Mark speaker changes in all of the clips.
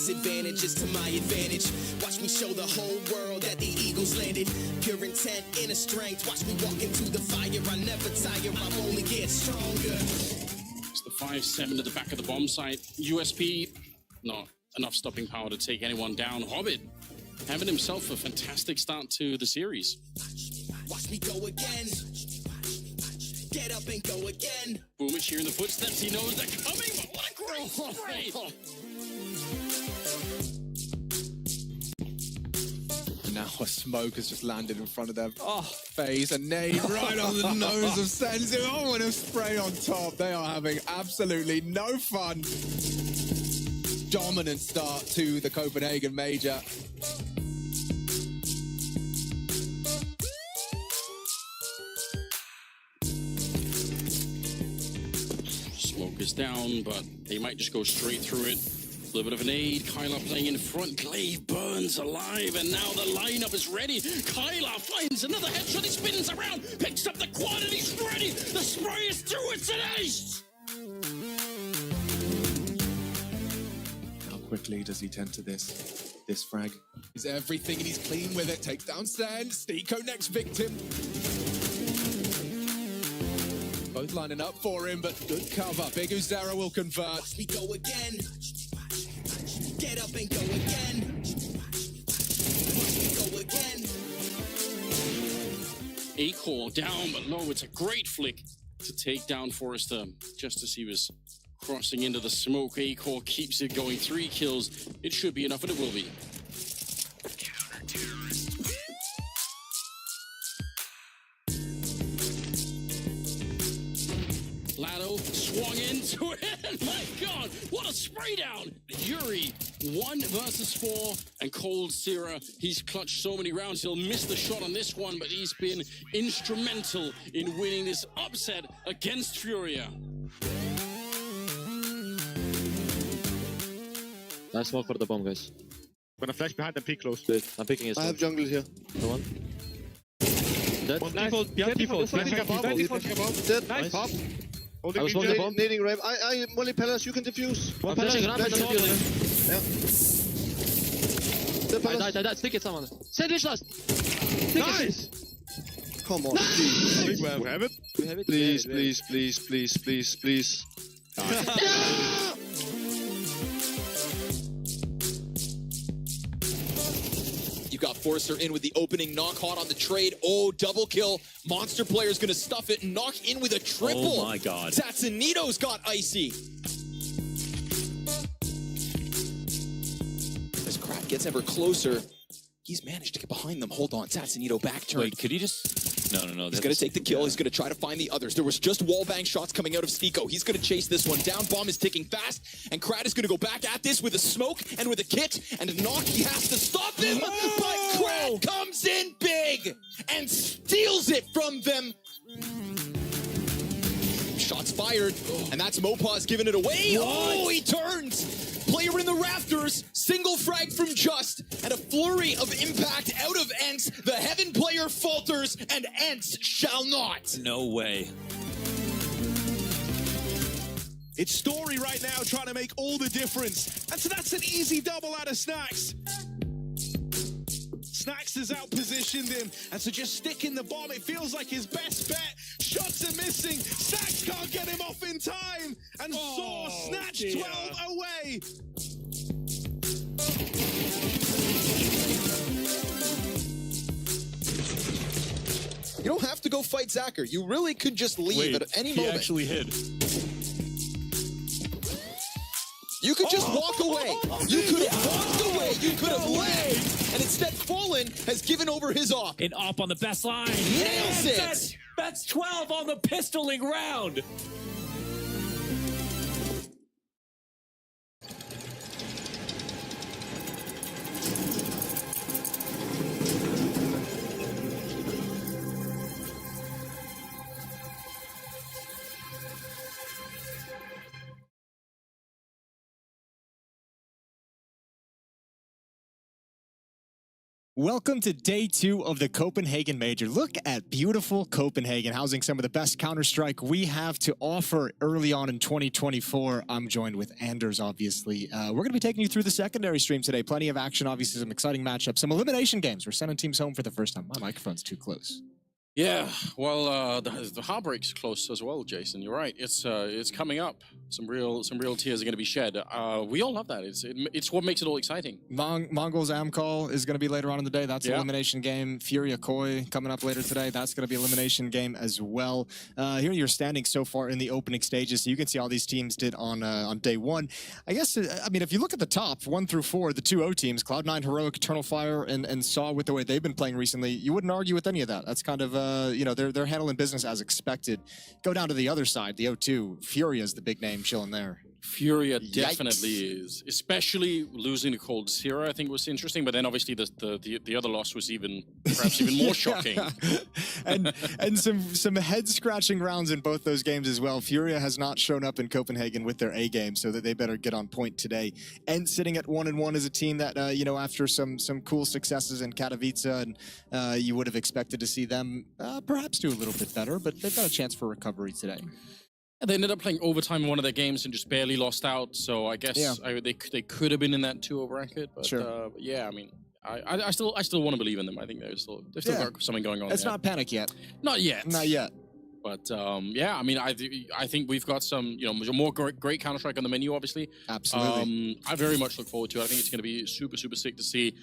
Speaker 1: disadvantage is to my advantage. Watch me show the whole world that the Eagles landed. Pure intent, inner strength. Watch me walk into the fire. I never tire, I only get stronger.
Speaker 2: It's the 5-7 at the back of the bomb site. USP, not enough stopping power to take anyone down. Hobbit having himself a fantastic start to the series.
Speaker 1: Watch me go again. Get up and go again.
Speaker 2: Boomich hearing the footsteps. He knows they're coming, but what a great spray.
Speaker 3: Now a smoke has just landed in front of their face. A nade right on the nose of Senzu. Oh, and a spray on top. They are having absolutely no fun. Dominant start to the Copenhagen Major.
Speaker 2: Smoke is down, but they might just go straight through it. A little bit of an aid. Kyla playing in front. Glaive burns alive, and now the lineup is ready. Kyla finds another headshot. He spins around, picks up the quad, and he's ready. The spray is through. It's an ace.
Speaker 3: How quickly does he tend to this frag? He's everything, and he's clean with it. Takes down Sen. Stiko next victim. Both lining up for him, but good cover. Big Uzera will convert.
Speaker 1: Watch me go again. Get up and go again. Watch me go again.
Speaker 2: A-core down, but low. It's a great flick to take down Forrester just as he was crossing into the smoke. A-core keeps it going. 3 kills. It should be enough, and it will be. Lado swung into it. My God, what a spray down. Yuri, 1 versus 4, and Cold Sierra, he's clutched so many rounds. He'll miss the shot on this one, but he's been instrumental in winning this upset against Furia.
Speaker 4: Nice smoke for the bomb, guys.
Speaker 5: Gonna flash behind and peek close.
Speaker 4: Good. I'm picking his.
Speaker 6: I have jungle here.
Speaker 4: The one. Dead.
Speaker 5: One
Speaker 4: Nice.
Speaker 5: default, behind default. Flashing above.
Speaker 4: Default.
Speaker 5: Flashing above.
Speaker 6: Dead.
Speaker 5: Nice. Pop.
Speaker 4: I
Speaker 5: Holding
Speaker 4: was holding the
Speaker 5: BJ.
Speaker 4: bomb.
Speaker 6: Nading ramp. I Molly Palace, you can defuse.
Speaker 4: I'm flashing ramp and
Speaker 6: Flash.
Speaker 4: defusing.
Speaker 6: Dead Palace.
Speaker 4: Die. Stick it, someone. Send it last.
Speaker 5: Nice.
Speaker 6: Come on,
Speaker 5: I think we have it.
Speaker 4: We have it.
Speaker 6: please,
Speaker 4: We have it.
Speaker 6: please.
Speaker 7: You got Forrester in with the opening knock hot on the trade. Oh, double kill. Monster player's gonna stuff it and knock in with a triple.
Speaker 8: Oh my God.
Speaker 7: Tatsunito's got icy. As Krat gets ever closer, he's managed to get behind them. Hold on, Tatsunito back turn.
Speaker 8: Wait, could he just... No.
Speaker 7: He's going to take the kill. He's going to try to find the others. There was just wallbang shots coming out of Stiko. He's going to chase this one down. Bomb is ticking fast, and Krat is going to go back at this with a smoke and with a kit and a knock. He has to stop him, but Krat comes in big and steals it from them. Shots fired, and that's Mopaz giving it away. Oh, he turns. Player in the rafters, single frag from Just, and a flurry of impact out of Ence. The Heaven player falters, and Ence shall not.
Speaker 8: No way.
Speaker 9: It's Story right now trying to make all the difference. And so that's an easy double out of Snax. Snax has outpositioned him, and so just sticking the bomb, it feels like his best bet. Shots are missing. Snax can't get him off in time, and Saw snatched 12 away.
Speaker 7: You don't have to go fight Zacher. You really could just leave at any moment.
Speaker 8: He actually hid.
Speaker 7: You could just walk away. You could have walked away. You could have left. And instead, Fallen has given over his op.
Speaker 8: And op on the best line.
Speaker 7: Nails it.
Speaker 8: That's 12 on the pistoling round.
Speaker 10: Welcome to day 2 of the Copenhagen Major. Look at beautiful Copenhagen, housing some of the best Counter-Strike we have to offer early on in 2024. I'm joined with Anders, obviously. We're going to be taking you through the secondary stream today. Plenty of action, obviously some exciting matchups, some elimination games. We're sending teams home for the first time. My microphone's too close.
Speaker 2: Yeah, well, the heartbreak's close as well, Jason. You're right. It's coming up. Some real tears are going to be shed. We all love that. It's what makes it all exciting.
Speaker 10: Mongols Amcall is going to be later on in the day. That's an elimination game. Furia Koi coming up later today. That's going to be elimination game as well. Here you're standing so far in the opening stages, so you can see all these teams did on day 1. I guess, I mean, if you look at the top 1 through 4, the 2-0 teams, Cloud9, Heroic, Eternal Fire, and Saw with the way they've been playing recently, you wouldn't argue with any of that. That's kind of you know, they're handling business as expected. Go down to the other side, the 0-2. Furia is the big name chilling there.
Speaker 2: Furia definitely is, especially losing to Cold Zero. I think was interesting, but then obviously the other loss was perhaps even more shocking.
Speaker 10: and some head scratching rounds in both those games as well. Furia has not shown up in Copenhagen with their A game, so that they better get on point today. Ence sitting at 1-1 is a team that you know, after some cool successes in Katowice, and you would have expected to see them perhaps do a little bit better, but they've got a chance for recovery today.
Speaker 2: They ended up playing overtime in one of their games and just barely lost out. So I guess they could have been in that 2-0 bracket. But yeah, I mean, I still want to believe in them. I think they've still got something going on.
Speaker 10: It's not panic yet.
Speaker 2: Not yet.
Speaker 10: Not yet.
Speaker 2: But yeah, I mean, I think we've got some, you know, more great Counter-Strike on the menu, obviously.
Speaker 10: Absolutely.
Speaker 2: I very much look forward to it. I think it's going to be super sick to see.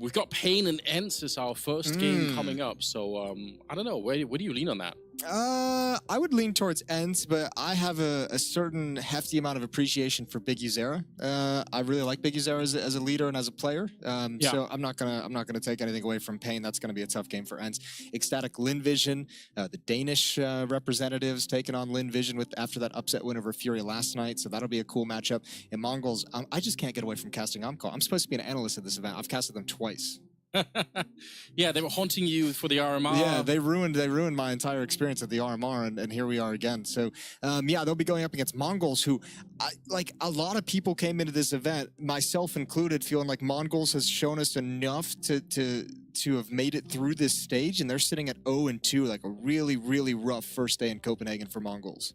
Speaker 2: We've got Pain and Ence as our first game coming up. So I don't know. Where do you lean on that?
Speaker 10: I would lean towards Ence, but I have a certain hefty amount of appreciation for Big Uzera. I really like Big Uzera as a leader and as a player. So I'm not gonna take anything away from Pain. That's gonna be a tough game for Ence. Ecstatic Lynn Vision, the Danish representatives taking on Lynn Vision after that upset win over Furia last night. So that'll be a cool matchup. And Mongols, I just can't get away from casting Amcall. I'm supposed to be an analyst at this event. I've casted them twice.
Speaker 2: Yeah, they were haunting you for the RMR.
Speaker 10: Yeah, they ruined my entire experience at the RMR, and here we are again. So, yeah, they'll be going up against Mongols, who, like, a lot of people came into this event, myself included, feeling like Mongols has shown us enough to have made it through this stage, and they're sitting at 0-2, like a really rough first day in Copenhagen for Mongols.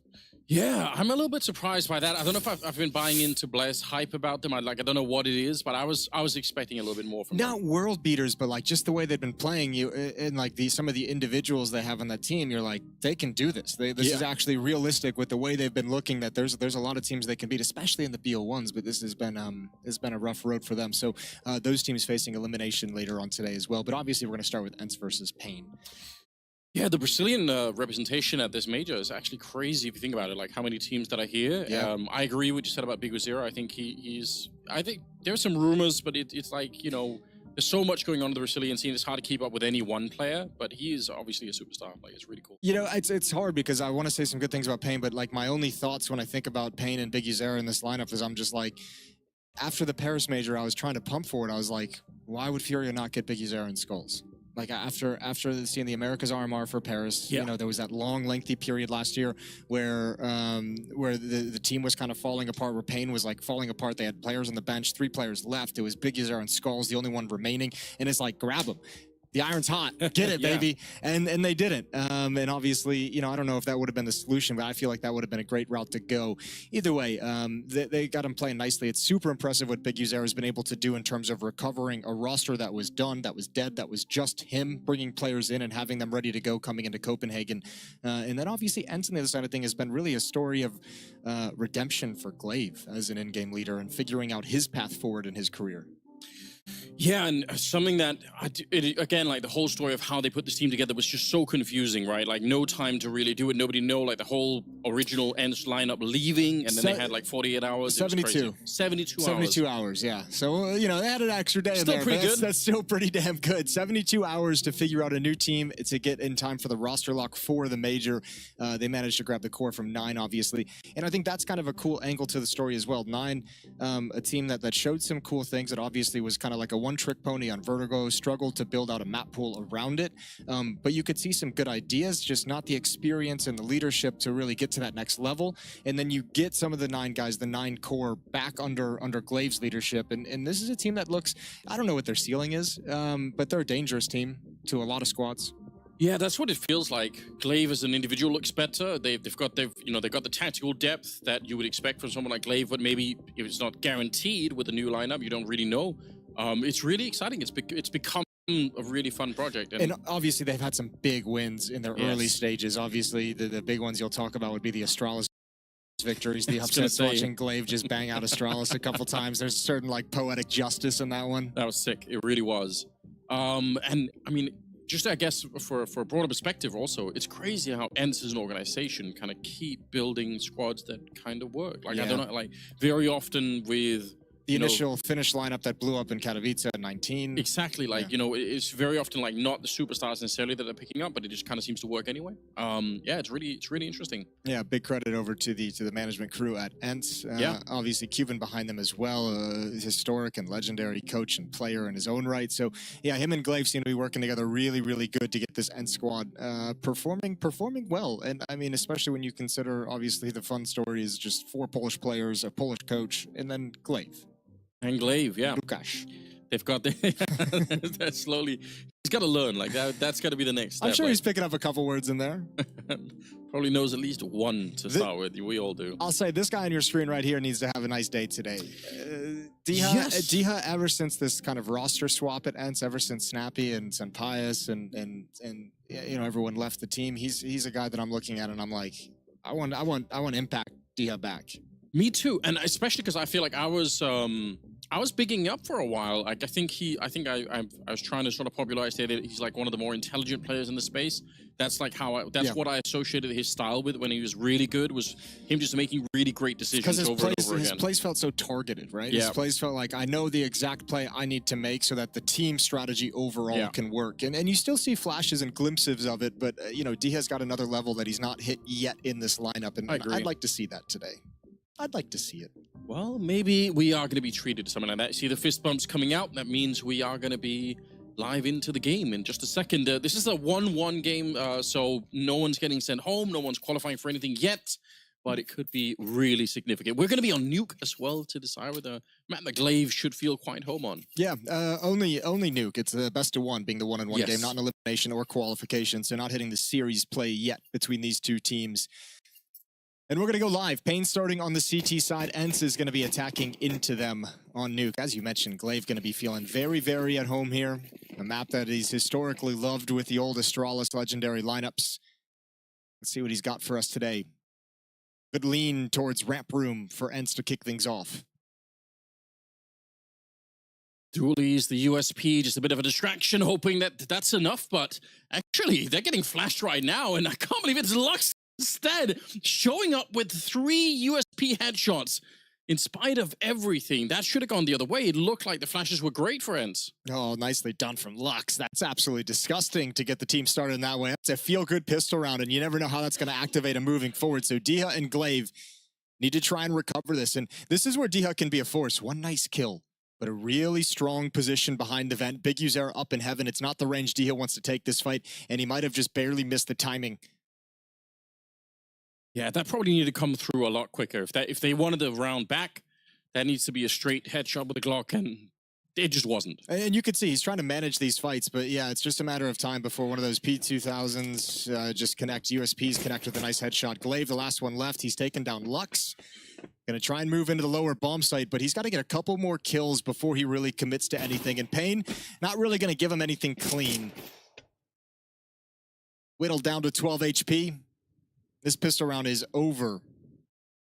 Speaker 2: Yeah, I'm a little bit surprised by that. I don't know if I've been buying into Blair's hype about them. I don't know what it is, but I was expecting a little bit more from them.
Speaker 10: Not world beaters, but like just the way they've been playing you, and like some of the individuals they have on that team. You're like, they can do this. This is actually realistic with the way they've been looking. That there's a lot of teams they can beat, especially in the BO1s. But this has been a rough road for them. So those teams facing elimination later on today as well. But obviously, we're going to start with Ence versus Pain.
Speaker 2: Yeah, the Brazilian representation at this major is actually crazy if you think about it. Like how many teams that I hear.
Speaker 10: Yeah.
Speaker 2: I agree with what you said about Big Uzera. I think I think there's some rumors, but it's like, you know, there's so much going on in the Brazilian scene. It's hard to keep up with any one player, but he is obviously a superstar. Like, it's really cool.
Speaker 10: You know, it's hard because I want to say some good things about Pain, but like my only thoughts when I think about Pain and Big Uzera in this lineup is I'm just like, after the Paris major, I was trying to pump for it. I was like, why would Furia not get Big Uzera and Skulls? Like after seeing the Americas RMR for Paris, you know, there was that long, lengthy period last year where the team was kind of falling apart, where Pain was like falling apart. They had players on the bench, 3 players left. It was Big Uzera and Skulls, the only one remaining. And it's like, grab them. The iron's hot. Get it, baby. And they didn't. And obviously, you know, I don't know if that would have been the solution, but I feel like that would have been a great route to go. Either way, they got him playing nicely. It's super impressive what Big Uzera has been able to do in terms of recovering a roster that was done, that was dead, that was just him, bringing players in and having them ready to go coming into Copenhagen. And then obviously, Ence on the other side of thing has been really a story of redemption for Glaive as an in-game leader and figuring out his path forward in his career.
Speaker 2: Yeah, and something that, again, like the whole story of how they put this team together was just so confusing, right? Like no time to really do it. Nobody know, like the whole original Ence lineup leaving, and then they had like 48 hours.
Speaker 10: 72.
Speaker 2: 72 hours.
Speaker 10: 72 hours, yeah. So, you know, they had an extra day in there.
Speaker 2: Pretty good.
Speaker 10: That's still pretty damn good. 72 hours to figure out a new team to get in time for the roster lock for the major. They managed to grab the core from 9, obviously. And I think that's kind of a cool angle to the story as well. 9, a team that showed some cool things. That obviously was kind of like a one-trick pony on Vertigo, struggled to build out a map pool around it. But you could see some good ideas, just not the experience and the leadership to really get to to that next level. And then you get some of the 9 guys, the 9 core, back under Glaive's leadership. And this is a team that looks, I don't know what their ceiling is, but they're a dangerous team to a lot of squads.
Speaker 2: Yeah, that's what it feels like. Glaive as an individual looks better. They've got the tactical depth that you would expect from someone like Glaive, but maybe if it's not guaranteed with a new lineup, you don't really know. It's really exciting. It's become a really fun project.
Speaker 10: And obviously they've had some big wins in their early stages. Obviously the big ones you'll talk about would be the Astralis victories, the upsets, watching Glaive just bang out Astralis a couple times. There's a certain like poetic justice in that one.
Speaker 2: That was sick. It really was. And I mean, just I guess for a broader perspective also, it's crazy how Ence as an organization kind of keep building squads that kind of work. Like, I don't know, like very often with
Speaker 10: the initial Finnish lineup that blew up in Katowice at 19.
Speaker 2: Exactly, like, it's very often like not the superstars necessarily that are picking up, but it just kind of seems to work anyway. Yeah, it's really interesting.
Speaker 10: Yeah, big credit over to the management crew at Ence. Obviously Cuban behind them as well, historic and legendary coach and player in his own right. So yeah, him and Glaive seem to be working together really, really good to get this Ence squad performing well. And I mean, especially when you consider obviously the fun story is just 4 Polish players, a Polish coach, and then Glaive.
Speaker 2: And Glaive, yeah.
Speaker 10: Lukasz.
Speaker 2: They've got that slowly. He's got to learn. Like that's got to be the next step.
Speaker 10: I'm sure he's picking up a couple words in there.
Speaker 2: Probably knows at least one to start with. We all do.
Speaker 10: I'll say this guy on your screen right here needs to have a nice day today. Diha, ever since this kind of roster swap at Ence, ever since Snappy and Senpaius and everyone left the team, he's a guy that I'm looking at and I'm like, I want Impact Diha back.
Speaker 2: Me too, and especially because I feel like I was bigging up for a while. Like I was trying to sort of popularize that he's like one of the more intelligent players in the space. That's like what I associated his style with when he was really good, was him just making really great decisions over and over again.
Speaker 10: His plays felt so targeted, right?
Speaker 2: Yeah.
Speaker 10: His plays felt like I know the exact play I need to make so that the team strategy overall can work. And you still see flashes and glimpses of it, but Diha's got another level that he's not hit yet in this lineup, and I'd like to see that today. I'd like to see it.
Speaker 2: Well, maybe we are going to be treated to something like that. See the fist bumps coming out. That means we are going to be live into the game in just a second. This is a 1-1 game, so no one's getting sent home. No one's qualifying for anything yet, but it could be really significant. We're going to be on Nuke as well to decide whether Matt the Glaive should feel quite home on.
Speaker 10: Yeah, only Nuke. It's the best of one, being the 1-on-1 game, not an elimination or qualification, so not hitting the series play yet between these two teams. And we're going to go live. Pain starting on the CT side. Ence is going to be attacking into them on Nuke. As you mentioned, Glaive going to be feeling very, very at home here. A map that he's historically loved with the old Astralis legendary lineups. Let's see what he's got for us today. Good lean towards ramp room for Ence to kick things off.
Speaker 2: Dualies, the USP, just a bit of a distraction, hoping that that's enough. But actually, they're getting flashed right now, and I can't believe it's Lux instead showing up with 3 USP headshots in spite of everything. That should have gone the other way. It looked like the flashes were great for Ence.
Speaker 10: Oh, nicely done from Lux. That's absolutely disgusting to get the team started in that way. It's a feel-good pistol round, and you never know how that's going to activate him moving forward. So Diha and Glaive need to try and recover this, and this is where Diha can be a force. One nice kill, but a really strong position behind the vent. Big User up in heaven. It's not the range Diha wants to take this fight, and he might have just barely missed the timing.
Speaker 2: Yeah, that probably needed to come through a lot quicker. If they wanted the round back, that needs to be a straight headshot with a Glock, and it just wasn't.
Speaker 10: And you could see he's trying to manage these fights, but yeah, it's just a matter of time before one of those P2000s just connect. USPs connect with a nice headshot. Glaive, the last one left, he's taken down Lux. Gonna try and move into the lower bomb site, but he's got to get a couple more kills before he really commits to anything. And Pain, not really gonna give him anything clean. Whittled down to 12 HP. This pistol round is over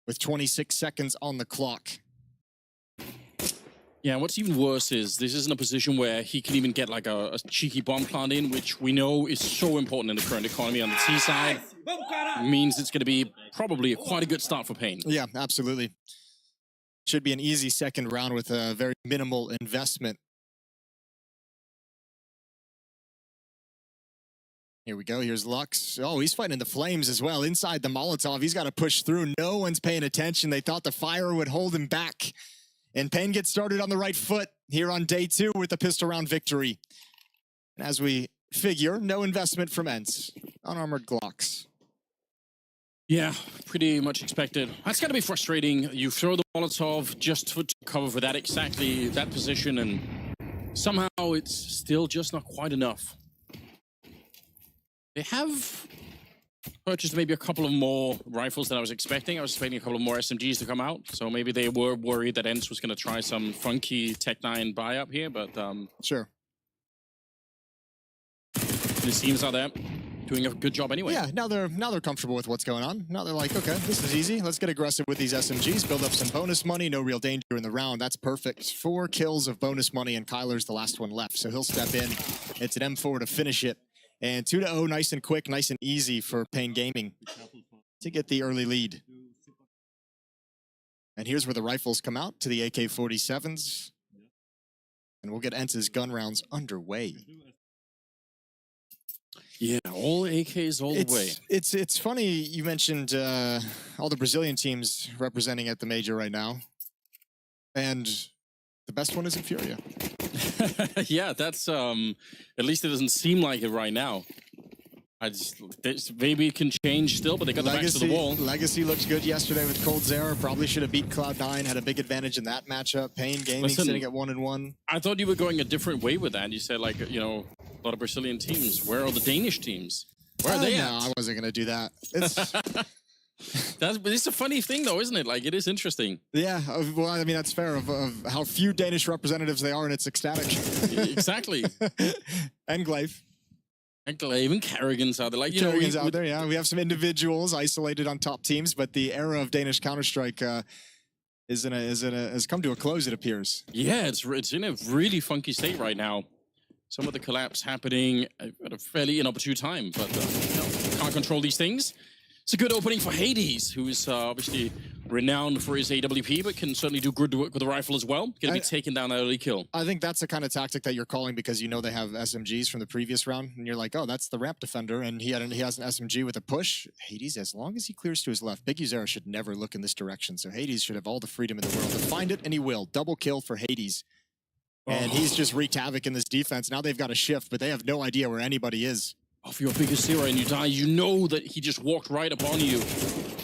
Speaker 10: with 26 seconds on the clock.
Speaker 2: Yeah, what's even worse is this isn't a position where he can even get like a cheeky bomb plant in, which we know is so important in the current economy on the T side. Means it's going to be probably quite a good start for Pain.
Speaker 10: Yeah, absolutely. Should be an easy second round with a very minimal investment. Here we go. Here's Lux. Oh, he's fighting the flames as well. Inside the Molotov, he's got to push through. No one's paying attention. They thought the fire would hold him back. And Pain gets started on the right foot here on day 2 with the pistol round victory. And as we figure, no investment from Ence on armored Glocks.
Speaker 2: Yeah, pretty much expected. That's going to be frustrating. You throw the Molotov just to cover for that exactly that position, and somehow it's still just not quite enough. They have purchased maybe a couple of more rifles than I was expecting. I was expecting a couple of more SMGs to come out, so maybe they were worried that Ence was going to try some funky Tech 9 buy up here, but
Speaker 10: Sure.
Speaker 2: the teams are there doing a good job anyway.
Speaker 10: Yeah, now they're comfortable with what's going on. Now they're like, okay, this is easy. Let's get aggressive with these SMGs, build up some bonus money, no real danger in the round. That's perfect. 4 kills of bonus money, and Kyler's the last one left, so he'll step in. It's an M4 to finish it. And 2-0, nice and quick, nice and easy for Pain Gaming to get the early lead. And here's where the rifles come out to the AK-47s. And we'll get Ence's gun rounds underway.
Speaker 2: Yeah, all AKs all the way.
Speaker 10: It's funny you mentioned all the Brazilian teams representing at the major right now. And the best one is Infurior.
Speaker 2: Yeah, that's at least it doesn't seem like it right now. Maybe it can change still, but they got the backs to the wall.
Speaker 10: Legacy looked good yesterday with Cold Zera. Probably should have beat Cloud9. Had a big advantage in that matchup. Pain Gaming sitting at 1-1.
Speaker 2: I thought you were going a different way with that. You said, like, you know, a lot of Brazilian teams. Where are the Danish teams? Where are they at?
Speaker 10: No, I wasn't going to do that.
Speaker 2: It's a funny thing, though, isn't it? Like, it is interesting.
Speaker 10: Yeah, well, I mean, that's fair of how few Danish representatives they are, and it's ecstatic.
Speaker 2: Exactly.
Speaker 10: And Glaive.
Speaker 2: And Glaive and Kerrigan's out there. Like,
Speaker 10: Kerrigan's out there, yeah. We have some individuals isolated on top teams, but the era of Danish Counter-Strike has come to a close, it appears.
Speaker 2: Yeah, it's in a really funky state right now. Some of the collapse happening at a fairly inopportune time, but can't control these things. It's a good opening for Hades, who is obviously renowned for his AWP, but can certainly do good work with the rifle as well. Going to be taking down that early kill.
Speaker 10: I think that's the kind of tactic that you're calling because you know they have SMGs from the previous round, and you're like, oh, that's the ramp defender, and he has an SMG with a push. Hades, as long as he clears to his left, Big Uzera should never look in this direction, so Hades should have all the freedom in the world to find it, and he will. Double kill for Hades. And he's just wreaked havoc in this defense. Now they've got a shift, but they have no idea where anybody is.
Speaker 2: If you're biggest zero and you die, you know that he just walked right upon you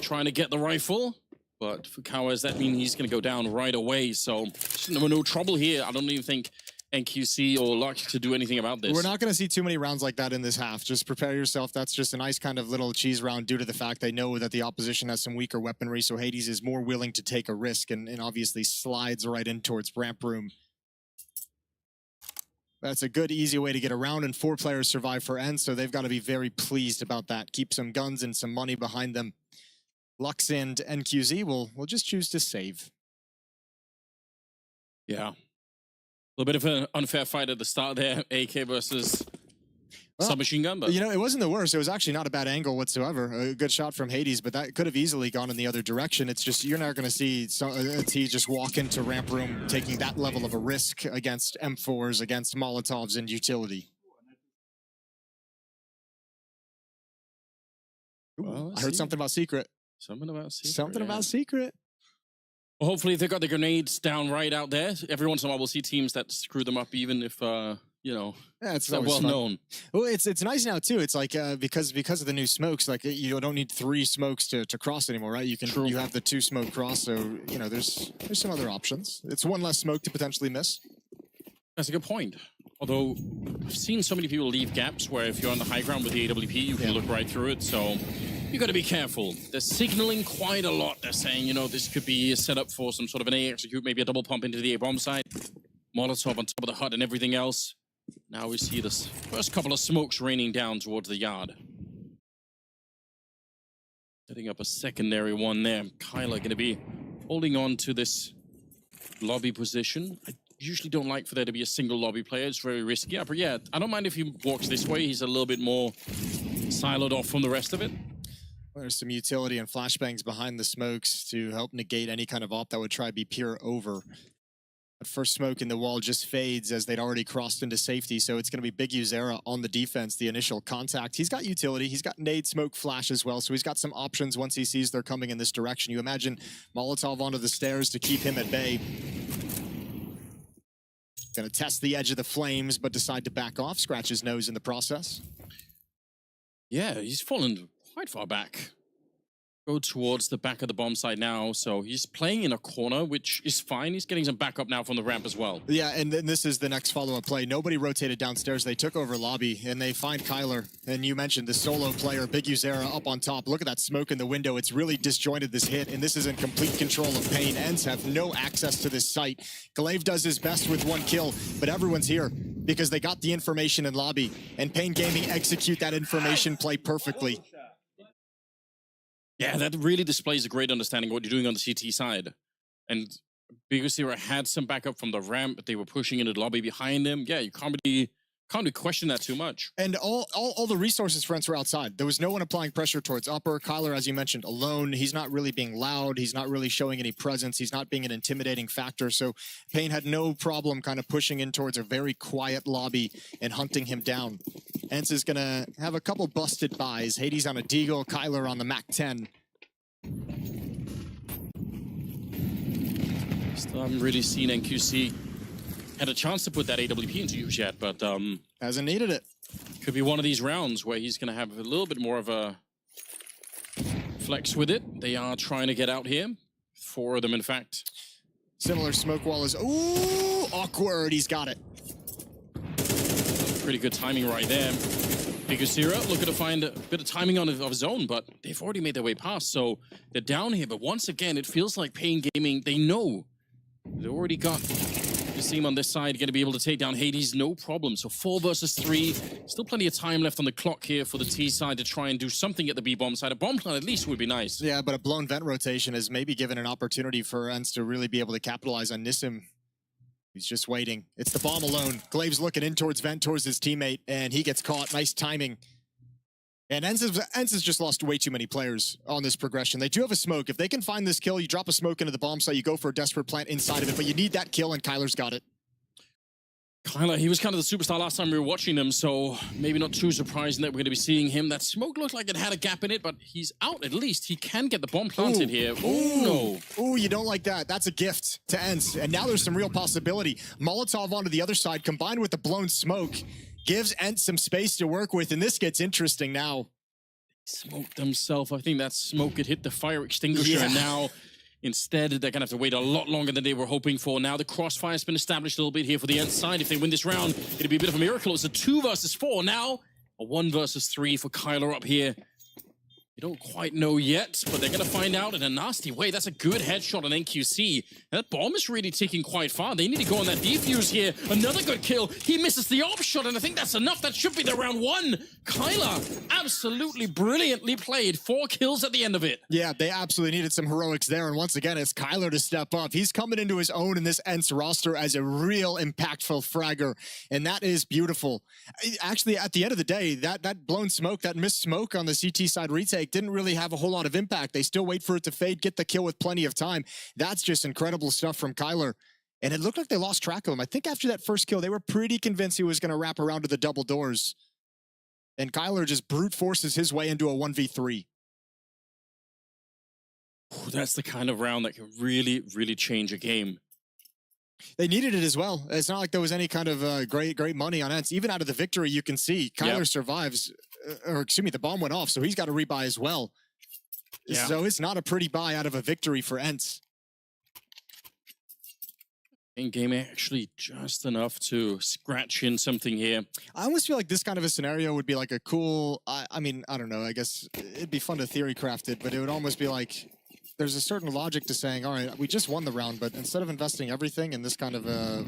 Speaker 2: trying to get the rifle. But for Kawaz, that means he's going to go down right away. So no trouble here. I don't even think NQC or Luck to do anything about this.
Speaker 10: We're not going to see too many rounds like that in this half. Just prepare yourself. That's just a nice kind of little cheese round due to the fact they know that the opposition has some weaker weaponry. So Hades is more willing to take a risk and obviously slides right in towards ramp room. That's a good, easy way to get around, and 4 players survive for Ence, so they've got to be very pleased about that. Keep some guns and some money behind them. Lux and NQZ will just choose to save.
Speaker 2: Yeah. A little bit of an unfair fight at the start there, AK versus submachine gun. But
Speaker 10: you know, it wasn't the worst. It was actually not a bad angle whatsoever. A good shot from Hades, but that could have easily gone in the other direction. It's just, you're not going to see T just walk into ramp room taking that level of a risk against M4s, against Molotovs and utility.
Speaker 2: Well,
Speaker 10: I heard something about secret.
Speaker 2: Something about secret.
Speaker 10: Something about secret.
Speaker 2: Well, hopefully they got the grenades down right out there. Every once in a while we'll see teams that screw them up, even if you know,
Speaker 10: yeah, it's
Speaker 2: well known.
Speaker 10: Well, it's nice now too. It's like because of the new smokes, like you don't need 3 smokes to cross anymore, right? You have the 2 smoke cross, so you know there's some other options. It's 1 less smoke to potentially miss.
Speaker 2: That's a good point. Although I've seen so many people leave gaps where if you're on the high ground with the AWP, you can look right through it. So you got to be careful. They're signaling quite a lot. They're saying, you know, this could be a setup for some sort of an A execute, maybe a double pump into the A bomb side, Molotov on top of the hut and everything else. Now we see this first couple of smokes raining down towards the yard. Setting up a secondary one there. Kyler going to be holding on to this lobby position. I usually don't like for there to be a single lobby player. It's very risky. But yeah, I don't mind if he walks this way. He's a little bit more siloed off from the rest of it.
Speaker 10: Well, there's some utility and flashbangs behind the smokes to help negate any kind of op that would try to be pure over. That first smoke in the wall just fades as they'd already crossed into safety, so it's going to be Big Uzera on the defense, the initial contact. He's got utility, he's got nade, smoke, flash as well, so he's got some options once he sees they're coming in this direction. You imagine Molotov onto the stairs to keep him at bay. Gonna test the edge of the flames, but decide to back off, scratch his nose in the process.
Speaker 2: Yeah, he's fallen quite far back. go towards the back of the bomb site now. So he's playing in a corner, which is fine. He's getting some backup now from the ramp as well.
Speaker 10: Yeah, and then this is the next follow-up play. Nobody rotated downstairs. They took over lobby, and they find Kyler. And you mentioned the solo player, Big Uzera, up on top. Look at that smoke in the window. It's really disjointed this hit, and this is in complete control of Pain. Ence have no access to this site. Glaive does his best with 1 kill, but everyone's here because they got the information in lobby, and Pain Gaming execute that information play perfectly.
Speaker 2: Yeah, that really displays a great understanding of what you're doing on the CT side. And because they had some backup from the ramp, but they were pushing into the lobby behind them. Yeah, you can't really question that too much.
Speaker 10: And all the resources for Ence were outside. There was no one applying pressure towards upper. Kyler, as you mentioned, alone. He's not really being loud. He's not really showing any presence. He's not being an intimidating factor. So Pain had no problem kind of pushing in towards a very quiet lobby and hunting him down. Ence is going to have a couple busted buys. Hades on a Deagle, Kyler on the MAC-10.
Speaker 2: Still haven't really seen NQC had a chance to put that AWP into use yet, but
Speaker 10: hasn't needed it.
Speaker 2: Could be one of these rounds where he's going to have a little bit more of a flex with it. They are trying to get out here. 4 of them, in fact.
Speaker 10: Similar smoke wall is... Ooh, awkward. He's got it.
Speaker 2: Pretty good timing right there. Big Uzera looking to find a bit of timing of his own, but they've already made their way past, so they're down here. But once again, it feels like Pain Gaming, they know. They already got the team on this side, going to be able to take down Hades, no problem. So 4 versus 3. Still plenty of time left on the clock here for the T side to try and do something at the B bomb side. A bomb plant at least would be nice.
Speaker 10: Yeah, but a blown vent rotation is maybe given an opportunity for Ence to really be able to capitalize on Nissim. He's just waiting. It's the bomb alone. Glaive's looking in towards vent, towards his teammate, and he gets caught. Nice timing. And Ence has just lost way too many players on this progression. They do have a smoke. If they can find this kill, you drop a smoke into the bomb site, you go for a desperate plant inside of it, but you need that kill, and Kyler's got it.
Speaker 2: Kyler, he was kind of the superstar last time we were watching him, so maybe not too surprising that we're going to be seeing him. That smoke looked like it had a gap in it, but he's out at least. He can get the bomb planted here. Oh, no.
Speaker 10: Ooh, you don't like that. That's a gift to Ence. And now there's some real possibility. Molotov onto the other side, combined with the blown smoke, gives Ence some space to work with, and this gets interesting now.
Speaker 2: Smoked himself. I think that smoke had hit the fire extinguisher, and now... Instead, they're going to have to wait a lot longer than they were hoping for. Now the crossfire has been established a little bit here for the Ence side. If they win this round, it'll be a bit of a miracle. It's a 2 versus 4. Now, a 1 versus 3 for Kyler up here. You don't quite know yet, but they're going to find out in a nasty way. That's a good headshot on NQC. That bomb is really ticking quite far. They need to go on that defuse here. Another good kill. He misses the op shot, and I think that's enough. That should be the round 1. Kyler, absolutely brilliantly played. 4 kills at the end of it.
Speaker 10: Yeah, they absolutely needed some heroics there, and once again, it's Kyler to step up. He's coming into his own in this Ence roster as a real impactful fragger, and that is beautiful. Actually, at the end of the day, that blown smoke, that missed smoke on the CT side retake didn't really have a whole lot of impact. They still wait for it to fade, get the kill with plenty of time. That's just incredible stuff from Kyler. And it looked like they lost track of him. I think after that first kill, they were pretty convinced he was going to wrap around to the double doors. And Kyler just brute forces his way into a 1v3.
Speaker 2: That's the kind of round that can really, really change a game.
Speaker 10: They needed it as well. It's not like there was any kind of great money on Ence. Even out of the victory, you can see Kyler survives, or excuse me, the bomb went off, so he's got to rebuy as well. Yeah. So it's not a pretty buy out of a victory for Ence.
Speaker 2: In game actually just enough to scratch in something here.
Speaker 10: I almost feel like this kind of a scenario would be like a cool, I mean, I don't know, I guess it'd be fun to theory craft it, but it would almost be like, there's a certain logic to saying, all right, we just won the round, but instead of investing everything in this kind of a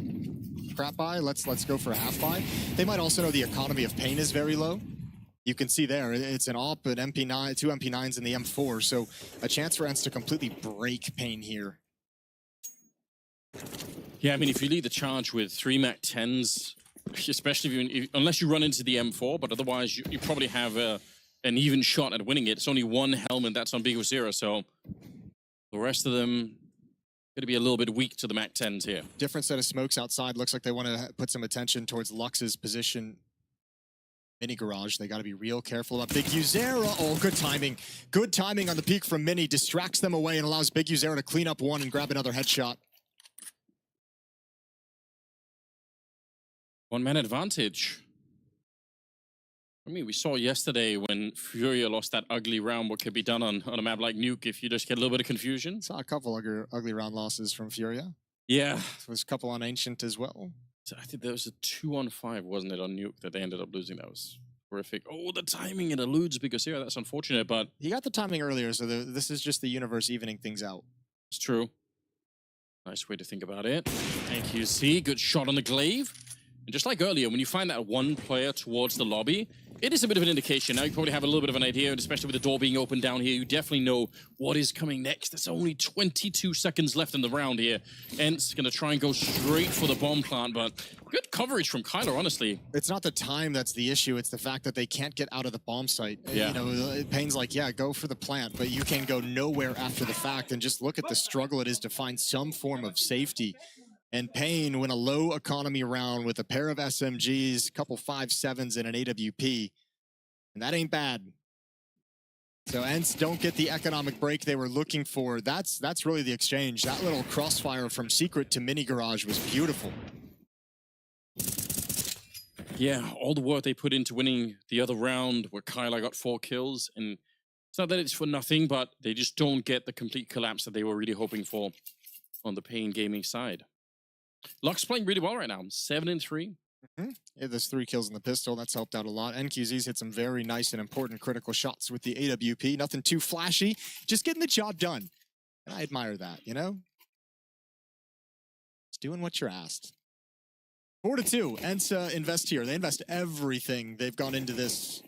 Speaker 10: crap buy, let's go for a half buy. They might also know the economy of Pain is very low. You can see there, it's an AWP, an MP9, 2 MP9s in the M4, so a chance for Ence to completely break Pain here.
Speaker 2: Yeah, I mean, if you lead the charge with 3 MAC-10s, especially unless you run into the M4, but otherwise you probably have an even shot at winning it. It's only 1 helmet that's on Big Uzera, so the rest of them going to be a little bit weak to the MAC-10s here.
Speaker 10: Different set of smokes outside. Looks like they want to put some attention towards Lux's position. Mini garage. They got to be real careful about Big Uzera. Oh, good timing. Good timing on the peek from Mini. Distracts them away and allows Big Uzera to clean up one and grab another headshot.
Speaker 2: 1-man advantage. I mean, we saw yesterday when Furia lost that ugly round what could be done on a map like Nuke if you just get a little bit of confusion.
Speaker 10: Saw a couple ugly round losses from Furia.
Speaker 2: Yeah.
Speaker 10: There was a couple on Ancient as well.
Speaker 2: So I think there was a 2-on-5, wasn't it, on Nuke that they ended up losing. That was horrific. Oh, the timing, it eludes because, yeah, that's unfortunate, but...
Speaker 10: He got the timing earlier, so this is just the universe evening things out.
Speaker 2: It's true. Nice way to think about it. Thank you, C. Good shot on the glaive. And just like earlier, when you find that one player towards the lobby, it is a bit of an indication. Now you probably have a little bit of an idea, and especially with the door being open down here, you definitely know what is coming next. There's only 22 seconds left in the round here. Ence going to try and go straight for the bomb plant, but good coverage from Kyler, honestly.
Speaker 10: It's not the time that's the issue. It's the fact that they can't get out of the bomb site.
Speaker 2: Yeah.
Speaker 10: You know, Payne's like, yeah, go for the plant, but you can go nowhere after the fact, and just look at the struggle it is to find some form of safety. And Payne win a low economy round with a pair of SMGs, a couple 5.7s, and an AWP. And that ain't bad. So Ence don't get the economic break they were looking for. That's really the exchange. That little crossfire from Secret to Mini Garage was beautiful.
Speaker 2: Yeah, all the work they put into winning the other round where Kyler got 4 kills. And it's not that it's for nothing, but they just don't get the complete collapse that they were really hoping for on the Payne Gaming side. Luck's playing really well right now. 7-3.
Speaker 10: Yeah, there's 3 kills in the pistol. That's helped out a lot. NQZ's hit some very nice and important critical shots with the AWP. Nothing too flashy, just getting the job done. And I admire that, you know? It's doing what you're asked. 4-2. Ence invest here. They invest everything they've gone into this.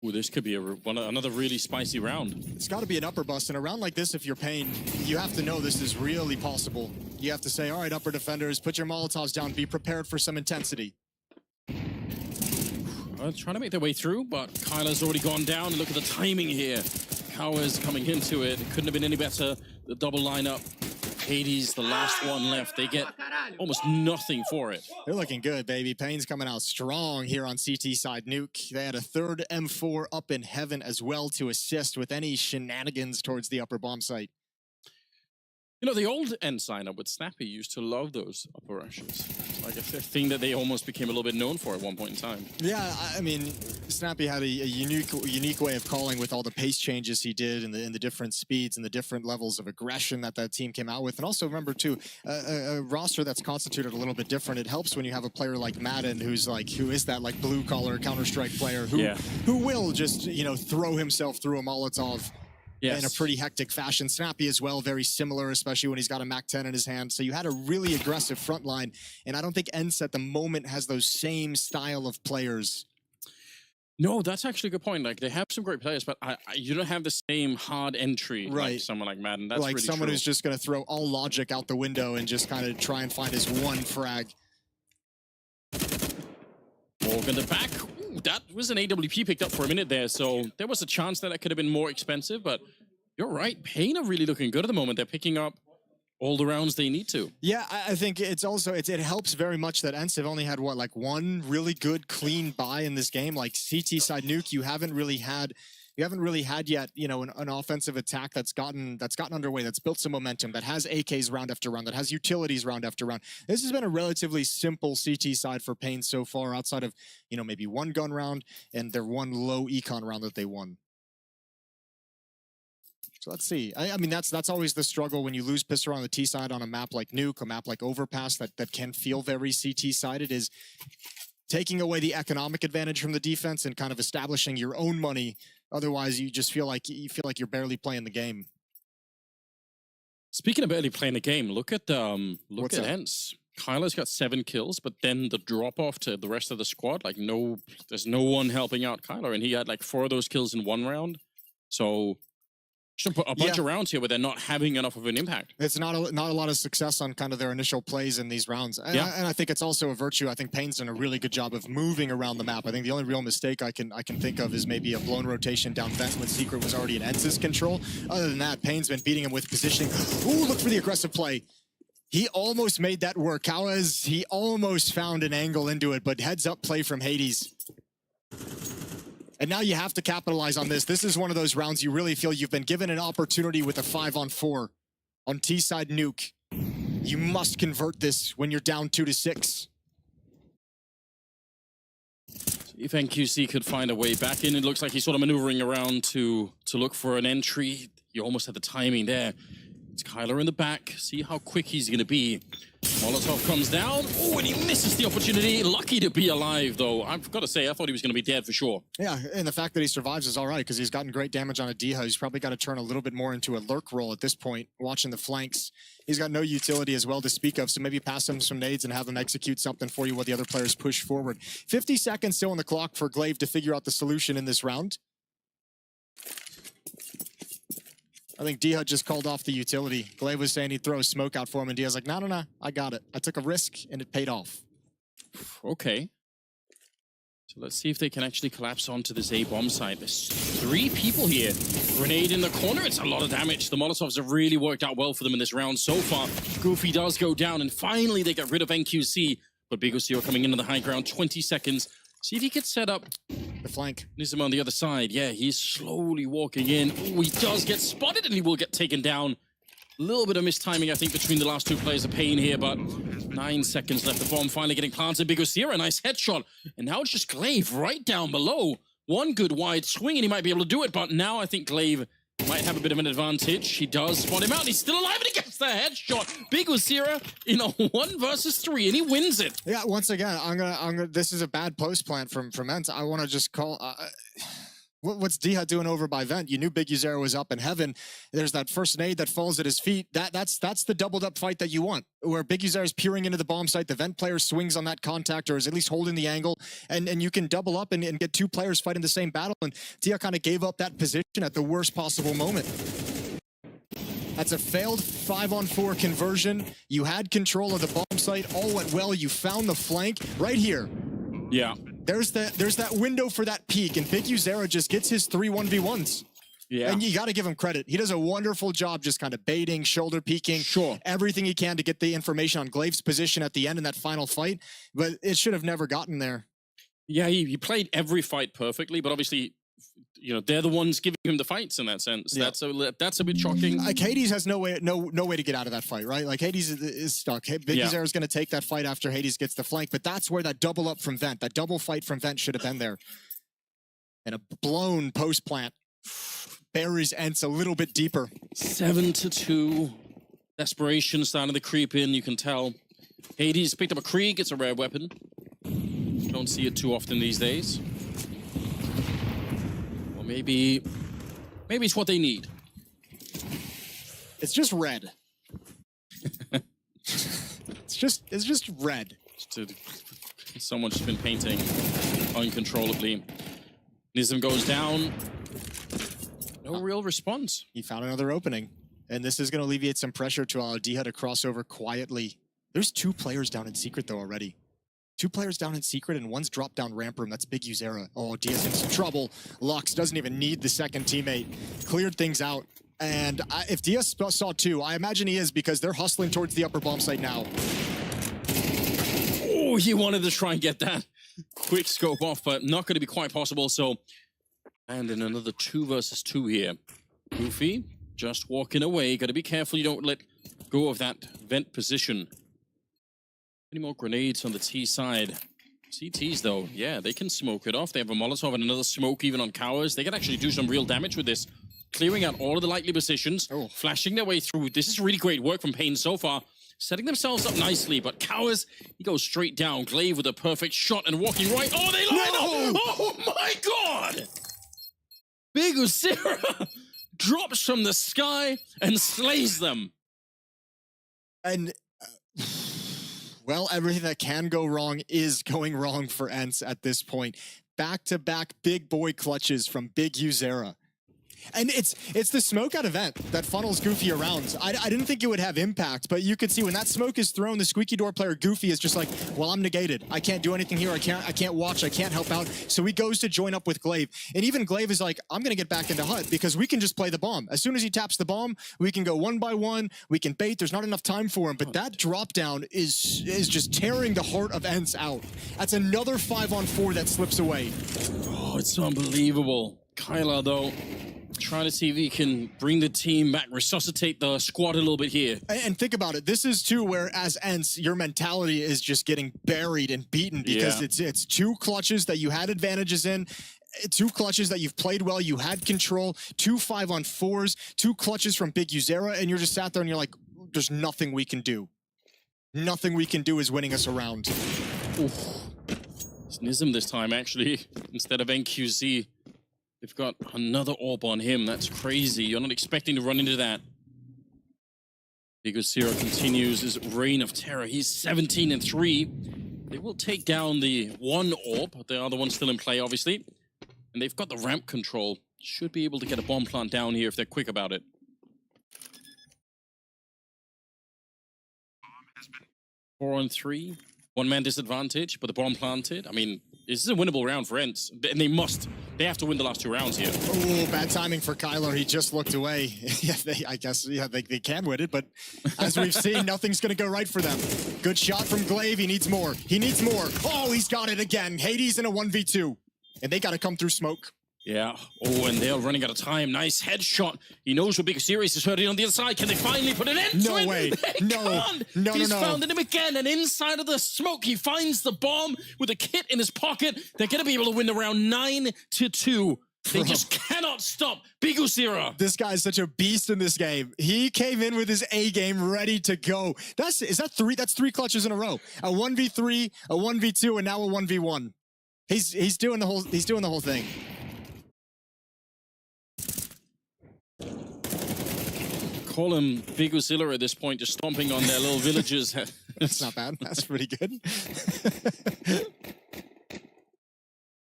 Speaker 2: Ooh, this could be another really spicy round.
Speaker 10: It's got to be an upper bust. In a round like this, if you're Payne, you have to know this is really possible. You have to say, all right, upper defenders, put your Molotovs down. Be prepared for some intensity.
Speaker 2: Trying to make their way through, but Kyler's already gone down. And look at the timing here. Cower's coming into it. It couldn't have been any better. The double lineup. Hades, the last one left. They get almost nothing for it.
Speaker 10: They're looking good, baby. Payne's coming out strong here on CT side Nuke. They had a third M4 up in heaven as well to assist with any shenanigans towards the upper bomb site.
Speaker 2: You know, the old Ence lineup with Snappy used to love those upper rushes. Like a thing that they almost became a little bit known for at one point in time.
Speaker 10: Yeah, I mean, Snappy had a unique way of calling with all the pace changes he did and the different speeds and the different levels of aggression that team came out with. And also remember too, a roster that's constituted a little bit different. It helps when you have a player like Madden who is that like blue collar Counter-Strike player who will just, you know, throw himself through a Molotov. Yes. In a pretty hectic fashion. Snappy as well, very similar, especially when he's got a MAC-10 in his hand. So you had a really aggressive front line, and I don't think Ence at the moment has those same style of players.
Speaker 2: No, that's actually a good point. Like, they have some great players, but you don't have the same hard entry like someone like Madden. That's
Speaker 10: like
Speaker 2: really
Speaker 10: someone
Speaker 2: true.
Speaker 10: Who's just going to throw all logic out the window and just kind of try and find his one frag.
Speaker 2: Morgan the back. That was an AWP picked up for a minute there, so there was a chance that it could have been more expensive, but you're right. Payne are really looking good at the moment. They're picking up all the rounds they need to.
Speaker 10: Yeah, I think it helps very much that Ence have only had, what, like one really good, clean buy in this game. Like CT side Nuke, you haven't really had yet, you know, an offensive attack that's gotten underway, that's built some momentum, that has AKs round after round, that has utilities round after round. This has been a relatively simple CT side for Payne so far, outside of, you know, maybe one gun round and their one low econ round that they won. So let's see. I mean, that's always the struggle when you lose pistol on the T side on a map like Nuke, a map like Overpass that can feel very CT sided, is taking away the economic advantage from the defense and kind of establishing your own money. Otherwise, you just feel like you're barely playing the game.
Speaker 2: Speaking of barely playing the game, look at Ence. Kyler's got 7 kills, but then the drop off to the rest of the squad, like there's no one helping out Kyler, and he had like 4 of those kills in one round. So should put a bunch of rounds here where they're not having enough of an impact.
Speaker 10: It's not a lot of success on kind of their initial plays in these rounds. And, and I think it's also a virtue. I think Payne's done a really good job of moving around the map. I think the only real mistake I can think of is maybe a blown rotation down vent when Secret was already in Ence's control. Other than that, Payne's been beating him with positioning. Ooh, look for the aggressive play. He almost made that work. He almost found an angle into it, but heads up play from Hades. And now you have to capitalize on this. This is one of those rounds you really feel you've been given an opportunity with a 5-on-4 on T-side Nuke. You must convert this when you're down 2-6.
Speaker 2: If NQC could find a way back in, it looks like he's sort of maneuvering around to look for an entry. You almost had the timing there. It's Kyler in the back. See how quick he's going to be. Molotov comes down. Oh, and he misses the opportunity. Lucky to be alive, though. I've got to say, I thought he was going to be dead for sure.
Speaker 10: Yeah, and the fact that he survives is all right because he's gotten great damage on a Diha. He's probably got to turn a little bit more into a lurk role at this point, watching the flanks. He's got no utility as well to speak of, so maybe pass him some nades and have him execute something for you while the other players push forward. 50 seconds still on the clock for Glaive to figure out the solution in this round. I think Diha just called off the utility. Glaive was saying he'd throw a smoke out for him, and Diha's like, no, I got it. I took a risk, and it paid off.
Speaker 2: Okay. So let's see if they can actually collapse onto this A-bomb site. There's 3 people here. Grenade in the corner. It's a lot of damage. The Molotovs have really worked out well for them in this round so far. Goofy does go down, and finally they get rid of NQC. But Big Osio coming into the high ground, 20 seconds. See if he could set up
Speaker 10: the flank.
Speaker 2: Nism on the other side. Yeah, he's slowly walking in. Oh, he does get spotted, and he will get taken down. A little bit of mistiming, I think, between the last 2 players of Pain here, but 9 seconds left. The bomb finally getting planted. Big Osio, a nice headshot. And now it's just Glaive right down below. One good wide swing, and he might be able to do it, but now I think Glaive might have a bit of an advantage. He does spot him out, and he's still alive, and he gets the headshot. Big Osira in a 1 versus 3, and he wins it.
Speaker 10: Yeah, once again, I'm gonna. This is a bad post plant from Ence. I want to just call. What's Diha doing over by Vent? You knew Big Uzera was up in heaven. There's that first nade that falls at his feet. That's the doubled up fight that you want, where Big Uzera is peering into the bomb site. The Vent player swings on that contact, or is at least holding the angle, and you can double up and get 2 players fighting the same battle. And Diha kind of gave up that position at the worst possible moment. That's a failed 5-on-4 conversion. You had control of the bomb site. All went well. You found the flank right here.
Speaker 2: Yeah.
Speaker 10: There's that window for that peak, and Big Uzera just gets his 3 1v1s.
Speaker 2: Yeah.
Speaker 10: And you got to give him credit. He does a wonderful job just kind of baiting, shoulder peeking, everything he can to get the information on Glaive's position at the end in that final fight, but it should have never gotten there.
Speaker 2: Yeah, he played every fight perfectly, but obviously, you know, they're the ones giving him the fights in that sense. Yeah. That's a bit shocking.
Speaker 10: Like Hades has no way to get out of that fight, right? Like Hades is stuck. Big Uzera is going to take that fight after Hades gets the flank, but that's where that double up from Vent, that double fight from Vent should have been there. And a blown post plant buries Ence a little bit deeper.
Speaker 2: 7-2. Desperation starting to creep in, you can tell. Hades picked up a Krieg, it's a rare weapon. Don't see it too often these days. Or maybe it's what they need.
Speaker 10: It's just red. it's just red.
Speaker 2: Someone's just been painting uncontrollably. Nism goes down. No real response.
Speaker 10: He found another opening. And this is going to alleviate some pressure to allow Diha to cross over quietly. There's 2 players down in secret, though, already. 2 players down in secret, and one's dropped down ramp room. That's Big Uzera. Oh, Diha's in some trouble. Lux doesn't even need the second teammate. Cleared things out. And if Diaz saw 2, I imagine he is, because they're hustling towards the upper bomb site now.
Speaker 2: Oh, he wanted to try and get that quick scope off, but not going to be quite possible. So, and in another 2 versus 2 here. Goofy just walking away. Got to be careful you don't let go of that vent position. Any more grenades on the T side? CTs, though, yeah, they can smoke it off. They have a Molotov and another smoke even on Cowers. They can actually do some real damage with this. Clearing out all of the likely positions, flashing their way through. This is really great work from Pain so far. Setting themselves up nicely, but Cowers, he goes straight down. Glaive with a perfect shot and walking right. Oh, they line up! Oh, my God! Big Osira drops from the sky and slays them.
Speaker 10: And... well, everything that can go wrong is going wrong for Ence at this point. Back-to-back big boy clutches from Big Uzera. And it's the smoke out event that funnels Goofy around. I didn't think it would have impact, but you could see when that smoke is thrown, the squeaky door player Goofy is just like, well, I'm negated. I can't do anything here. I can't watch. I can't help out. So he goes to join up with Glaive. And even Glaive is like, I'm going to get back into Hut because we can just play the bomb. As soon as he taps the bomb, we can go 1 by 1. We can bait. There's not enough time for him. But that drop down is just tearing the heart of Ence out. That's another 5-on-4 that slips away.
Speaker 2: Oh, it's unbelievable. Kyla, though. trying to see if he can bring the team back, resuscitate the squad a little bit here.
Speaker 10: And think about it. This is too where, as Ence, your mentality is just getting buried and beaten because it's two clutches that you had advantages in. Two clutches that you've played well, you had control, 2 5-on-4s, 2 clutches from Big Uzera, and you're just sat there and you're like, there's nothing we can do. Nothing we can do is winning us around.
Speaker 2: Oof. It's Nism this time, actually, instead of NQZ. They've got another orb on him. That's crazy. You're not expecting to run into that. Big Uzera continues his reign of terror. He's 17-3. They will take down the one orb. The other one's still in play, obviously. And they've got the ramp control. Should be able to get a bomb plant down here if they're quick about it. 4-on-3. One-man disadvantage, but the bomb planted. I mean, this is a winnable round for Ence. And they have to win the last 2 rounds here.
Speaker 10: Oh, bad timing for Kyler. He just looked away. I guess they can win it, but as we've seen, nothing's going to go right for them. Good shot from Glaive. He needs more. He needs more. Oh, he's got it again. Hades in a 1v2. And they got to come through smoke.
Speaker 2: Yeah. Oh, and they're running out of time. Nice headshot. He knows what Big Series is hurting on the other side. Can they finally put an end to it?
Speaker 10: No way. No. No.
Speaker 2: He's found him again, and inside of the smoke, he finds the bomb with a kit in his pocket. They're going to be able to win the round 9-2. They just cannot stop Big Uzera.
Speaker 10: This guy's such a beast in this game. He came in with his A game ready to go. Is that 3? That's 3 clutches in a row. A 1v3, a 1v2, and now a 1v1. He's doing the whole thing.
Speaker 2: Call him Big Uzera at this point, just stomping on their little villages.
Speaker 10: That's not bad. That's pretty good.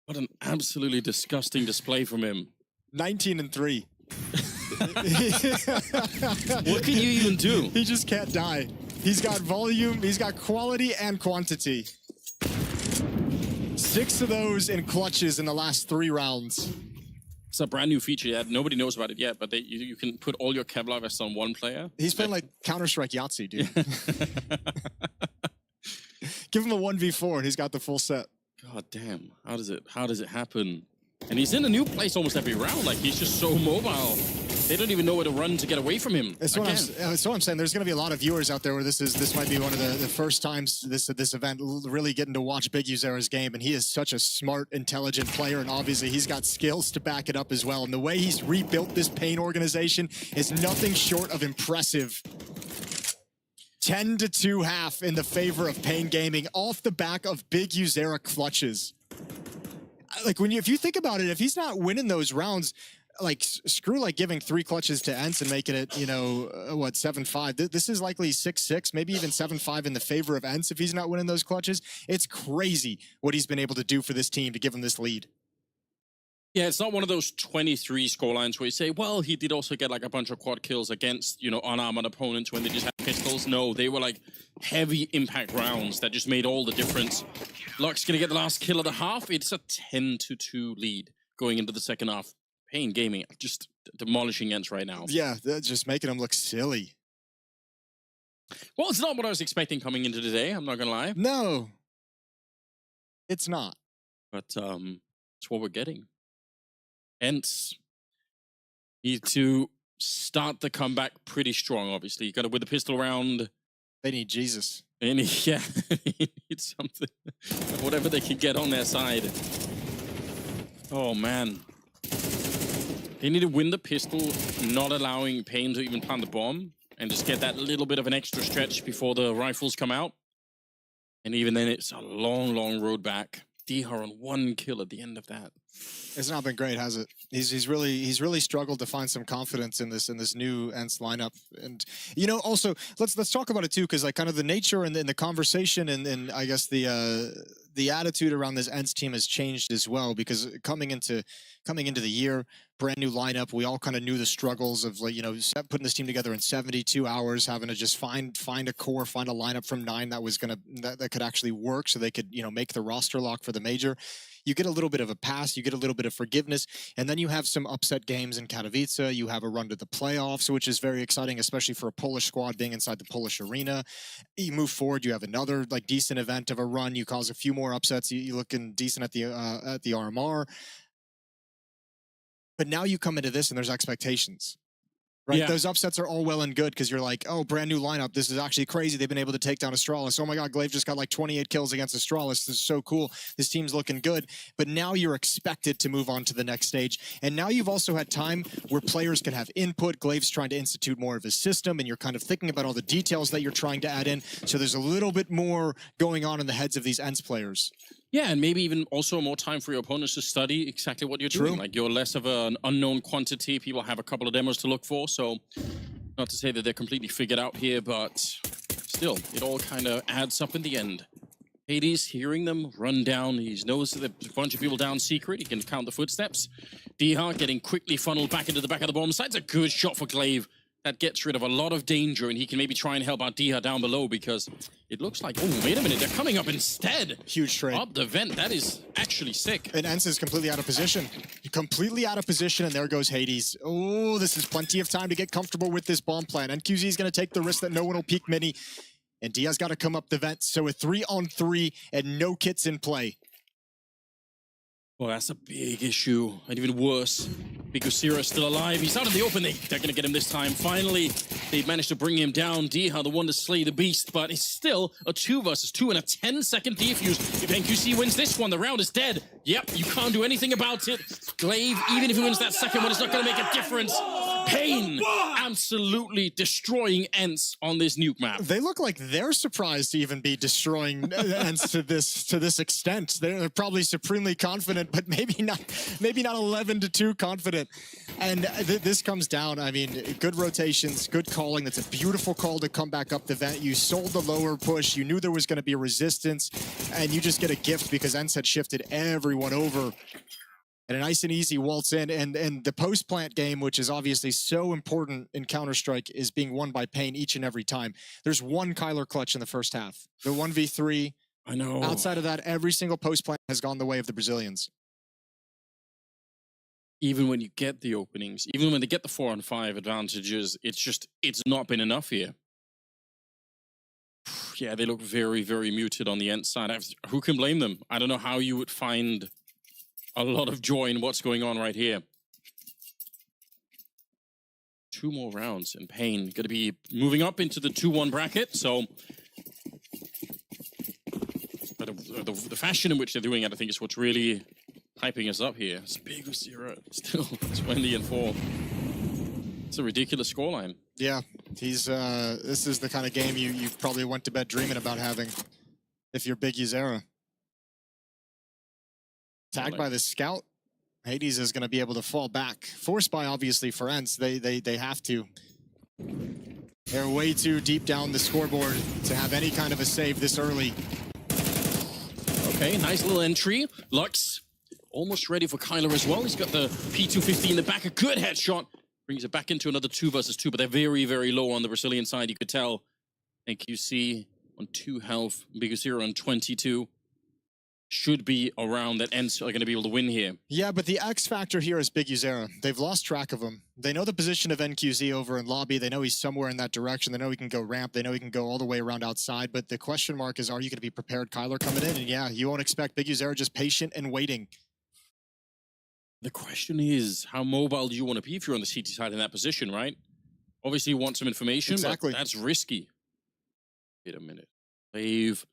Speaker 2: What an absolutely disgusting display from him.
Speaker 10: 19-3.
Speaker 2: What can you even do?
Speaker 10: He just can't die. He's got volume, he's got quality and quantity. 6 of those in clutches in the last 3 rounds.
Speaker 2: It's a brand new feature that nobody knows about it yet, but you can put all your Kevlar vests on one player.
Speaker 10: He's playing like Counter-Strike Yahtzee, dude. Give him a 1v4 and he's got the full set.
Speaker 2: God damn. How does it happen? And he's in a new place almost every round. Like, he's just so mobile. They don't even know where to run to get away from him.
Speaker 10: That's what I'm saying. There's going to be a lot of viewers out there where this might be one of the first times this event really getting to watch Big Uzera's game, and he is such a smart, intelligent player, and obviously he's got skills to back it up as well. And the way he's rebuilt this Pain organization is nothing short of impressive. 10-2 half in the favor of Pain Gaming off the back of Big Uzera clutches. Like, if you think about it, if he's not winning those rounds, like, screw like giving 3 clutches to Ence and making it, 7-5. This is likely 6-6, maybe even 7-5 in the favor of Ence if he's not winning those clutches. It's crazy what he's been able to do for this team to give him this lead.
Speaker 2: Yeah, it's not one of those 23 scorelines where you say, well, he did also get like a bunch of quad kills against, unarmored opponents when they just had pistols. No, they were like heavy impact rounds that just made all the difference. Luck's going to get the last kill of the half. It's a 10-2 lead going into the second half. Pain Gaming just demolishing Ence right now.
Speaker 10: Yeah, that's just making him look silly.
Speaker 2: Well, it's not what I was expecting coming into today, I'm not going to lie.
Speaker 10: No, it's not.
Speaker 2: But it's what we're getting. Ence need to start the comeback pretty strong, obviously. You got to win the pistol round.
Speaker 10: They need Jesus.
Speaker 2: They need something. Whatever they can get on their side. Oh, man. They need to win the pistol, not allowing Pain to even plant the bomb, and just get that little bit of an extra stretch before the rifles come out. And even then, it's a long, long road back. D-Har on 1 kill at the end of that.
Speaker 10: It's not been great, has it? He's really struggled to find some confidence in this new Ence lineup. And also let's talk about it too, because like kind of the nature and the conversation and I guess the attitude around this Ence team has changed as well, because coming into the year, brand new lineup, we all kind of knew the struggles of like putting this team together in 72 hours, having to just find a core, find a lineup from 9 that could actually work, so they could make the roster lock for the major. You get a little bit of a pass, you get a little bit of forgiveness, and then you have some upset games in Katowice. You have a run to the playoffs, which is very exciting, especially for a Polish squad being inside the Polish arena. You move forward, you have another like decent event of a run. You cause a few more upsets. You looking decent at the RMR. But now you come into this and there's expectations. Right?
Speaker 2: Yeah.
Speaker 10: Those upsets are all well and good because you're like, oh, brand new lineup. This is actually crazy. They've been able to take down Astralis. Oh my God, Glaive just got like 28 kills against Astralis. This is so cool. This team's looking good. But now you're expected to move on to the next stage. And now you've also had time where players can have input. Glaive's trying to institute more of his system, and you're kind of thinking about all the details that you're trying to add in. So there's a little bit more going on in the heads of these Ence players.
Speaker 2: Yeah, and maybe even also more time for your opponents to study exactly what you're doing. Like, you're less of an unknown quantity. People have a couple of demos to look for, so not to say that they're completely figured out here, but still, it all kind of adds up in the end. Hades hearing them run down. He knows that there's a bunch of people down secret. He can count the footsteps. Dihar getting quickly funneled back into the back of the bomb site. It's a good shot for Glaive. That gets rid of a lot of danger, and he can maybe try and help out Dihar down below, because it looks like, oh, wait a minute, they're coming up instead.
Speaker 10: Huge trade.
Speaker 2: Up the vent, that is actually sick.
Speaker 10: And Ence is completely out of position. Completely out of position, and there goes Hades. Oh, this is plenty of time to get comfortable with this bomb plan. NQZ is going to take the risk that no one will peek mini, and Dia's got to come up the vent. So a 3-on-3 and no kits in play.
Speaker 2: Well, that's a big issue, and even worse, because Sierra's still alive. He's out in the open. They're going to get him this time. Finally, they've managed to bring him down. Dihar, the one to slay the beast, but it's still a 2 versus 2 and a 10-second defuse. If NQC wins this one, the round is dead. Yep, you can't do anything about it. Glaive, even if he wins that second one, it's not going to make a difference. Pain absolutely destroying Ence on this nuke map.
Speaker 10: They look like they're surprised to even be destroying Ence to this extent. They're probably supremely confident, but maybe not 11-2 confident. And this comes down, I mean, good rotations, good calling. That's a beautiful call to come back up the vent. You sold the lower push. You knew there was going to be resistance, and you just get a gift because Ence had shifted everyone over. And a nice and easy waltz in, and the post-plant game, which is obviously so important in Counter-Strike, is being won by Pain each and every time. There's one Kyler clutch in the first half. The 1v3.
Speaker 2: I know.
Speaker 10: Outside of that, every single post-plant has gone the way of the Brazilians.
Speaker 2: Even when you get the openings, even when they get the 4-on-5 advantages, it's not been enough here. Yeah, they look very, very muted on the Ence side. Who can blame them? I don't know how you would find a lot of joy in what's going on right here. 2 more rounds, and Pain going to be moving up into the 2-1 bracket, so the fashion in which they're doing it, I think, is what's really hyping us up here. It's big with 0, still 20-4. It's a ridiculous scoreline.
Speaker 10: Yeah, this is the kind of game you probably went to bed dreaming about having if you're Big Yuzera. Tagged by the scout. Hades is going to be able to fall back. Forced by, obviously, for Ence. They have to. They're way too deep down the scoreboard to have any kind of a save this early.
Speaker 2: Okay, nice little entry. Lux almost ready for Kyler as well. He's got the P250 in the back. A good headshot. Brings it back into another 2 versus 2, but they're very, very low on the Brazilian side. You could tell. NQC on 2 health. Big 0 on 22. Should be around that Ence are going to be able to win here.
Speaker 10: Yeah, but the X factor here is Big Yuzera. They've lost track of him. They know the position of NQZ over in lobby. They know he's somewhere in that direction. They know he can go ramp. They know he can go all the way around outside. But the question mark is, are you going to be prepared? Kyler coming in, and yeah, you won't expect Big Yuzera just patient and waiting.
Speaker 2: The question is, how mobile do you want to be if you're on the CT side in that position, right? Obviously, you want some information,
Speaker 10: Exactly.
Speaker 2: But that's risky. Wait a minute. They've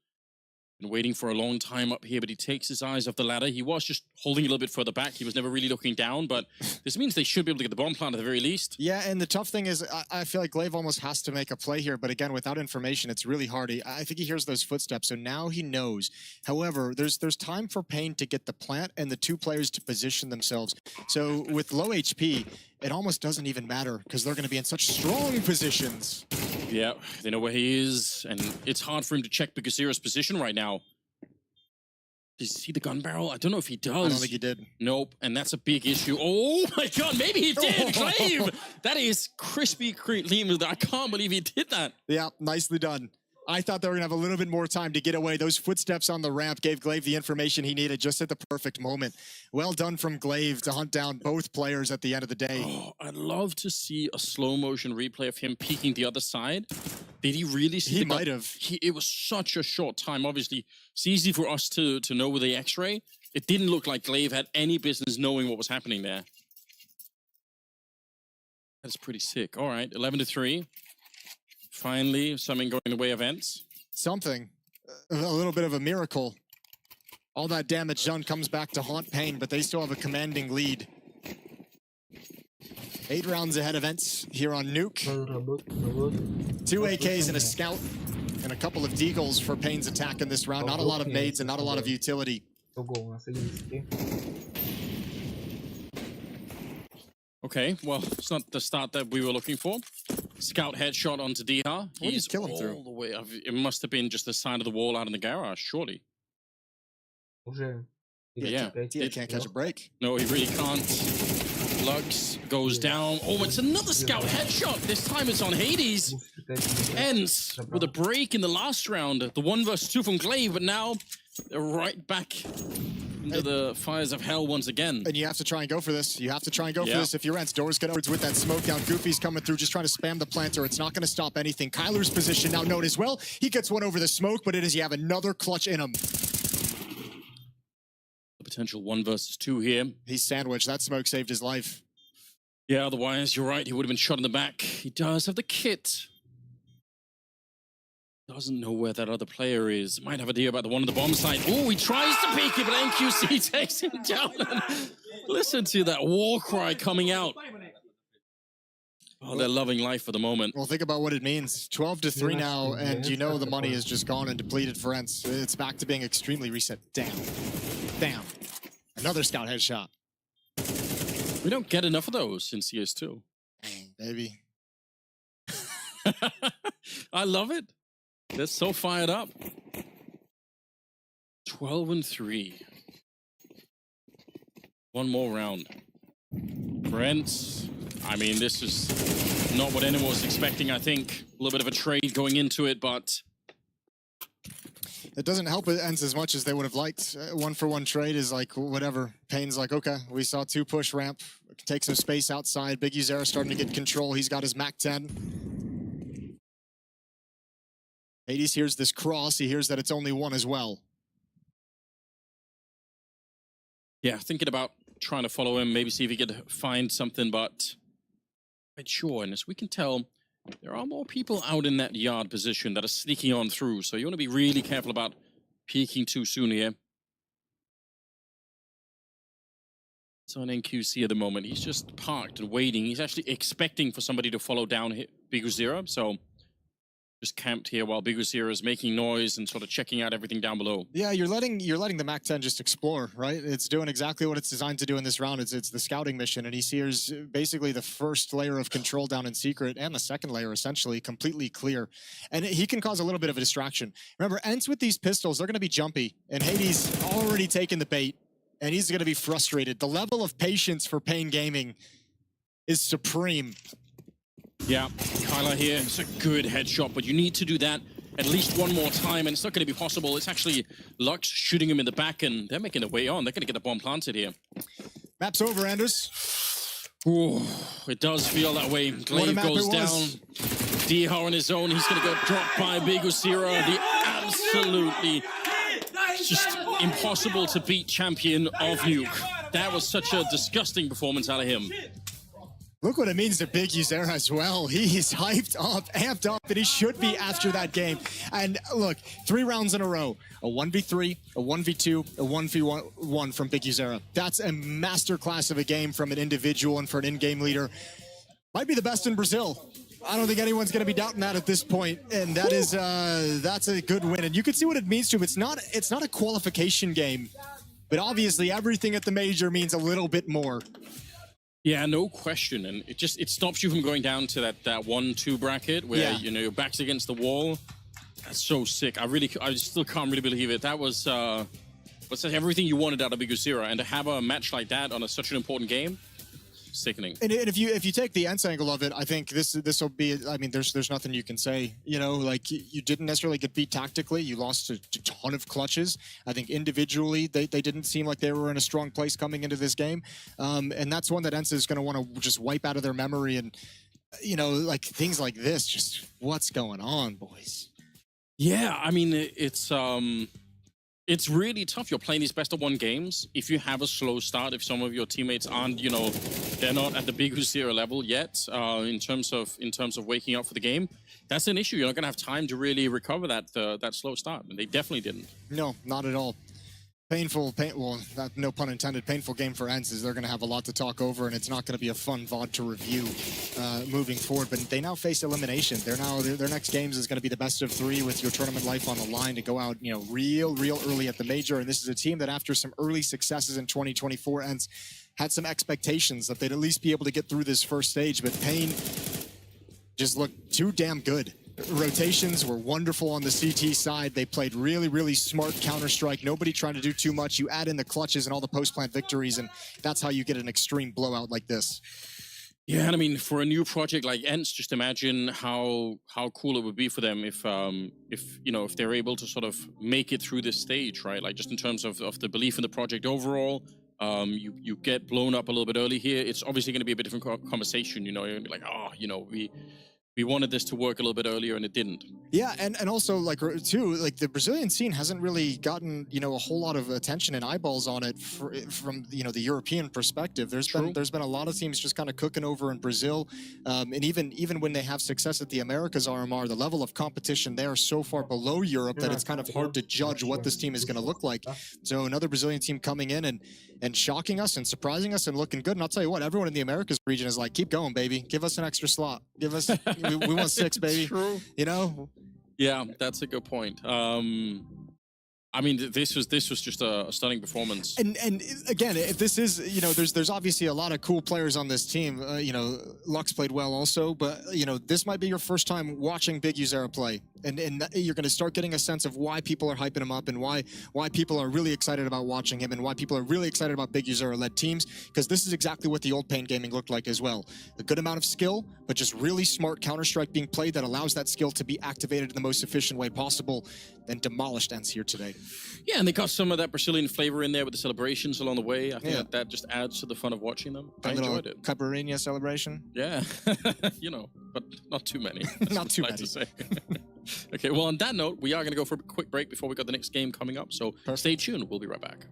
Speaker 2: been waiting for a long time up here, but he takes his eyes off the ladder. He was just holding a little bit further back. He was never really looking down, but this means they should be able to get the bomb plant at the very least.
Speaker 10: Yeah, and the tough thing is, I feel like Glaive almost has to make a play here, but again, without information, it's really hard. I think he hears those footsteps, so now he knows. However, there's time for Pain to get the plant and the 2 players to position themselves. So with low HP, it almost doesn't even matter because they're going to be in such strong positions.
Speaker 2: Yeah, they know where he is, and it's hard for him to check Bigusira's position right now. Does he see the gun barrel? I don't know if he does.
Speaker 10: I don't think he did.
Speaker 2: Nope, and that's a big issue. Oh my God, maybe he did, Glaive! That is crispy clean. I can't believe he did that.
Speaker 10: Yeah, nicely done. I thought they were going to have a little bit more time to get away. Those footsteps on the ramp gave Glaive the information he needed just at the perfect moment. Well done from Glaive to hunt down both players at the end of the day.
Speaker 2: Oh, I'd love to see a slow motion replay of him peeking the other side. Did he really see
Speaker 10: He might have.
Speaker 2: It was such a short time. Obviously, it's easy for us to know with the X-ray. It didn't look like Glaive had any business knowing what was happening there. That's pretty sick. All right, 11-3. Finally, something going the way of Ence.
Speaker 10: Something. A little bit of a miracle. All that damage done comes back to haunt Pain, but they still have a commanding lead. 8 rounds ahead of Ence here on Nuke. 2 AKs and a scout, and a couple of deagles for Pain's attack in this round. Not a lot of nades and not a lot of utility.
Speaker 2: Okay, well, it's not the start that we were looking for. Scout headshot onto Diha.
Speaker 10: What did he kill him
Speaker 2: all
Speaker 10: through?
Speaker 2: the way. It must have been just the side of the wall out in the garage, surely. Yeah.
Speaker 10: Dia can't catch a break.
Speaker 2: No, he really can't. Lux goes down. Oh, it's another scout headshot. This time it's on Hades. Ends with a break in the last round. The 1 versus 2 from Glaive, but now they're right back into the fires of hell once again.
Speaker 10: And you have to try and go for this. You have to try and go for
Speaker 2: Yeah.
Speaker 10: this. If you're Ence, doors get upwards with that smoke down. Goofy's coming through, just trying to spam the planter. It's not going to stop anything. Kyler's position now known as well. He gets one over the smoke, but it is you have another clutch in him.
Speaker 2: The potential 1 versus 2 here.
Speaker 10: He's sandwiched. That smoke saved his life.
Speaker 2: Yeah, otherwise, you're right. He would have been shot in the back. He does have the kit. Doesn't know where that other player is. Might have an idea about the one on the bomb site. Oh, he tries to peek it, but NQC takes him down. And listen to that war cry coming out. Oh, they're loving life for the moment.
Speaker 10: Well, think about what it means. 12-3 now, and you know the money is just gone and depleted for Ence. It's back to being extremely reset. Down. Down. Another scout headshot.
Speaker 2: We don't get enough of those in cs2.
Speaker 10: Baby.
Speaker 2: I love it. They're so fired up. 12-3. One more round. For Ence, I mean, this is not what anyone was expecting, I think. A little bit of a trade going into it, but
Speaker 10: It doesn't help Ence as much as they would have liked. 1-for-1 trade is like, whatever. Pain's like, okay, we saw 2 push ramp. Take some space outside. Big Uzera starting to get control. He's got his Mac 10. Hades hears this cross. He hears that it's only 1 as well.
Speaker 2: yeah, thinking about trying to follow him, maybe see if he could find something, but quite sure. And as we can tell, there are more people out in that yard position that are sneaking on through, so you want to be really careful about peeking too soon here. It's on NQC at the moment. He's just parked and waiting. He's actually expecting for somebody to follow down Biguzera, so just camped here while Biguzera is making noise and sort of checking out everything down below.
Speaker 10: Yeah, you're letting the Mac 10 just explore, right? It's doing exactly what it's designed to do in this round. It's the scouting mission, and he sees basically the first layer of control down in secret and the second layer essentially completely clear. And he can cause a little bit of a distraction. Remember, Ence with these pistols, they're going to be jumpy, and Hades already taken the bait, and he's going to be frustrated. The level of patience for Pain Gaming is supreme.
Speaker 2: Yeah, Kyla here, it's a good headshot, but you need to do that at least one more time, and it's not going to be possible. It's actually Lux shooting him in the back, and they're making their way on. They're going to get the bomb planted here.
Speaker 10: Map's over, Anders.
Speaker 2: Ooh, it does feel that way. Glaive goes down. Diha on his own. He's going to go dropped by Biguzera. The absolutely just impossible to beat champion of Nuke. That was such a disgusting performance out of him.
Speaker 10: Look what it means to Big Uzera as well. He's hyped up, amped up, and he should be after that game. And look, 3 rounds in a row. A 1v3, a 1v2, a 1v1 from Big Uzera. That's a masterclass of a game from an individual and for an in-game leader. Might be the best in Brazil. I don't think anyone's going to be doubting that at this point. And that is, that's a good win. And you can see what it means to him. It's not a qualification game, but obviously everything at the major means a little bit more.
Speaker 2: Yeah, no question, and it stops you from going down to that 1-2 bracket where you know your back's against the wall. That's so sick. I still can't really believe it. That was everything you wanted out of Biguzera, and to have a match like that on such an important game, sickening.
Speaker 10: And if you take the Ence angle of it, I think this will be. I mean, there's nothing you can say. You know, like you didn't necessarily get beat tactically. You lost a ton of clutches. I think individually they didn't seem like they were in a strong place coming into this game, and that's one that Ence is going to want to just wipe out of their memory. And you know, like things like this, just what's going on, boys?
Speaker 2: Yeah, I mean it's It's really tough. You're playing these best-of-1 games. If you have a slow start, if some of your teammates aren't, you know, they're not at the big Zero level yet, in terms of waking up for the game, that's an issue. You're not gonna have time to really recover that slow start, and they definitely didn't.
Speaker 10: No, not at all. Well, no pun intended, painful game for Ence, is they're going to have a lot to talk over, and it's not going to be a fun VOD to review moving forward. But they now face elimination. Their next games is going to be the best of 3 with your tournament life on the line to go out, you know, real early at the major. And this is a team that, after some early successes in 2024, Ence had some expectations that they'd at least be able to get through this first stage. But Pain just looked too damn good. Rotations were wonderful on the CT side. They played really smart Counter-Strike. Nobody trying to do too much. You add in the clutches and all the post-plant victories, and that's how you get an extreme blowout like this.
Speaker 2: Yeah, and I mean, for a new project like Ence, just imagine how cool it would be for them if you know, if they're able to sort of make it through this stage, right? Like, just in terms of the belief in the project overall. You get blown up a little bit early here. It's obviously going to be a bit different conversation. You know, you're going to be like, oh, you know, we wanted this to work a little bit earlier and it didn't.
Speaker 10: Yeah, and also, like, too, like, the Brazilian scene hasn't really gotten, you know, a whole lot of attention and eyeballs on it from, you know, the European perspective. There's been a lot of teams just kind of cooking over in Brazil, and even when they have success at the Americas RMR, the level of competition there is so far below Europe that it's kind of hard to judge what this team is going to look like. So another Brazilian team coming in and shocking us and surprising us and looking good. And I'll tell you what, everyone in the Americas region is like, keep going, baby. Give us an extra slot. Give us, we want 6, baby.
Speaker 2: True.
Speaker 10: You know?
Speaker 2: Yeah, that's a good point. I mean, this was just a stunning performance.
Speaker 10: And again, if this is, you know, there's obviously a lot of cool players on this team. You know, Lux played well also, but, you know, this might be your first time watching Big Uzera play. And you're going to start getting a sense of why people are hyping him up and why people are really excited about watching him and why people are really excited about Big Uzera-led teams, because this is exactly what the old Pain Gaming looked like as well. A good amount of skill, but just really smart Counter-Strike being played that allows that skill to be activated in the most efficient way possible, and demolished Ence here today.
Speaker 2: Yeah, and they got some of that Brazilian flavor in there with the celebrations along the way. I think that just adds to the fun of watching them. I enjoyed it.
Speaker 10: Caipirinha celebration?
Speaker 2: Yeah, you know, but not too many.
Speaker 10: Not too many.
Speaker 2: To say. Okay, well, on that note, we are going to go for a quick break before we got the next game coming up. So stay tuned. We'll be right back.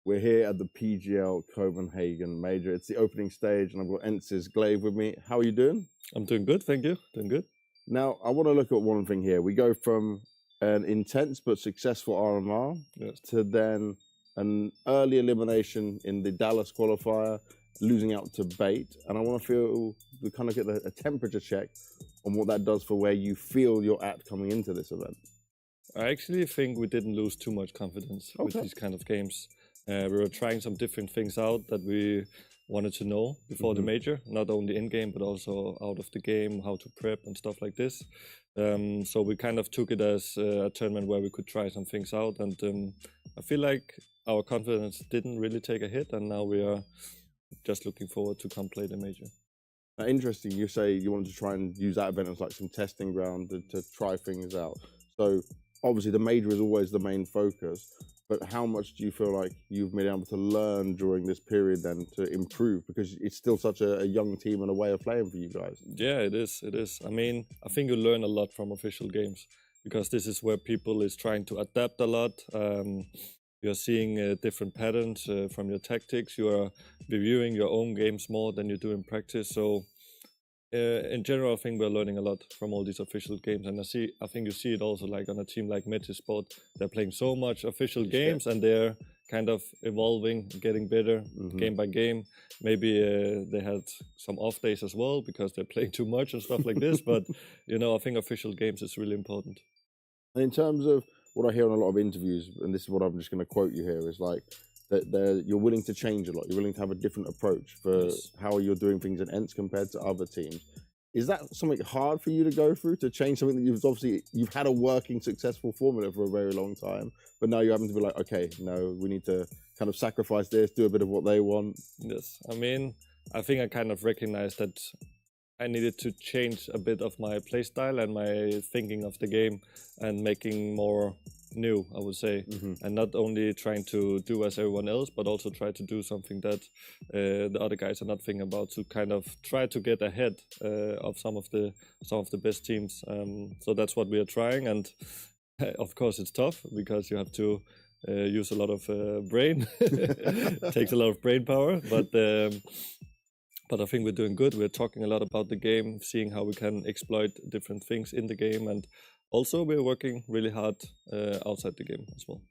Speaker 11: We're here at the PGL Copenhagen Major. It's the opening stage, and I've got Ence's Glaive with me. How are you doing?
Speaker 12: I'm doing good, thank you. Doing good.
Speaker 11: Now, I want to look at one thing here. We go from an intense but successful RMR to then an early elimination in the Dallas qualifier, losing out to Bait. And I want to kind of get a temperature check on what that does for where you feel you're at coming into this event.
Speaker 12: I actually think we didn't lose too much confidence with these kind of games. We were trying some different things out that we wanted to know before the major, not only in-game, but also out of the game, how to prep and stuff like this. So we kind of took it as a tournament where we could try some things out. And I feel like our confidence didn't really take a hit, and now we are just looking forward to come play the major.
Speaker 11: Interesting, you say you wanted to try and use that event as like some testing ground to try things out. So obviously the major is always the main focus, but how much do you feel like you've been able to learn during this period then to improve? Because it's still such a young team and a way of playing for you guys.
Speaker 12: Yeah, it is. It is. I mean, I think you learn a lot from official games, because this is where people is trying to adapt a lot. You're seeing different patterns from your tactics. You are reviewing your own games more than you do in practice. So in general, I think we're learning a lot from all these official games. And I think you see it also like on a team like Metisport. They're playing so much official games and they're kind of evolving, getting better game by game. Maybe they had some off days as well because they're playing too much and stuff like this. But, you know, I think official games is really important.
Speaker 11: And in terms of what I hear in a lot of interviews, and this is what I'm just going to quote you here, is like that you're willing to change a lot. You're willing to have a different approach for how you're doing things in Ence compared to other teams. Is that something hard for you to go through, to change something that you've had a working, successful formula for a very long time, but now you're having to be like, okay, no, we need to kind of sacrifice this, do a bit of what they want?
Speaker 12: Yes, I mean, I think I kind of recognized that I needed to change a bit of my playstyle and my thinking of the game and making more new, I would say, and not only trying to do as everyone else, but also try to do something that the other guys are not thinking about, to kind of try to get ahead of some of the best teams. So that's what we are trying, and Of course, it's tough because you have to use a lot of brain. It takes a lot of brain power, but I think we're doing good. We're talking a lot about the game, seeing how we can exploit different things in the game, and also we're working really hard outside the game as well.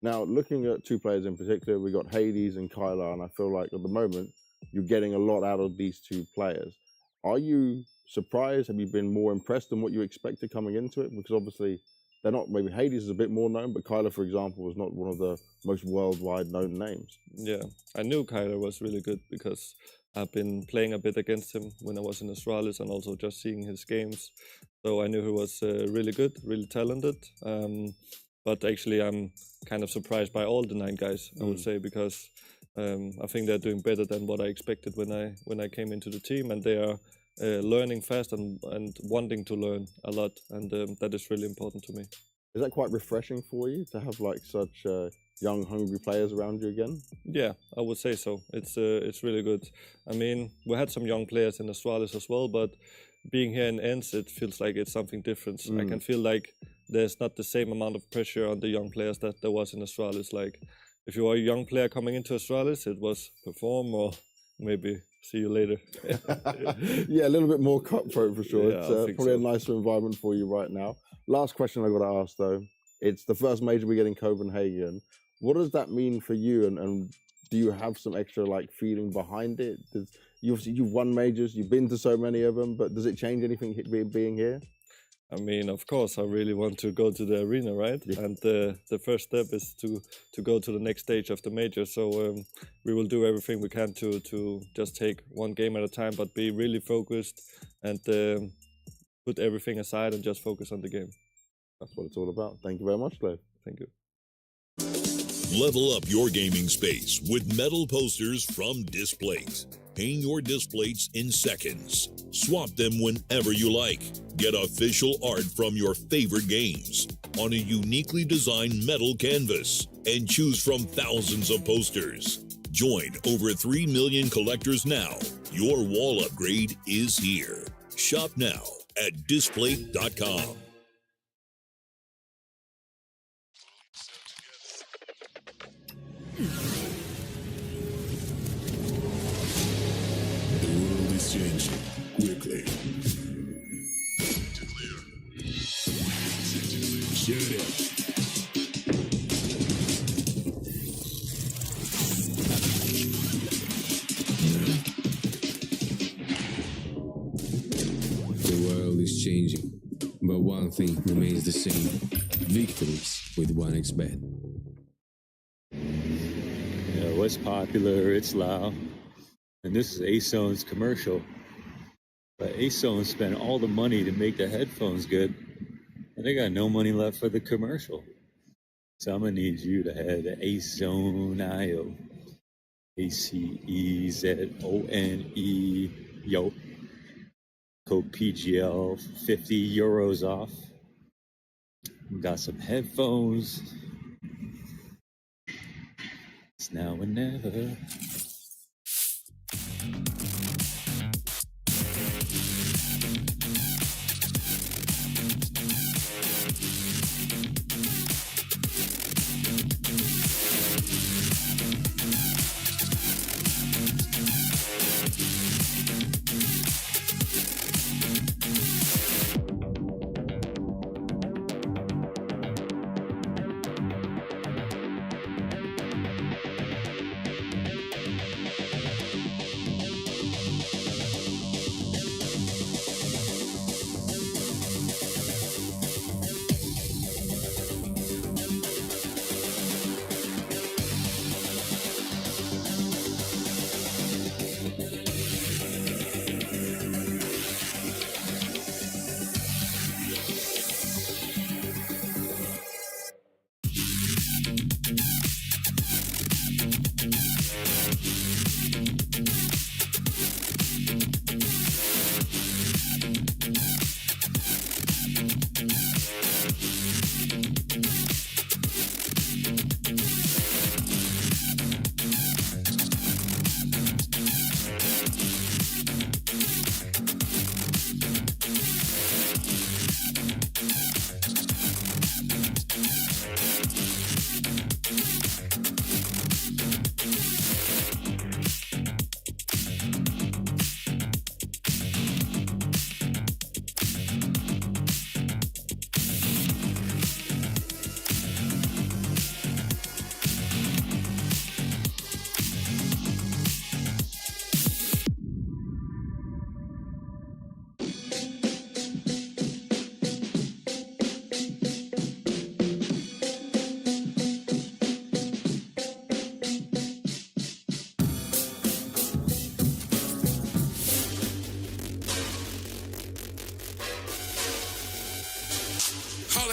Speaker 11: Now, looking at two players in particular, we got Hades and Kyla, and I feel like at the moment you're getting a lot out of these two players. Are you surprised? Have you been more impressed than what you expected coming into it? Because obviously they're not, maybe Hades is a bit more known, but Kyla, for example, was not one of the most worldwide known names.
Speaker 12: Yeah, I knew Kyla was really good because I've been playing a bit against him when I was in Astralis and also just seeing his games. So I knew he was really good, really talented. But actually, I'm kind of surprised by all the 9 guys, I would say, because I think they're doing better than what I expected when I came into the team, and they are learning fast and wanting to learn a lot, and that is really important to me.
Speaker 11: Is that quite refreshing for you to have like such young, hungry players around you again?
Speaker 12: Yeah, I would say so. It's really good. I mean, we had some young players in Astralis as well, but being here in Ence, it feels like it's something different. I can feel like there's not the same amount of pressure on the young players that there was in Astralis. Like, if you were a young player coming into Astralis, it was perform or maybe see you later.
Speaker 11: Yeah, a little bit more cutthroat for sure.
Speaker 12: Yeah,
Speaker 11: It's probably a nicer environment for you right now. Last question I got to ask though. It's the first major we get in Copenhagen. What does that mean for you? And do you have some extra like feeling behind it? You've won majors, you've been to so many of them, but does it change anything being here?
Speaker 12: I mean, of course, I really want to go to the arena, right? Yeah. And the first step is to go to the next stage of the major. So we will do everything we can to just take one game at a time, but be really focused and put everything aside and just focus on the game.
Speaker 11: That's what it's all about. Thank you very much, Lynn.
Speaker 12: Thank you.
Speaker 13: Level up your gaming space with metal posters from Displate. Hang your displays in seconds. Swap them whenever you like. Get official art from your favorite games on a uniquely designed metal canvas and choose from thousands of posters. Join over 3 million collectors now. Your wall upgrade is here. Shop now at Displate.com.
Speaker 14: Changing quickly. Shoot it. The world is changing, but one thing remains the same. Victories with 1xBet.
Speaker 15: Yeah, what's popular, it's loud. And this is Aceone's commercial. But Acone spent all the money to make the headphones good, and they got no money left for the commercial. So I'm gonna need you to head to Acone.io. ACEZONE. Yo. Code PGL, 50 euros off. We got some headphones. It's now or never.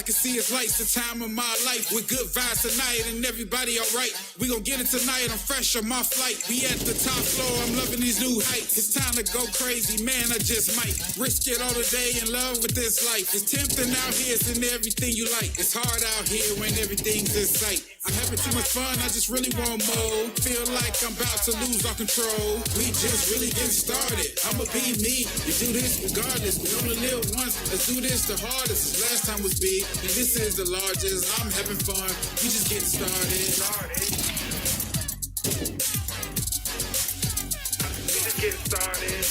Speaker 16: I can see is lights, the time of my life. With good vibes tonight and everybody alright. We gon' get it tonight, I'm fresh on my flight. We at the top floor, I'm loving these new heights. It's time to go crazy, man, I just might risk it all today in love with this life. It's tempting out here, it's in everything you like. It's hard out here when everything's in sight. I'm having too much fun, I just really want more. Feel like I'm about to lose all control. We just really getting started, I'ma be me. You do this regardless, we only live once. Let's do this the hardest, this last time was big. And this is the largest, I'm having fun. We just getting started. We just getting started.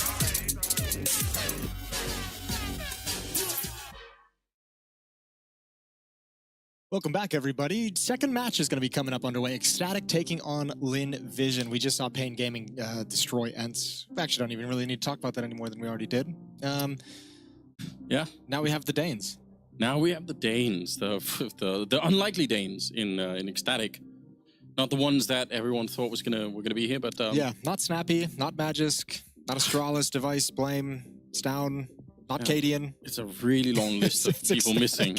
Speaker 10: Welcome back, everybody. Second match is going to be coming up underway. Ecstatic taking on Lynn Vision. We just saw Pain Gaming destroy Ence. We actually don't even really need to talk about that any more than we already did.
Speaker 2: Yeah.
Speaker 10: Now we have the Danes.
Speaker 2: Now we have the Danes, the unlikely Danes in Ecstatic. Not the ones that everyone thought were gonna be here, but
Speaker 10: yeah, not Snappy, not Magisk, not Astralis, Device, Blame, Stown, not Cadian.
Speaker 2: It's a really long list of people missing.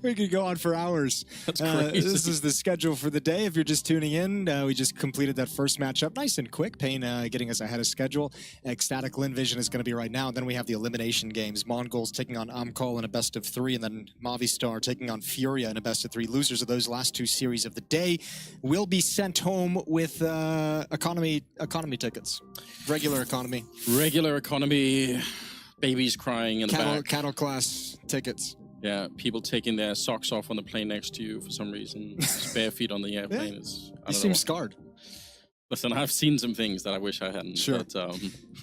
Speaker 10: We could go on for hours.
Speaker 2: That's crazy.
Speaker 10: This is the schedule for the day. If you're just tuning in, we just completed that first matchup. Nice and quick. Pain getting us ahead of schedule. Ecstatic Lynn Vision is going to be right now. And then we have the elimination games. Mongols taking on Amcol in a best of 3. And then Movistar taking on Furia in a best of 3. Losers of those last 2 series of the day will be sent home with economy tickets. Regular economy.
Speaker 2: Regular economy. Babies crying in the back.
Speaker 10: Cattle class tickets.
Speaker 2: Yeah, people taking their socks off on the plane next to you for some reason. Just bare feet on the airplane.
Speaker 10: Yeah. You seem scarred.
Speaker 2: Listen, I've seen some things that I wish I hadn't.
Speaker 10: Sure.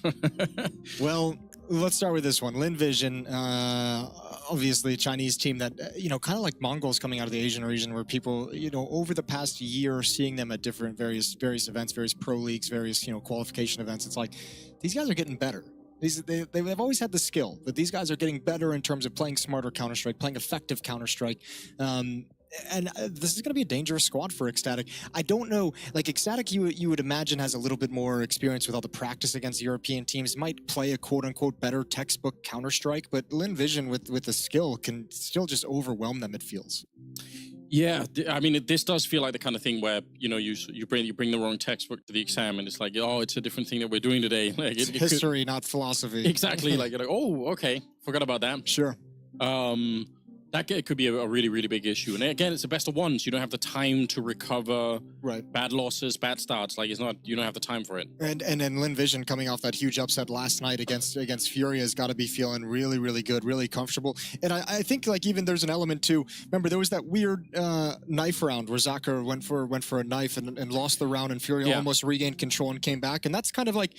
Speaker 2: But,
Speaker 10: well, let's start with this one. Lynn Vision, obviously a Chinese team that, kind of like Mongols coming out of the Asian region where people, over the past year, seeing them at different various events, various pro leagues, various, qualification events, it's like, these guys are getting better. They've always had the skill, but these guys are getting better in terms of playing smarter Counter-Strike, playing effective Counter-Strike. And this is going to be a dangerous squad for Ecstatic. I don't know, like Ecstatic, you would imagine has a little bit more experience with all the practice against European teams, might play a quote-unquote better textbook Counter-Strike, but Lynn Vision with the skill can still just overwhelm them, it feels.
Speaker 2: Yeah, I mean, this does feel like the kind of thing where, you bring the wrong textbook to the exam and it's like, oh, it's a different thing that we're doing today. Like,
Speaker 10: it's history, not philosophy.
Speaker 2: Exactly. Like, you're like, oh, okay, forgot about that.
Speaker 10: Sure.
Speaker 2: That could be a really, really big issue. And again, it's the best of ones. You don't have the time to recover bad losses, bad starts. Like, you don't have the time for it.
Speaker 10: And then Lynn Vision coming off that huge upset last night against Furia has got to be feeling really, really good, really comfortable. And I think like even there's an element too. Remember, there was that weird knife round where Zaka went for a knife and lost the round, and Furia almost regained control and came back. And that's kind of like,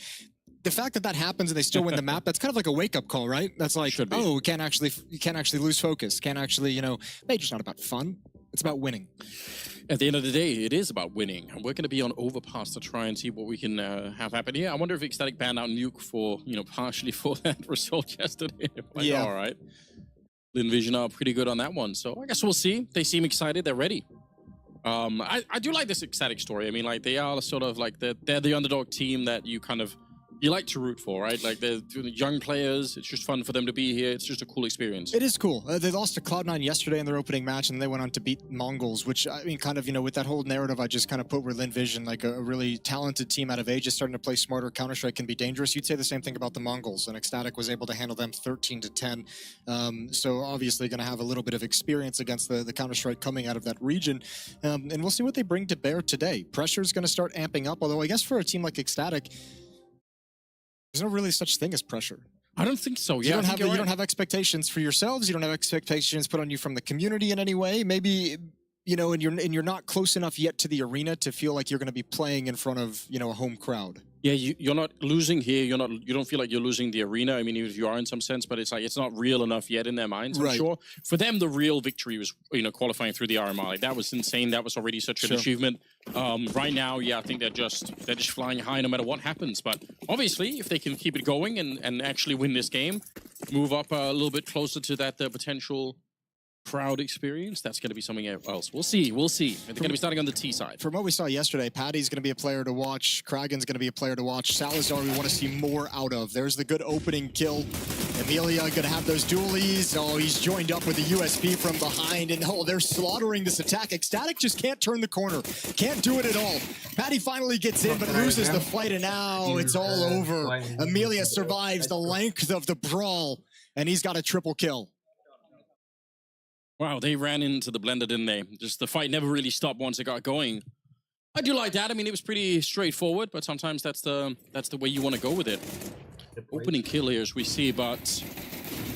Speaker 10: the fact that happens and they still win the map, that's kind of like a wake-up call, right? That's like, oh, you can't actually lose focus. Can't actually, Major's not about fun. It's about winning.
Speaker 2: At the end of the day, it is about winning. And we're going to be on Overpass to try and see what we can have happen here. I wonder if Ecstatic banned out Nuke for, partially for that result yesterday. Like,
Speaker 10: yeah.
Speaker 2: All right. Lynn Vision are pretty good on that one. So I guess we'll see. They seem excited. They're ready. I do like this Ecstatic story. I mean, like, they are sort of like, they're the underdog team that you like to root for, right? Like, they're young players. It's just fun for them to be here. It's just a cool experience.
Speaker 10: It is cool. They lost to Cloud9 yesterday in their opening match, and they went on to beat Mongols, which, I mean, kind of, with that whole narrative I just kind of put where Lynn Vision, like a really talented team out of Asia, starting to play smarter Counter-Strike can be dangerous. You'd say the same thing about the Mongols, and Ecstatic was able to handle them 13-10. So obviously going to have a little bit of experience against the Counter-Strike coming out of that region. And we'll see what they bring to bear today. Pressure's going to start amping up, although I guess for a team like Ecstatic, there's no really such thing as pressure.
Speaker 2: I don't think so.
Speaker 10: Yeah, you don't have expectations for yourselves. You don't have expectations put on you from the community in any way. Maybe, and you're not close enough yet to the arena to feel like you're going to be playing in front of, a home crowd.
Speaker 2: Yeah, you're not losing here. You don't feel like you're losing the arena. I mean, you are in some sense, but it's like it's not real enough yet in their minds. I'm sure. For them, the real victory was qualifying through the RMR. Like, that was insane. That was already such an achievement. Right now, yeah, I think they're just flying high no matter what happens. But obviously, if they can keep it going and actually win this game, move up a little bit closer to that potential crowd experience, that's going to be something else. We'll see. We'll see. They're going to be starting on the T side.
Speaker 10: From what we saw yesterday, Paddy's going to be a player to watch. Kragan's going to be a player to watch. Salazar, we want to see more out of. There's the good opening kill. Emilia going to have those dualies. Oh, he's joined up with the USP from behind. And oh, they're slaughtering this attack. Ecstatic just can't turn the corner. Can't do it at all. Paddy finally gets in, but loses the fight. And now it's all over. Emilia survives the length of the brawl. And he's got a triple kill.
Speaker 2: Wow, they ran into the blender, didn't they? Just the fight never really stopped once it got going. I do like that. I mean, it was pretty straightforward, but sometimes that's the way you want to go with it. Opening kill here, as we see, but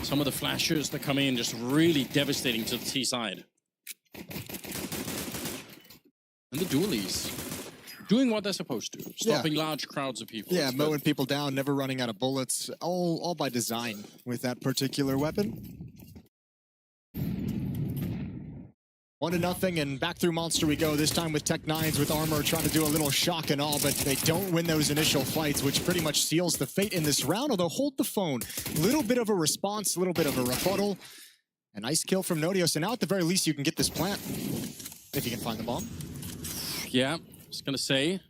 Speaker 2: some of the flashers that come in just really devastating to the T side. And the dualies doing what they're supposed to, stopping large crowds of people.
Speaker 10: Yeah, mowing people down, never running out of bullets, all by design with that particular weapon. 1-0, and back through Monster we go, this time with Tech-9s with armor, trying to do a little shock and all, but they don't win those initial fights, which pretty much seals the fate in this round, although hold the phone. Little bit of a response, a little bit of a rebuttal. A nice kill from Nodios, and now at the very least you can get this plant, if you can find the bomb.
Speaker 2: Yeah, I was going to say,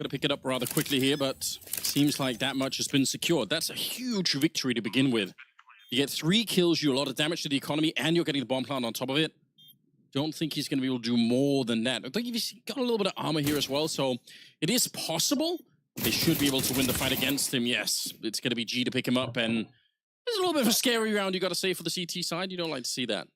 Speaker 2: gotta pick it up rather quickly here, but seems like that much has been secured. That's a huge victory to begin with. You get 3 kills, you do a lot of damage to the economy, and you're getting the bomb plant on top of it. Don't think he's going to be able to do more than that. I think he's got a little bit of armor here as well, so it is possible. They should be able to win the fight against him, yes. It's going to be G to pick him up, and there's a little bit of a scary round, you got to say, for the CT side. You don't like to see that.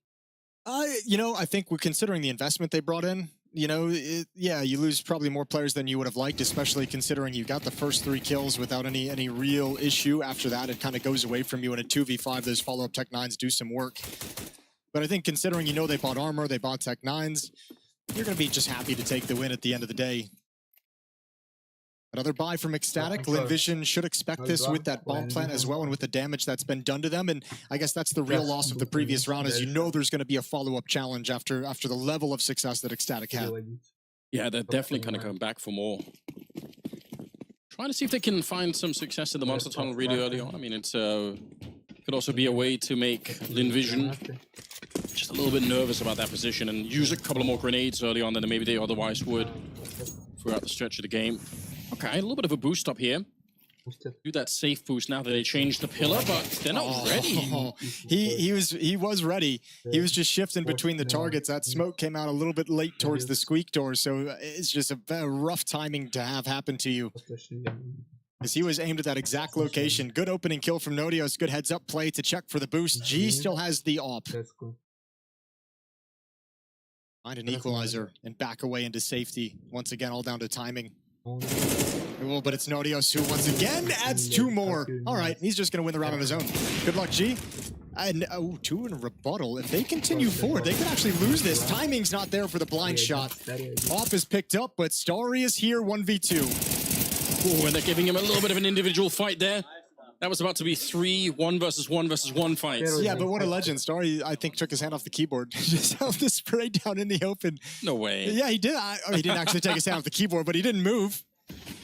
Speaker 10: You know, I think we're considering the investment they brought in. You know, yeah, you lose probably more players than you would have liked, especially considering you got the first 3 kills without any real issue. After that, it kind of goes away from you in a 2v5. Those follow-up Tech-9s do some work. But I think considering, you know, they bought armor, they bought Tech-9s, you're going to be just happy to take the win at the end of the day. Another buy from Ecstatic. Lynn Vision should expect this with that bomb plant as well, and with the damage that's been done to them. And I guess that's the real loss of the previous round, is you know there's going to be a follow-up challenge after the level of success that Ecstatic had.
Speaker 2: Yeah, they're definitely kind of going back for more. Trying to see if they can find some success in the Monster Tunnel really early on. I mean, it's could also be a way to make Lynn Vision just a little bit nervous about that position and use a couple of more grenades early on than maybe they otherwise would throughout the stretch of the game. Okay, a little bit of a boost up here. Do that safe boost now that they changed the pillar, but they're not ready.
Speaker 10: He was ready. He was just shifting between the targets. That smoke came out a little bit late towards the squeak door, so it's just a very rough timing to have happen to you. As he was aimed at that exact location. Good opening kill from Nodios. Good heads-up play to check for the boost. G still has the AWP. Find an equalizer and back away into safety. Once again, all down to timing. Oh, but it's Nodios who once again adds 2 more. All right, he's just going to win the round on his own. Good luck, G. And 2 in a rebuttal. If they continue forward, they could actually lose this. Timing's not there for the blind shot. AWP is picked up, but Starry is here 1v2.
Speaker 2: Oh, and they're giving him a little bit of an individual fight there. That was about to be 3 1v1 fights.
Speaker 10: Yeah, but what a legend. Starry, I think, took his hand off the keyboard. Just held the spray down in the open.
Speaker 2: No way.
Speaker 10: Yeah, he did. He didn't actually take his hand off the keyboard, but he didn't move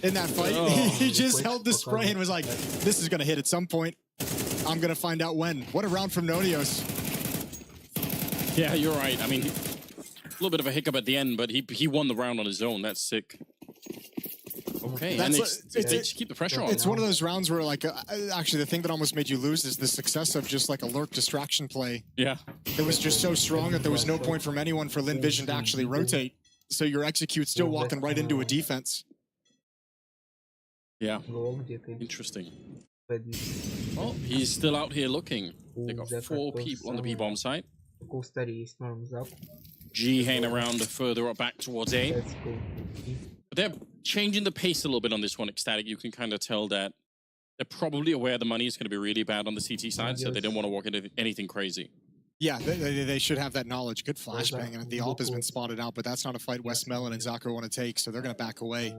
Speaker 10: in that fight.
Speaker 2: Oh.
Speaker 10: He just held the spray and was like, this is going to hit at some point. I'm going to find out when. What a round from Nodios.
Speaker 2: Yeah, you're right. I mean, a little bit of a hiccup at the end, but he won the round on his own. That's sick. Okay, and they just keep the pressure on.
Speaker 10: It's one of those rounds where, like, actually, the thing that almost made you lose is the success of just, like, a lurk distraction play.
Speaker 2: Yeah.
Speaker 10: It was just so strong that there was no point from anyone for Lynn Vision to actually rotate. So your execute still walking right into a defense.
Speaker 2: Yeah. Interesting. Well, he's still out here looking. They got 4 people on the B-bomb site. G hanging around further up back towards A. But they're changing the pace a little bit on this one, Ecstatic. You can kind of tell that they're probably aware the money is going to be really bad on the CT side, so they don't want to walk into anything crazy.
Speaker 10: Yeah, they should have that knowledge. Good flashbang, and the AWP has been spotted out, but that's not a fight West Melon and Zako want to take, so they're going to back away.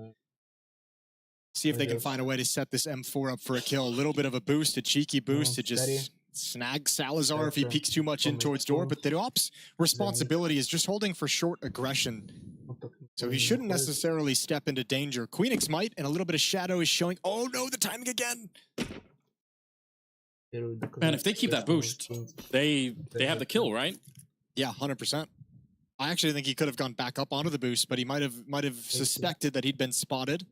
Speaker 10: See if they can find a way to set this M4 up for a kill. A little bit of a boost, a cheeky boost to just snag Salazar if he peeks too much in towards door, but the AWP's responsibility is just holding for short aggression. So he shouldn't necessarily step into danger. Queenix might, and a little bit of shadow is showing. Oh no, the timing again!
Speaker 2: Man, if they keep that boost, they have the kill, right?
Speaker 10: Yeah, 100%. I actually think he could have gone back up onto the boost, but he might have suspected that he'd been spotted.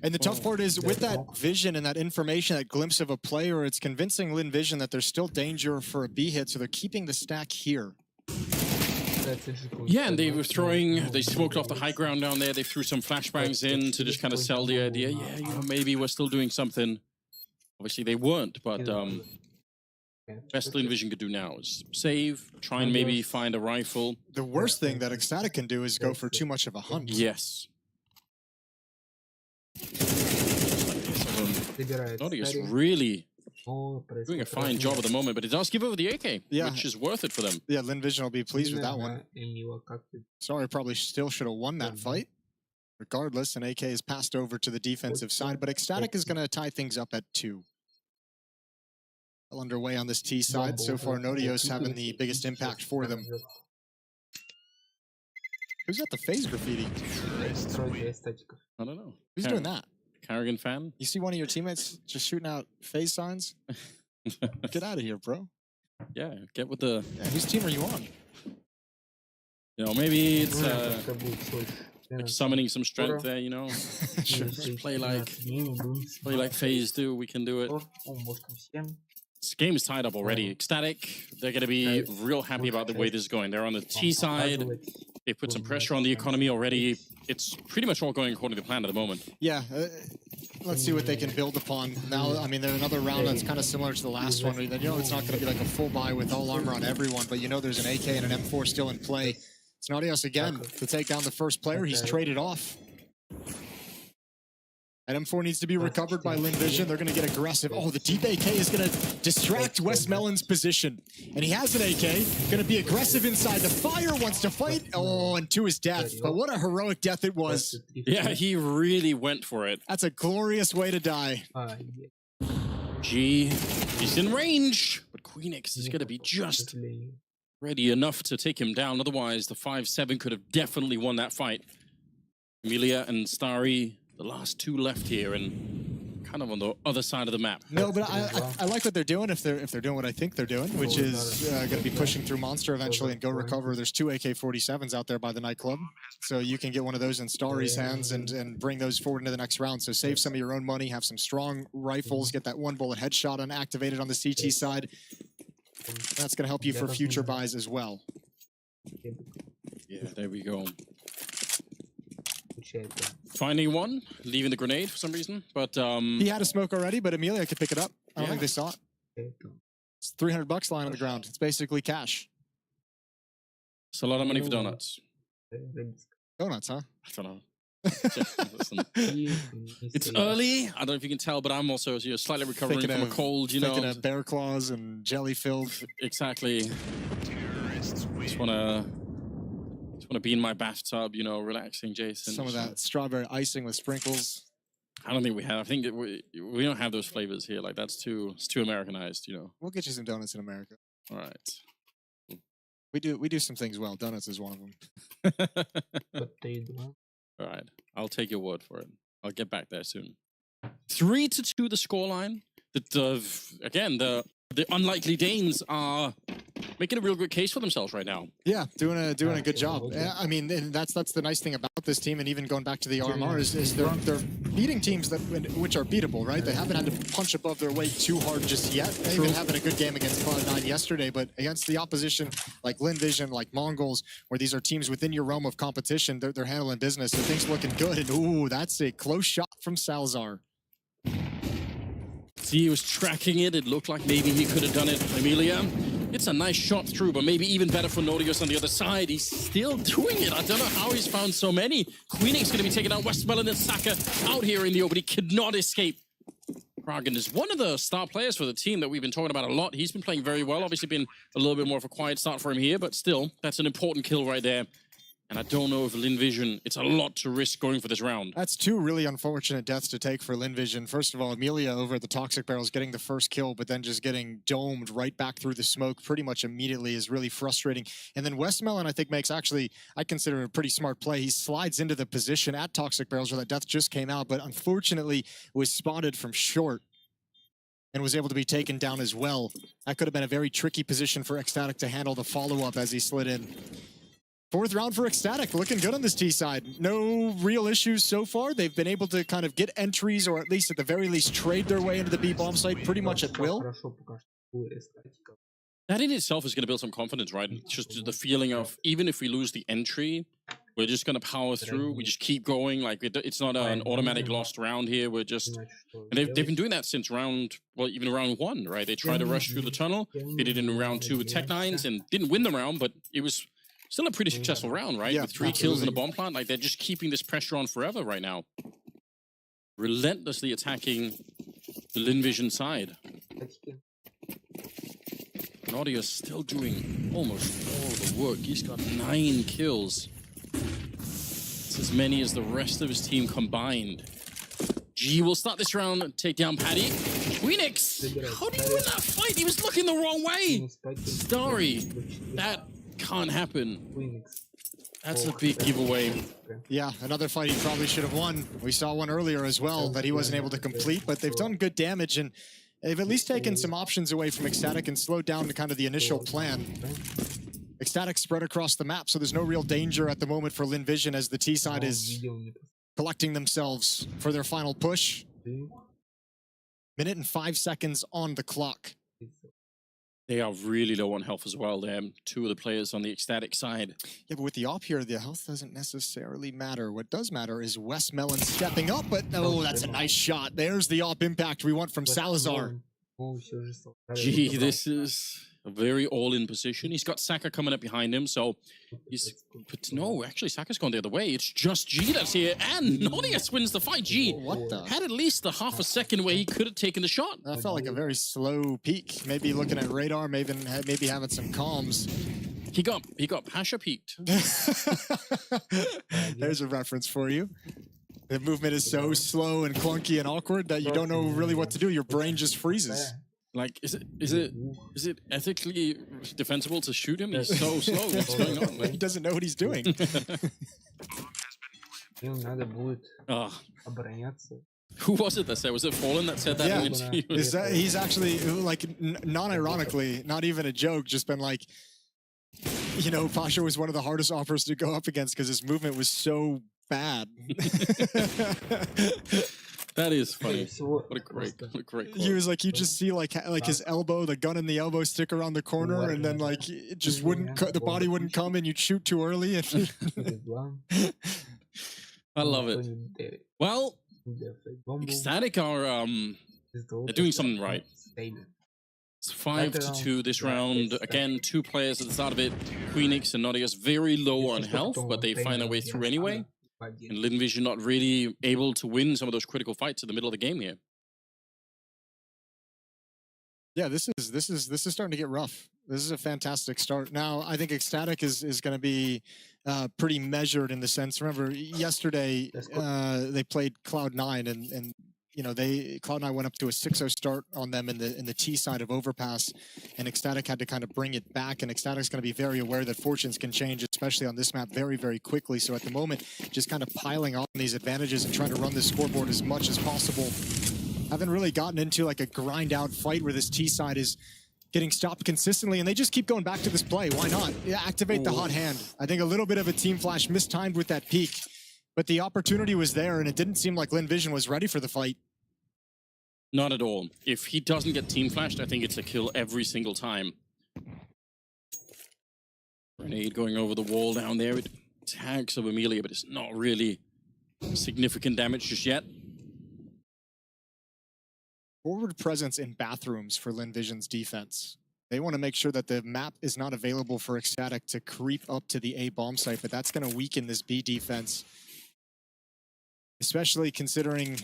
Speaker 10: And the tough part is, with that vision and that information, that glimpse of a player, it's convincing Lynn Vision that there's still danger for a B hit, so they're keeping the stack here.
Speaker 2: Yeah, and they were they smoked off the high ground down there. They threw some flashbangs in to just kind of sell the idea. Yeah, you know, maybe we're still doing something. Obviously, they weren't, but best Lynn Vision could do now is save, try and maybe find a rifle.
Speaker 10: The worst thing that Ecstatic can do is go for too much of a hunt.
Speaker 2: Yes. Naughty really doing a fine job at the moment, but it does give over the AK, which is worth it for them.
Speaker 10: Yeah, Lynn Vision will be pleased with that one. Sorry, probably still should have won that fight. Regardless, an AK is passed over to the defensive side, but Ecstatic is going to tie things up at 2. Well underway on this T side. So far, Nodios having the biggest impact for them. Who's got the phase graffiti?
Speaker 2: I don't know.
Speaker 10: Who's doing that?
Speaker 2: Carrigan fan?
Speaker 10: You see one of your teammates just shooting out phase signs? Get out of here, bro.
Speaker 2: Yeah, get with the...
Speaker 10: Yeah, whose team are you on?
Speaker 2: You know, maybe it's like summoning some strength there, you know?
Speaker 10: Sure.
Speaker 2: Play like phase 2, we can do it. This game is tied up already. Ecstatic, they're going to be real happy about the way this is going. They're on the T side. They put some pressure on the economy already. It's pretty much all going according to plan at the moment.
Speaker 10: Yeah, let's see what they can build upon. Now, I mean, there's another round that's kind of similar to the last one. You know, it's not going to be like a full buy with all armor on everyone, but you know there's an AK and an M4 still in play. It's Nodios again to take down the first player. He's traded off. And M4 needs to be recovered by Lynn Vision. They're going to get aggressive. Oh, the deep AK is going to distract Westmelon's position. And he has an AK. Going to be aggressive inside. The Fire wants to fight. Oh, and to his death. But what a heroic death it was.
Speaker 2: Yeah, he really went for it.
Speaker 10: That's a glorious way to die.
Speaker 2: He's in range. But Queenix is going to be just ready enough to take him down. Otherwise, the 5-7 could have definitely won that fight. Amelia and Starry, the last 2 left here, and kind of on the other side of the map.
Speaker 10: No, but I like what they're doing if they're doing what I think they're doing, which is going to be pushing through Monster eventually and go recover. There's 2 AK-47s out there by the nightclub, so you can get one of those in Starry's hands and bring those forward into the next round. So save some of your own money, have some strong rifles, get that 1 bullet headshot unactivated on the CT side. That's going to help you for future buys as well.
Speaker 2: Yeah, there we go. Finding one, leaving the grenade for some reason, but
Speaker 10: he had a smoke already, but Amelia could pick it up. I don't think they saw it. It's $300 lying on the ground. It's basically cash.
Speaker 2: It's a lot of money for donuts.
Speaker 10: Donuts, huh?
Speaker 2: I don't know. Listen, it's early. I don't know if you can tell, but I'm also slightly recovering from a cold. You know,
Speaker 10: thinking of bear claws and jelly filled.
Speaker 2: Exactly. Just wanna be in my bathtub, you know, relaxing, Jason.
Speaker 10: Some of that strawberry icing with sprinkles.
Speaker 2: I don't think we have. I think we don't have those flavors here. Like it's too Americanized, you know.
Speaker 10: We'll get you some donuts in America.
Speaker 2: All right.
Speaker 10: We do some things well. Donuts is one of them.
Speaker 2: All right. I'll take your word for it. I'll get back there soon. 3-2 the scoreline. Again, the unlikely Danes are making a real good case for themselves right now.
Speaker 10: Yeah, doing a good job. I mean, and that's the nice thing about this team, and even going back to the RMR is they're beating teams which are beatable, right? They haven't had to punch above their weight too hard just yet. They even having a good game against Cloud9 yesterday, but against the opposition like Lynn Vision, like Mongols, where these are teams within your realm of competition, they're handling business. So things looking good, and ooh, that's a close shot from Salazar.
Speaker 2: See, he was tracking it. It looked like maybe he could have done it. Amelia, it's a nice shot through, but maybe even better for Nordios on the other side. He's still doing it. I don't know how he's found so many. Queenix going to be taking out Westmelon and Saka out here in the open. He could not escape. Kragan is one of the star players for the team that we've been talking about a lot. He's been playing very well. Obviously been a little bit more of a quiet start for him here, but still, that's an important kill right there. And I don't know if Lynn Vision, it's a lot to risk going for this round.
Speaker 10: That's 2 really unfortunate deaths to take for Lynn Vision. First of all, Amelia over at the Toxic Barrels getting the first kill, but then just getting domed right back through the smoke pretty much immediately is really frustrating. And then Westmelon, I think, makes actually, I consider a pretty smart play. He slides into the position at Toxic Barrels where that death just came out, but unfortunately was spotted from short. and was able to be taken down as well. That could have been a very tricky position for ecstatic to handle the follow-up as he slid in. Fourth round for ecstatic, looking good on this T side. No real issues so far. They've been able to kind of get entries, or at least at the very least trade their way into the B bomb site pretty much at will.
Speaker 2: That in itself is going to build some confidence, right? Just the feeling of, even if we lose the entry, we're just going to power through. We just keep going. Like, it's not an automatic lost round here. We're just... And they've been doing that since round... Well, even round 1, right? They tried to rush through the tunnel. They did it in round 2 with Tech9s and didn't win the round, but it was still a pretty successful round, right?
Speaker 10: Yeah,
Speaker 2: with 3 kills in a bomb plant. Like, they're just keeping this pressure on forever right now. Relentlessly attacking the Lynn Vision side. Naughty's still doing almost all of the work. He's got 9 kills. It's as many as the rest of his team combined. G will start this round and take down Paddy. Queenix! How did he win that fight? He was looking the wrong way! Starry, that can't happen. That's a big giveaway.
Speaker 10: Yeah, another fight he probably should have won. We saw one earlier as well that he wasn't able to complete, but they've done good damage, and they've at least taken some options away from ecstatic and slowed down to kind of the initial plan. Ecstatic spread across the map, so there's no real danger at the moment for Lynn Vision as the T side is collecting themselves for their final push. Minute and 5 seconds on the clock.
Speaker 2: They are really low on health as well. They're 2 of the players on the ecstatic side.
Speaker 10: Yeah, but with the op here, the health doesn't necessarily matter. What does matter is Wes Mellon stepping up, but oh, that's a nice shot. There's the op impact we want from Salazar.
Speaker 2: Gee, this is a very all-in position. He's got Saka coming up behind him, so he's... But no, actually, Saka's gone the other way. It's just G that's here, and Naughty's wins the fight. G had at least the half a second where he could have taken the shot.
Speaker 10: That felt like a very slow peak. Maybe looking at radar, maybe having some comms.
Speaker 2: He got Pasha peaked.
Speaker 10: There's a reference for you. The movement is so slow and clunky and awkward that you don't know really what to do. Your brain just freezes.
Speaker 2: Like, is it ethically defensible to shoot him? He's so slow. What's going on? Like,
Speaker 10: he doesn't know what he's doing.
Speaker 2: Who was it that said? Was it Fallen that said that?
Speaker 10: Yeah. He's actually, like, non-ironically, not even a joke, just been like, you know, Pasha was one of the hardest offers to go up against because his movement was so bad.
Speaker 2: That is funny. What a great quote.
Speaker 10: He was like, you just see like his elbow, the gun in the elbow stick around the corner, and then like it just wouldn't, the body wouldn't come, and you'd shoot too early. And
Speaker 2: I love it. Well, ecstatic are they're doing something right. It's 5-2 this round. Again, 2 players at the start of it. Queenix and Naughty's very low on health, but they find their way through anyway. And Lynn Vision not really able to win some of those critical fights in the middle of the game here.
Speaker 10: Yeah, this is starting to get rough. This is a fantastic start. Now, I think ecstatic is going to be pretty measured in the sense. Remember, yesterday they played Cloud9, and you know, Cloud9 went up to a 6-0 start on them in the T side of Overpass, and ecstatic had to kind of bring it back, and ecstatic's going to be very aware that fortunes can change, especially on this map, very, very quickly. So at the moment, just kind of piling on these advantages and trying to run the scoreboard as much as possible. Haven't really gotten into like a grind out fight where this T side is getting stopped consistently, and they just keep going back to this play. Why not? Yeah, activate the hot hand. I think a little bit of a team flash mistimed with that peak, but the opportunity was there, and it didn't seem like Lynn Vision was ready for the fight.
Speaker 2: Not at all. If he doesn't get team flashed, I think it's a kill every single time. Grenade going over the wall down there. It tags of Amelia, but it's not really significant damage just yet.
Speaker 10: Forward presence in bathrooms for Lynn Vision's defense. They want to make sure that the map is not available for ecstatic to creep up to the A bomb site, but that's going to weaken this B defense. Especially considering...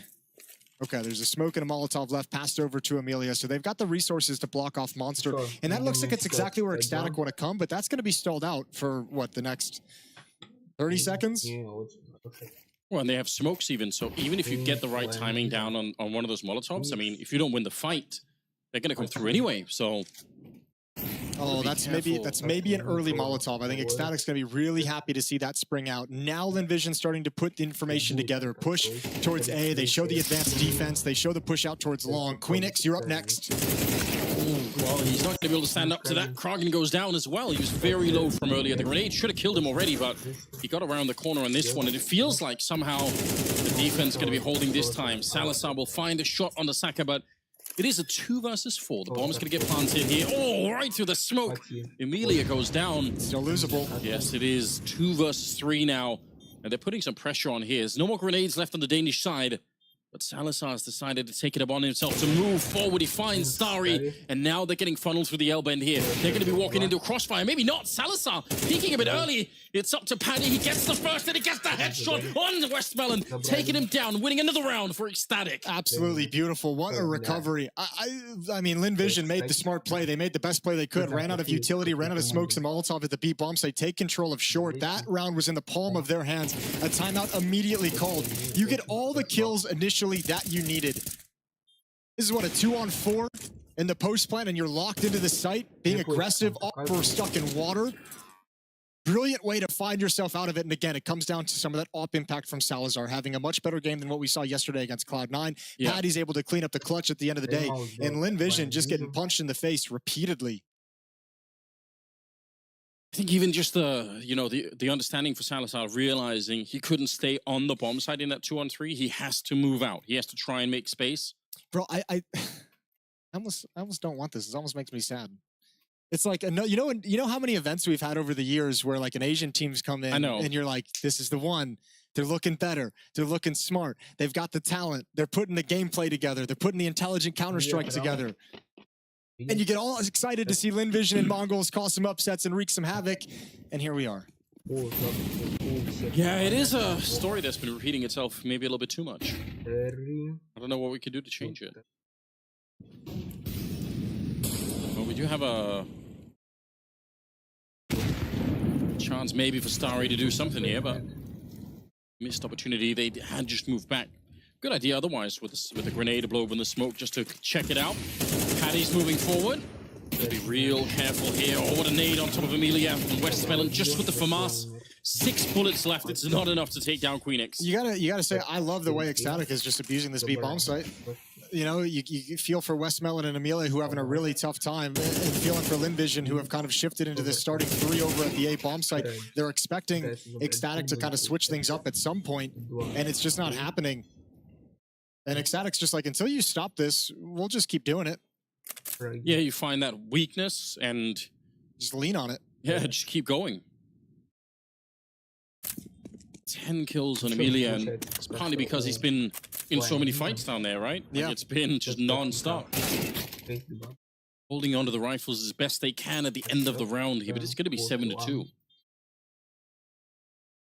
Speaker 10: Okay, there's a smoke and a Molotov left, passed over to Amelia, so they've got the resources to block off Monster, and that looks like it's exactly where ecstatic want to come, but that's going to be stalled out for, what, the next 30 seconds?
Speaker 2: Well, and they have smokes even, so even if you get the right timing down on one of those Molotovs, I mean, if you don't win the fight, they're going to come through anyway, so...
Speaker 10: Oh, that's maybe an early Molotov. I think Ecstatic's going to be really happy to see that spring out. Now Lynn Vision's starting to put the information together. Push towards A. They show the advanced defense. They show the push out towards long. Queenix, you're up next.
Speaker 2: Well, he's not going to be able to stand up to that. Krogan goes down as well. He was very low from earlier. The grenade should have killed him already, but he got around the corner on this one, and it feels like somehow the defense is going to be holding this time. Salazar will find a shot on the Saka, but it is a 2 versus 4. The bomb's going to get planted here. Oh, right through the smoke. Emilia goes down.
Speaker 10: Still losable.
Speaker 2: Yes, it is 2 versus 3 now, and they're putting some pressure on here. There's no more grenades left on the Danish side. But Salazar has decided to take it upon himself to move forward. He finds Starry, and now they're getting funneled through the L-bend here. They're going to be walking into a crossfire. Maybe not. Salazar peeking a bit early. It's up to Paddy. He gets the first, and he gets the headshot on Westmelon, taking him down, winning another round for Ecstatic.
Speaker 10: Absolutely beautiful. What a recovery. I mean, Lynn Vision made the smart play. They made the best play they could. Ran out of utility, ran out of smokes and Molotov at the B bomb site. Take control of short. That round was in the palm of their hands. A timeout immediately called. You get all the kills initially that you needed. This is what, a 2-on-4 in the post plant, and you're locked into the site, being aggressive, or stuck in water. Brilliant way to find yourself out of it. And again, it comes down to some of that op impact from Salazar, having a much better game than what we saw yesterday against Cloud9.
Speaker 2: Yeah.
Speaker 10: Paddy's able to clean up the clutch at the end of the day, and Lynn Vision just getting punched in the face repeatedly.
Speaker 2: I think even just the understanding for Salazar, realizing he couldn't stay on the bomb site in that 2-on-3, he has to move out. He has to try and make space.
Speaker 10: Bro, I almost don't want this. It almost makes me sad. It's like, you know how many events we've had over the years where like an Asian team's come in,
Speaker 2: I know,
Speaker 10: and you're like, this is the one. They're looking better. They're looking smart. They've got the talent. They're putting the gameplay together. They're putting the intelligent Counter-Strike together. And you get all excited to see Lynn Vision and Mongols cause some upsets and wreak some havoc. And here we are.
Speaker 2: Yeah, it is a story that's been repeating itself maybe a little bit too much. I don't know what we could do to change it. Well, we do have a chance maybe for Starry to do something here, but missed opportunity. They had just moved back. Good idea otherwise with the grenade, a blow in the smoke just to check it out. Paddy's moving forward. Gotta be real careful here. Oh, what a nade on top of Emilia and Westmelon just with the FAMAS. 6 bullets left. It's not enough to take down Queenix.
Speaker 10: You gotta say, I love the way Ecstatic is just abusing this B bomb site. You know, you feel for Westmelon and Emilia who are having a really tough time, and feeling for Lynn Vision who have kind of shifted into this starting 3 over at the A bomb site. They're expecting Ecstatic to kind of switch things up at some point, and it's just not happening. And Ecstatic's just like, until you stop this, we'll just keep doing it.
Speaker 2: Yeah, you find that weakness and
Speaker 10: just lean on it.
Speaker 2: Yeah, just keep going. 10 kills on Emilia, and it's partly because he's been in so many fights down there, right? Like,
Speaker 10: yeah.
Speaker 2: It's been just non-stop. Holding onto the rifles as best they can at the end of the round here, but it's going to be 7-2.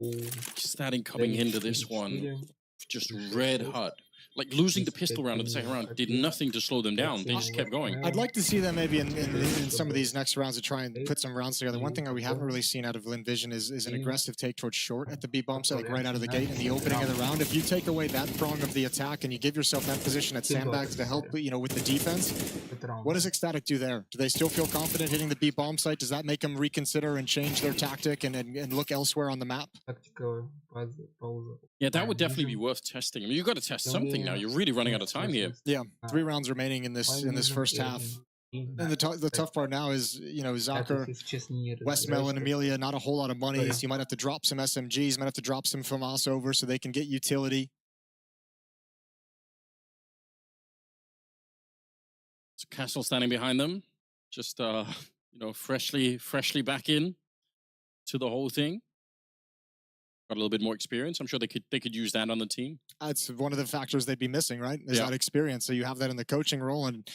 Speaker 2: Ecstatic coming into this one, just red hot. Like, losing the pistol round in the second round did nothing to slow them down. They just kept going.
Speaker 10: I'd like to see them maybe in some of these next rounds to try and put some rounds together. One thing that we haven't really seen out of Lynn Vision is an aggressive take towards short at the B bomb site, like right out of the gate in the opening of the round. If you take away that prong of the attack and you give yourself that position at sandbags to help, you know, with the defense, what does Ecstatic do there? Do they still feel confident hitting the B bomb site? Does that make them reconsider and change their tactic and look elsewhere on the map?
Speaker 2: Yeah, that would definitely be worth testing. I mean, you've got to test something now. You're really running out of time here.
Speaker 10: Yeah, 3 rounds remaining in this first half. And the tough part now is, you know, Zakir, Westmelon, Emilia, not a whole lot of money. So you might have to drop some SMGs, might have to drop some FAMAS over so they can get utility.
Speaker 2: So Castle standing behind them, just you know, freshly back in to the whole thing. Got a little bit more experience. I'm sure they could use that on the team.
Speaker 10: That's one of the factors they'd be missing, right? Is
Speaker 2: Yeah.
Speaker 10: that experience. So you have that in the coaching role, and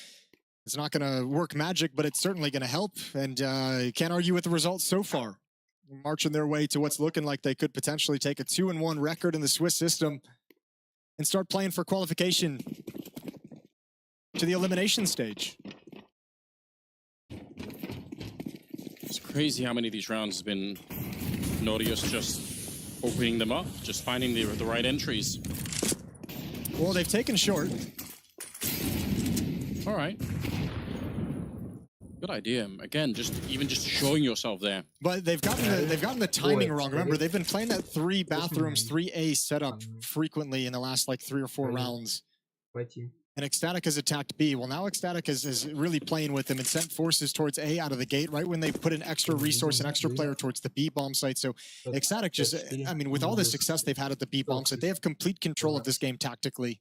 Speaker 10: it's not going to work magic, but it's certainly going to help. And you can't argue with the results so far. Marching their way to what's looking like they could potentially take a 2-1 record in the Swiss system and start playing for qualification to the elimination stage.
Speaker 2: It's crazy how many of these rounds has been Nordius just opening them up, just finding the right entries.
Speaker 10: Well, they've taken short.
Speaker 2: All right. Good idea. Again, just showing yourself there.
Speaker 10: But they've gotten the timing wrong. Remember, they've been playing that 3 bathrooms, 3A setup frequently in the last like 3 or 4 rounds. And ecstatic has attacked B. Well, now ecstatic is really playing with them and sent forces towards A out of the gate right when they put an extra resource, an extra player towards the B bomb site. So ecstatic just, I mean, with all the success they've had at the B bomb site, they have complete control of this game tactically.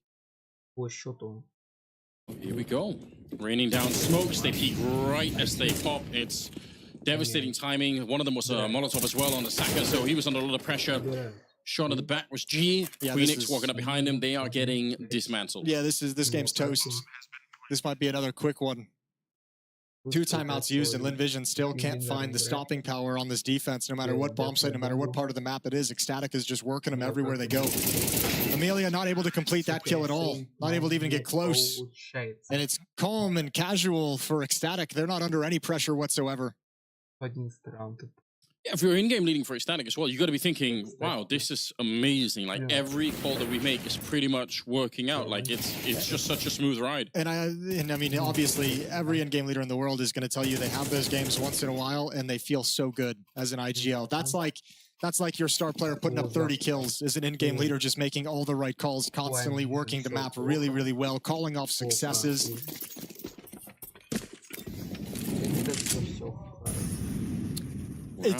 Speaker 2: Here we go. Raining down smokes. They peek right as they pop. It's devastating timing. One of them was a Molotov as well on the Saka, so he was under a lot of pressure. Shot at the back was G.
Speaker 10: Yeah,
Speaker 2: Phoenix walking up behind him. They are getting dismantled.
Speaker 10: Yeah, this game's toast. This might be another quick one. 2 timeouts used, and Lynn Vision still can't find the stopping power on this defense, no matter what bomb site, no matter what part of the map it is. Ecstatic is just working them everywhere they go. Amelia not able to complete that kill at all, not able to even get close. And it's calm and casual for Ecstatic. They're not under any pressure whatsoever.
Speaker 2: Yeah, if you're in-game leading for Ecstatic as well, you got to be thinking, wow, this is amazing. Like, every call that we make is pretty much working out. Like, it's just such a smooth ride.
Speaker 10: And I mean, obviously, every in-game leader in the world is going to tell you they have those games once in a while, and they feel so good as an IGL. That's like your star player putting up 30 kills as an in-game leader, just making all the right calls, constantly working the map really, really well, calling off successes. It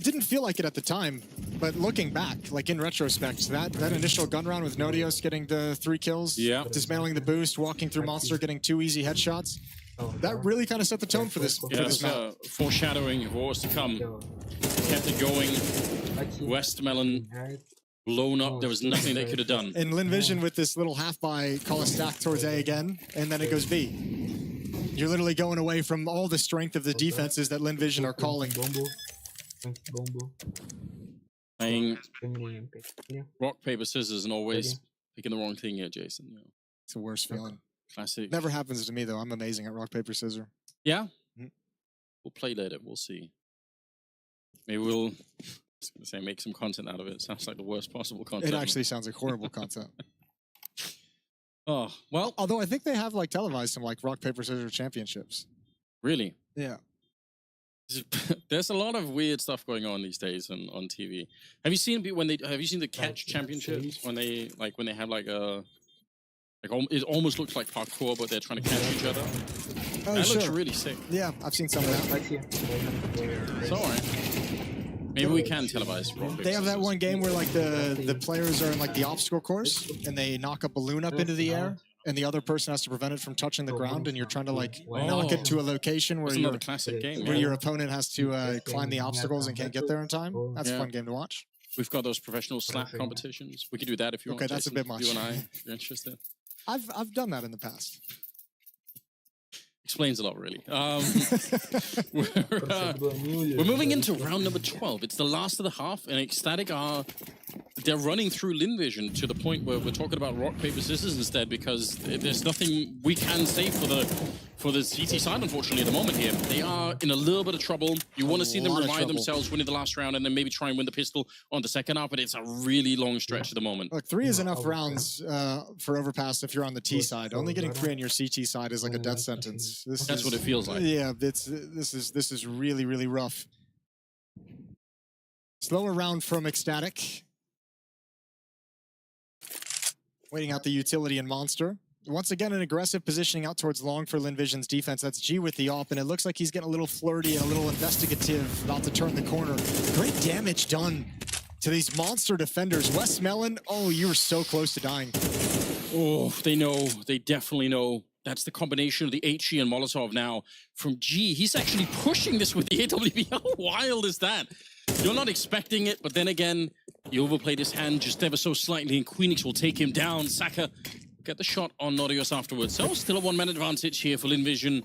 Speaker 10: didn't feel like it at the time, but looking back, like in retrospect, that initial gun round with Nodios getting the 3 kills, dismantling the boost, walking through Monster, getting 2 easy headshots, that really kind of set the tone for this map.
Speaker 2: Foreshadowing of what was to come. Kept it going. Westmelon blown up. There was nothing they could have done.
Speaker 10: And Lynn Vision with this little half by call a stack towards A again, and then it goes B. You're literally going away from all the strength of the defenses that Lynn Vision are calling.
Speaker 2: Playing rock, paper, scissors and always picking the wrong thing here, Jason. You know.
Speaker 10: It's the worst feeling.
Speaker 2: Classic.
Speaker 10: Never happens to me, though. I'm amazing at rock, paper, scissors.
Speaker 2: Yeah? We'll play later. We'll see. Maybe we'll make some content out of it. Sounds like the worst possible content.
Speaker 10: It actually sounds like horrible content.
Speaker 2: Oh, well.
Speaker 10: Although I think they have like televised some like rock, paper, scissors championships.
Speaker 2: Really?
Speaker 10: Yeah.
Speaker 2: There's a lot of weird stuff going on these days on TV. Have you seen the catch championships when they have like a it almost looks like parkour, but they're trying to catch each other?
Speaker 10: Oh,
Speaker 2: that
Speaker 10: sure.
Speaker 2: looks really sick.
Speaker 10: Yeah, I've seen some of that.
Speaker 2: It's alright. Maybe we can televise rock, paper,
Speaker 10: They have that
Speaker 2: scissors.
Speaker 10: one game where like the players are in like the obstacle course and they knock a balloon up into the air and the other person has to prevent it from touching the ground, and you're trying to like knock it to a location where
Speaker 2: another classic game,
Speaker 10: where your opponent has to climb the obstacles and can't get there in time. That's a fun game to watch.
Speaker 2: We've got those professional slap competitions. We could do that if you want.
Speaker 10: Okay, that's
Speaker 2: Jason.
Speaker 10: a bit much.
Speaker 2: You and I, if you're interested.
Speaker 10: I've done that in the past.
Speaker 2: Explains a lot, really. We're moving into round number 12. It's the last of the half, and Ecstatic they're running through Lynn Vision to the point where we're talking about rock, paper, scissors instead, because there's nothing we can say for the CT side, unfortunately, at the moment here. They are in a little bit of trouble. You want to see them revive themselves, winning the last round, and then maybe try and win the pistol on the second half, but it's a really long stretch at the moment.
Speaker 10: Look, 3 is enough rounds for overpass if you're on the T side. Only getting 3 on your CT side is like a death sentence.
Speaker 2: That's what it feels like.
Speaker 10: Yeah, this is really, really rough. Slower round from Ecstatic. Waiting out the utility and Monster. Once again, an aggressive positioning out towards long for Lynn Vision's defense. That's G with the op, and it looks like he's getting a little flirty and a little investigative, about to turn the corner. Great damage done to these Monster defenders. Westmelon, oh, you were so close to dying.
Speaker 2: Oh, they know. They definitely know. That's the combination of the HE and Molotov now from G. He's actually pushing this with the AWP. How wild is that? You're not expecting it, but then again, you overplayed his hand just ever so slightly, and Queenix will take him down. Saka get the shot on Nodios afterwards. So still a 1-man advantage here for Lynn Vision,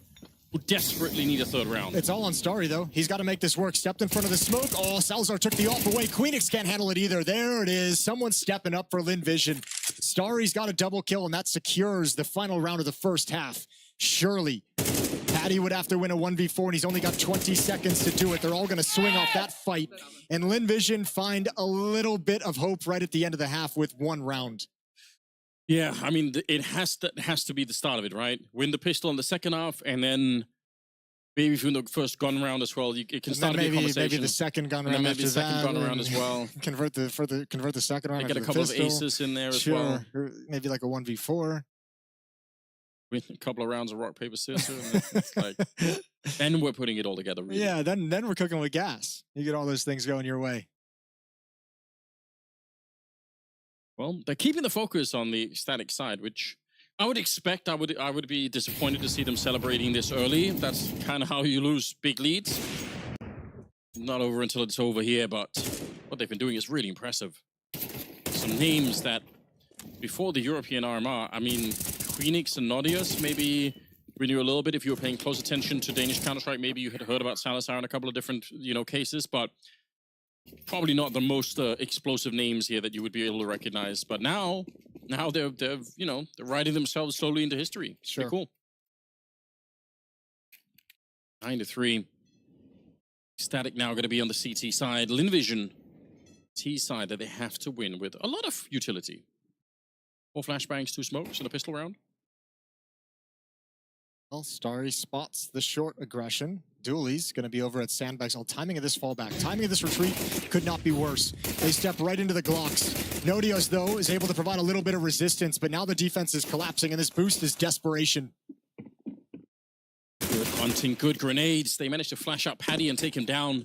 Speaker 2: who desperately need a third round.
Speaker 10: It's all on Starry, though. He's got to make this work. Stepped in front of the smoke. Oh, Salazar took the off away. Queenix can't handle it either. There it is. Someone stepping up for Lynn Vision. Starry's got a double kill, and that secures the final round of the first half. Surely, Patty would have to win a 1v4, and he's only got 20 seconds to do it. They're all going to swing off that fight. And Lynn Vision find a little bit of hope right at the end of the half with 1 round.
Speaker 2: Yeah, I mean, it has to be the start of it, right? Win the pistol in the second half, and then Maybe from the first gun round as well, it can start to be a conversation.
Speaker 10: Maybe the second gun round.
Speaker 2: Maybe the second gun round as well.
Speaker 10: Convert the second round.
Speaker 2: They get a couple of aces in there as well.
Speaker 10: Or maybe like a 1v4.
Speaker 2: Win a couple of rounds of rock paper scissors. And it's like, then we're putting it all together. Really.
Speaker 10: Yeah, then we're cooking with gas. You get all those things going your way.
Speaker 2: Well, they're keeping the focus on the static side, which I would expect. I would be disappointed to see them celebrating this early. That's kind of how you lose big leads. Not over until it's over here, but what they've been doing is really impressive. Some names that before the European RMR, I mean, Queenix and Nodius, maybe we knew a little bit. If you were paying close attention to Danish Counter-Strike, maybe you had heard about Salazar in a couple of different, cases, but probably not the most explosive names here that you would be able to recognize. But now they're writing themselves slowly into history.
Speaker 10: Sure.
Speaker 2: Pretty cool. 9-3. Static now going to be on the CT side. Lynn Vision, T side that they have to win with a lot of utility. 4 flashbangs, 2 smokes, and a pistol round.
Speaker 10: Well, Starry spots the short aggression. Dooley's going to be over at Sandbags. Oh, timing of this fallback, timing of this retreat could not be worse. They step right into the Glocks. Nodios, though, is able to provide a little bit of resistance, but now the defense is collapsing, and this boost is desperation.
Speaker 2: Good hunting, good grenades. They managed to flash out Paddy and take him down.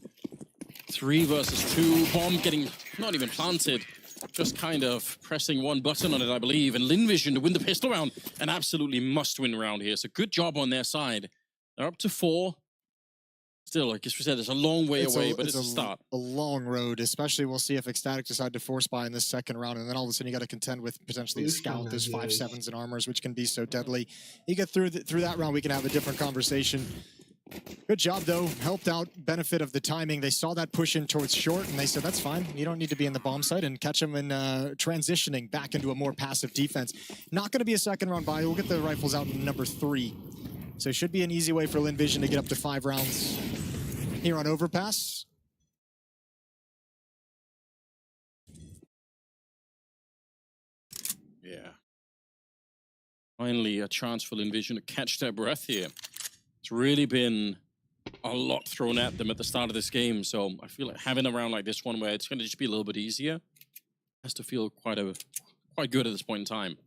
Speaker 2: 3 versus 2. Bomb getting not even planted. Just kind of pressing one button on it, I believe. And Lynn Vision to win the pistol round. An absolutely must-win round here. So good job on their side. They're up to 4. Still, like we said, it's a long way away, but it's a start.
Speaker 10: A long road, especially we'll see if Ecstatic decide to force buy in this second round, and then all of a sudden you got to contend with potentially a scout. There's 5-7s and armors, which can be so deadly. You get through that round, we can have a different conversation. Good job, though. Helped out, benefit of the timing. They saw that push in towards short, and they said, that's fine. You don't need to be in the bomb site, and catch them in transitioning back into a more passive defense. Not going to be a second round buy. We'll get the rifles out in number 3. So it should be an easy way for Lynn Vision to get up to 5 rounds here on Overpass.
Speaker 2: Yeah. Finally, a chance for Lynn Vision to catch their breath here. It's really been a lot thrown at them at the start of this game, so I feel like having a round like this one where it's going to just be a little bit easier has to feel quite good at this point in time.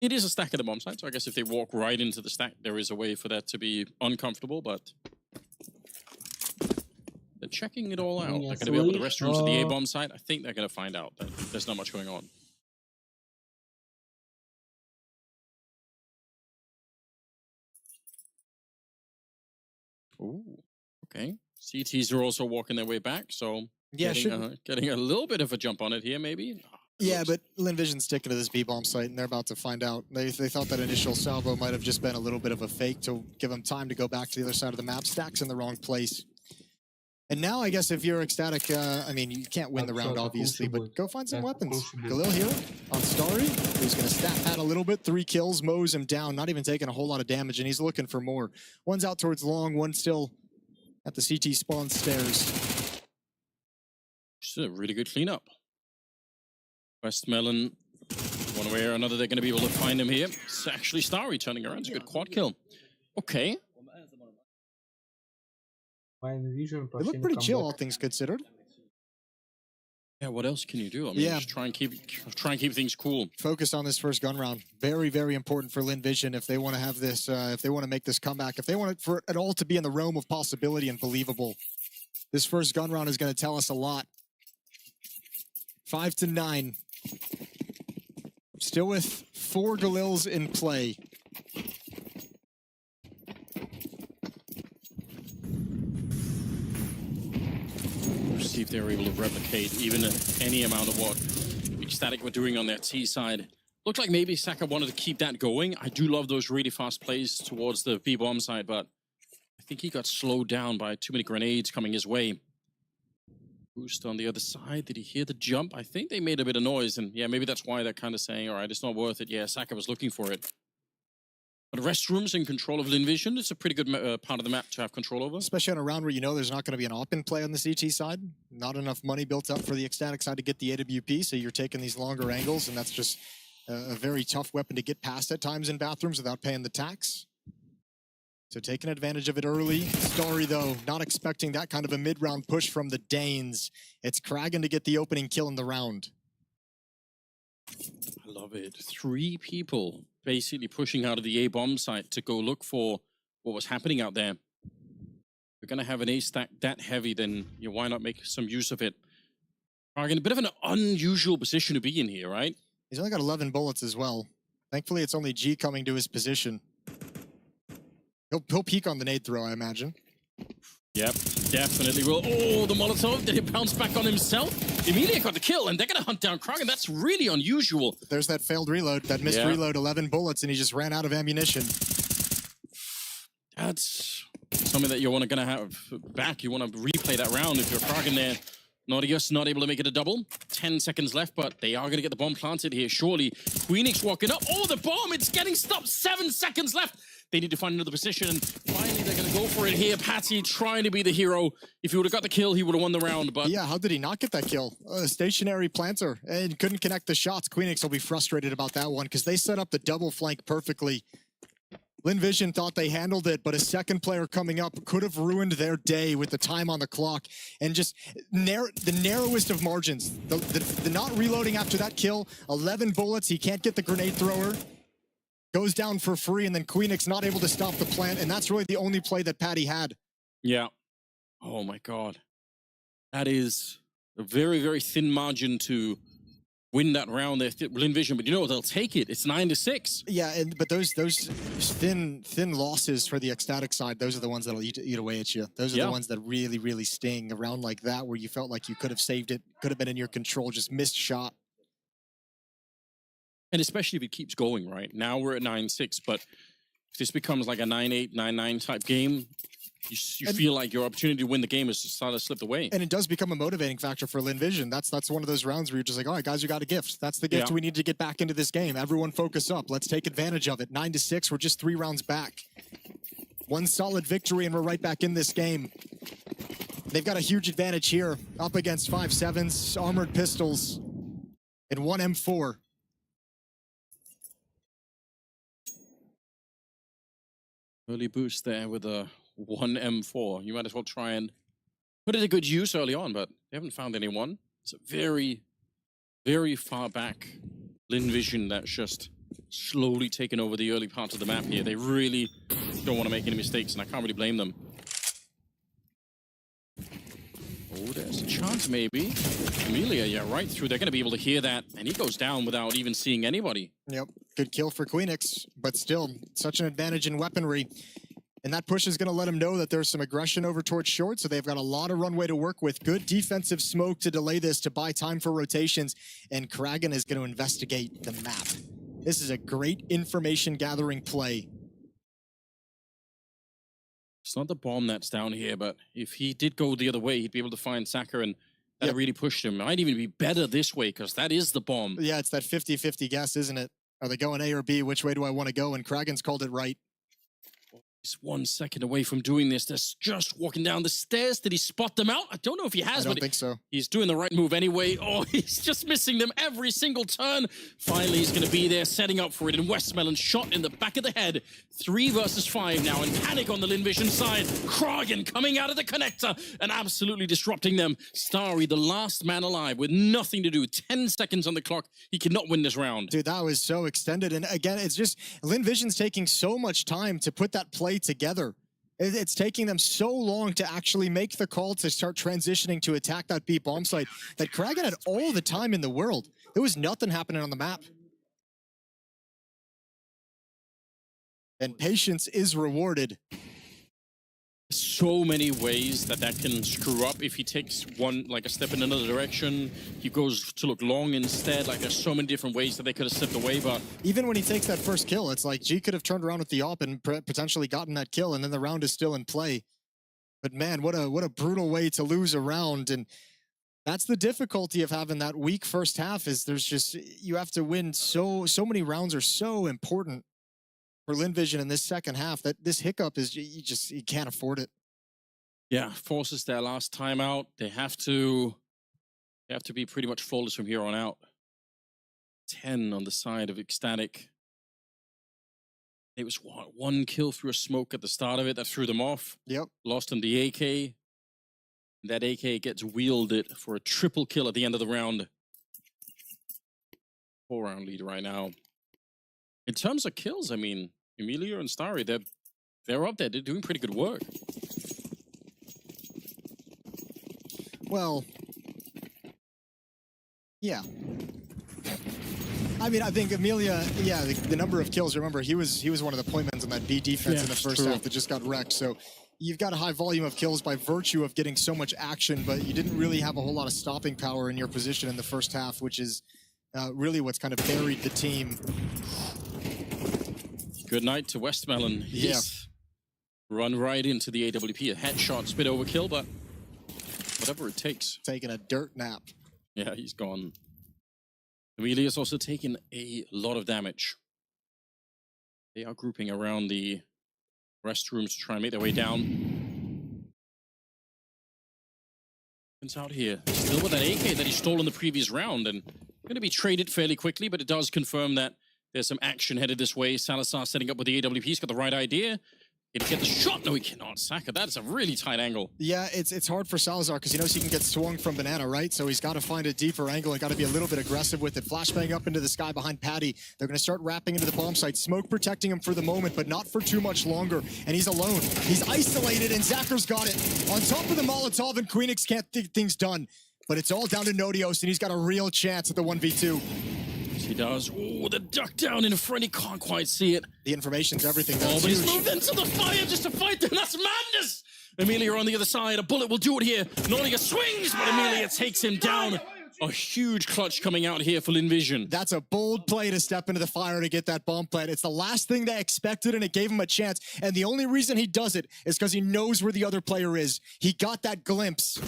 Speaker 2: It is a stack at the bomb site, so I guess if they walk right into the stack, there is a way for that to be uncomfortable, but they're checking it all out. They're going to be up at the restrooms at the A-bomb site. I think they're going to find out that there's not much going on. Ooh, okay. CTs are also walking their way back, so
Speaker 10: yeah,
Speaker 2: getting a little bit of a jump on it here, maybe.
Speaker 10: Yeah, but Lynn Vision's sticking to this B-bomb site, and they're about to find out. They thought that initial salvo might have just been a little bit of a fake to give them time to go back to the other side of the map. Stacks in the wrong place. And now, I guess, if you're Ecstatic, I mean, you can't win the round, obviously, but go find some weapons. Galil here on Starry, who's going to stat pad a little bit. 3 kills, mows him down, not even taking a whole lot of damage, and he's looking for more. One's out towards long, one still at the CT spawn stairs.
Speaker 2: It's a really good cleanup. Westmelon, one way or another, they're going to be able to find him here. It's actually Starry turning around. It's a good quad kill. Okay.
Speaker 10: They look pretty chill, all things considered.
Speaker 2: Yeah, what else can you do? I mean, just try and keep things cool.
Speaker 10: Focus on this first gun round. Very, very important for Lynn Vision if they want to have this, if they want to make this comeback, if they want it for it all to be in the realm of possibility and believable. This first gun round is going to tell us a lot. 5-9. Still with 4 Galils in play.
Speaker 2: See if they're able to replicate even any amount of what Ecstatic were doing on their T side. Looked like maybe Saka wanted to keep that going. I do love those really fast plays towards the B-bomb side, but I think he got slowed down by too many grenades coming his way. Boost on the other side. Did he hear the jump? I think they made a bit of noise, and yeah, maybe that's why they're kind of saying, all right, it's not worth it. Yeah, Saka was looking for it. But restrooms in control of Lynn Vision, it's a pretty good part of the map to have control over.
Speaker 10: Especially on a round where you know there's not going to be an op-in play on the CT side. Not enough money built up for the Ecstatic side to get the AWP, so you're taking these longer angles, and that's just a very tough weapon to get past at times in bathrooms without paying the tax. So taking advantage of it early. Starry, though, not expecting that kind of a mid-round push from the Danes. It's Kragan to get the opening kill in the round.
Speaker 2: I love it. 3 people basically pushing out of the A-bomb site to go look for what was happening out there. We're going to have an A-stack that heavy, then why not make some use of it? Kragan, a bit of an unusual position to be in here, right?
Speaker 10: He's only got 11 bullets as well. Thankfully, it's only G coming to his position. He'll peek on the nade throw, I imagine.
Speaker 2: Yep, definitely will. Oh, the Molotov, did he bounce back on himself? Immediately got the kill, and they're going to hunt down Kragan. That's really unusual.
Speaker 10: There's that failed reload, that missed reload, 11 bullets, and he just ran out of ammunition.
Speaker 2: That's something that you're going to have back. You want to replay that round if you're Kragan there. Nautilus not able to make it a double. 10 seconds left, but they are going to get the bomb planted here, surely. Queenix walking up. Oh, the bomb! It's getting stopped. 7 seconds left. They need to find another position. Finally, they're going to go for it here. Patty trying to be the hero. If he would have got the kill, he would have won the round. But
Speaker 10: yeah, how did he not get that kill? Stationary planter and couldn't connect the shots. Queenix will be frustrated about that one because they set up the double flank perfectly. Lynn Vision thought they handled it, but a second player coming up could have ruined their day with the time on the clock and just the narrowest of margins. The not reloading after that kill, 11 bullets, he can't get the grenade thrower. Goes down for free, and then Queenix not able to stop the plant, and that's really the only play that Patty had.
Speaker 2: Yeah. Oh my God. That is a very, very thin margin to win that round there, Lynn Vision, but they'll take it. It's 9-6.
Speaker 10: Yeah, but those thin losses for the ecstatic side, those are the ones that'll eat away at you. Those are the ones that really, really sting. A round like that where you felt like you could have saved it, could have been in your control, just missed shot.
Speaker 2: And especially if it keeps going, right? Now we're at 9-6, but if this becomes like a 9-8, 9-9 type game, you feel like your opportunity to win the game has started to slip away.
Speaker 10: And it does become a motivating factor for Lynn Vision. That's one of those rounds where you're just like, all right, guys, you got a gift. That's the gift we need to get back into this game. Everyone focus up. Let's take advantage of it. 9-6, we're just 3 rounds back. One solid victory, and we're right back in this game. They've got a huge advantage here, up against 5.7s, armored pistols, and 1 M4.
Speaker 2: Early boost there with a 1 M4. You might as well try and put it to good use early on, but they haven't found anyone. It's a very, very far back Lynn Vision that's just slowly taken over the early parts of the map here. They really don't want to make any mistakes, and I can't really blame them. Oh, there's a chance maybe. Amelia, right through. They're going to be able to hear that, and he goes down without even seeing anybody.
Speaker 10: Yep, good kill for Queenix, but still, such an advantage in weaponry. And that push is going to let them know that there's some aggression over towards short, so they've got a lot of runway to work with. Good defensive smoke to delay this, to buy time for rotations, and Kragan is going to investigate the map. This is a great information gathering play.
Speaker 2: It's not the bomb that's down here, but if he did go the other way, he'd be able to find Saka, and that really pushed him. It might even be better this way, because that is the bomb.
Speaker 10: Yeah, it's that 50-50 guess, isn't it? Are they going A or B? Which way do I want to go? And Kragan's called it right.
Speaker 2: He's 1 second away from doing this. They're just walking down the stairs. Did he spot them out? I don't know if he has,
Speaker 10: I don't think so.
Speaker 2: He's doing the right move anyway. Oh, he's just missing them every single turn. Finally, he's going to be there, setting up for it. And Westmelon shot in the back of the head. 3 versus 5 now, and panic on the Lynn Vision side. Kragan coming out of the connector and absolutely disrupting them. Starry, the last man alive, with nothing to do. 10 seconds on the clock. He cannot win this round.
Speaker 10: Dude, that was so extended. And again, it's just Lynn Vision's taking so much time to put that play together. It's taking them so long to actually make the call to start transitioning to attack that B bomb site that Kragan had all the time in the world. There was nothing happening on the map. And patience is rewarded.
Speaker 2: So many ways that can screw up. If he takes a step in another direction, he goes to look long instead. Like, there's so many different ways that they could have slipped away, but
Speaker 10: even when he takes that first kill, it's like G could have turned around with the op and potentially gotten that kill, and then the round is still in play. But man, what a brutal way to lose a round. And that's the difficulty of having that weak first half, is you have to win. So many rounds are so important for Lynn Vision in this second half that this hiccup is, you can't afford it.
Speaker 2: Yeah, forces their last time out. They have to be pretty much flawless from here on out. 10 on the side of ecstatic. It was one kill through a smoke at the start of it that threw them off.
Speaker 10: Yep.
Speaker 2: Lost them the AK. That AK gets wielded for a triple kill at the end of the round. 4-round lead right now. In terms of kills, I mean, Emilia and Starry, they're up there. They're doing pretty good work.
Speaker 10: Well, yeah. I mean, I think Emilia, yeah, the number of kills, remember, he was one of the point men on that B defense in the first half that just got wrecked. So you've got a high volume of kills by virtue of getting so much action, but you didn't really have a whole lot of stopping power in your position in the first half, which is really what's kind of buried the team.
Speaker 2: Good night to Westmelon. He's run right into the AWP. A headshot, spit overkill, but whatever it takes.
Speaker 10: Taking a dirt nap.
Speaker 2: Yeah, he's gone. Emilia's also taken a lot of damage. They are grouping around the restrooms to try and make their way down. It's out here. Still with that AK that he stole in the previous round and going to be traded fairly quickly, but it does confirm that there's some action headed this way. Salazar setting up with the AWP. He's got the right idea. Can he get the shot? No, he cannot. Saka, that's a really tight angle.
Speaker 10: Yeah, it's hard for Salazar because he knows he can get swung from Banana, right? So he's got to find a deeper angle and got to be a little bit aggressive with it. Flashbang up into the sky behind Patty. They're going to start wrapping into the bomb site. Smoke protecting him for the moment, but not for too much longer. And he's alone. He's isolated, and Zachar's got it. On top of the Molotov, and Queenix can't get things done. But it's all down to Nodios, and he's got a real chance at the 1v2.
Speaker 2: He does. Oh, the duck down in front. He can't quite see it.
Speaker 10: The information's everything.
Speaker 2: Oh, but he's moved into the fire just to fight them. That's madness. Emilia on the other side. A bullet will do it here. Nordica swings, but Emilia takes him down. A huge clutch coming out here for Lynn Vision.
Speaker 10: That's a bold play to step into the fire to get that bomb plant. It's the last thing they expected, and it gave him a chance. And the only reason he does it is because he knows where the other player is. He got that glimpse.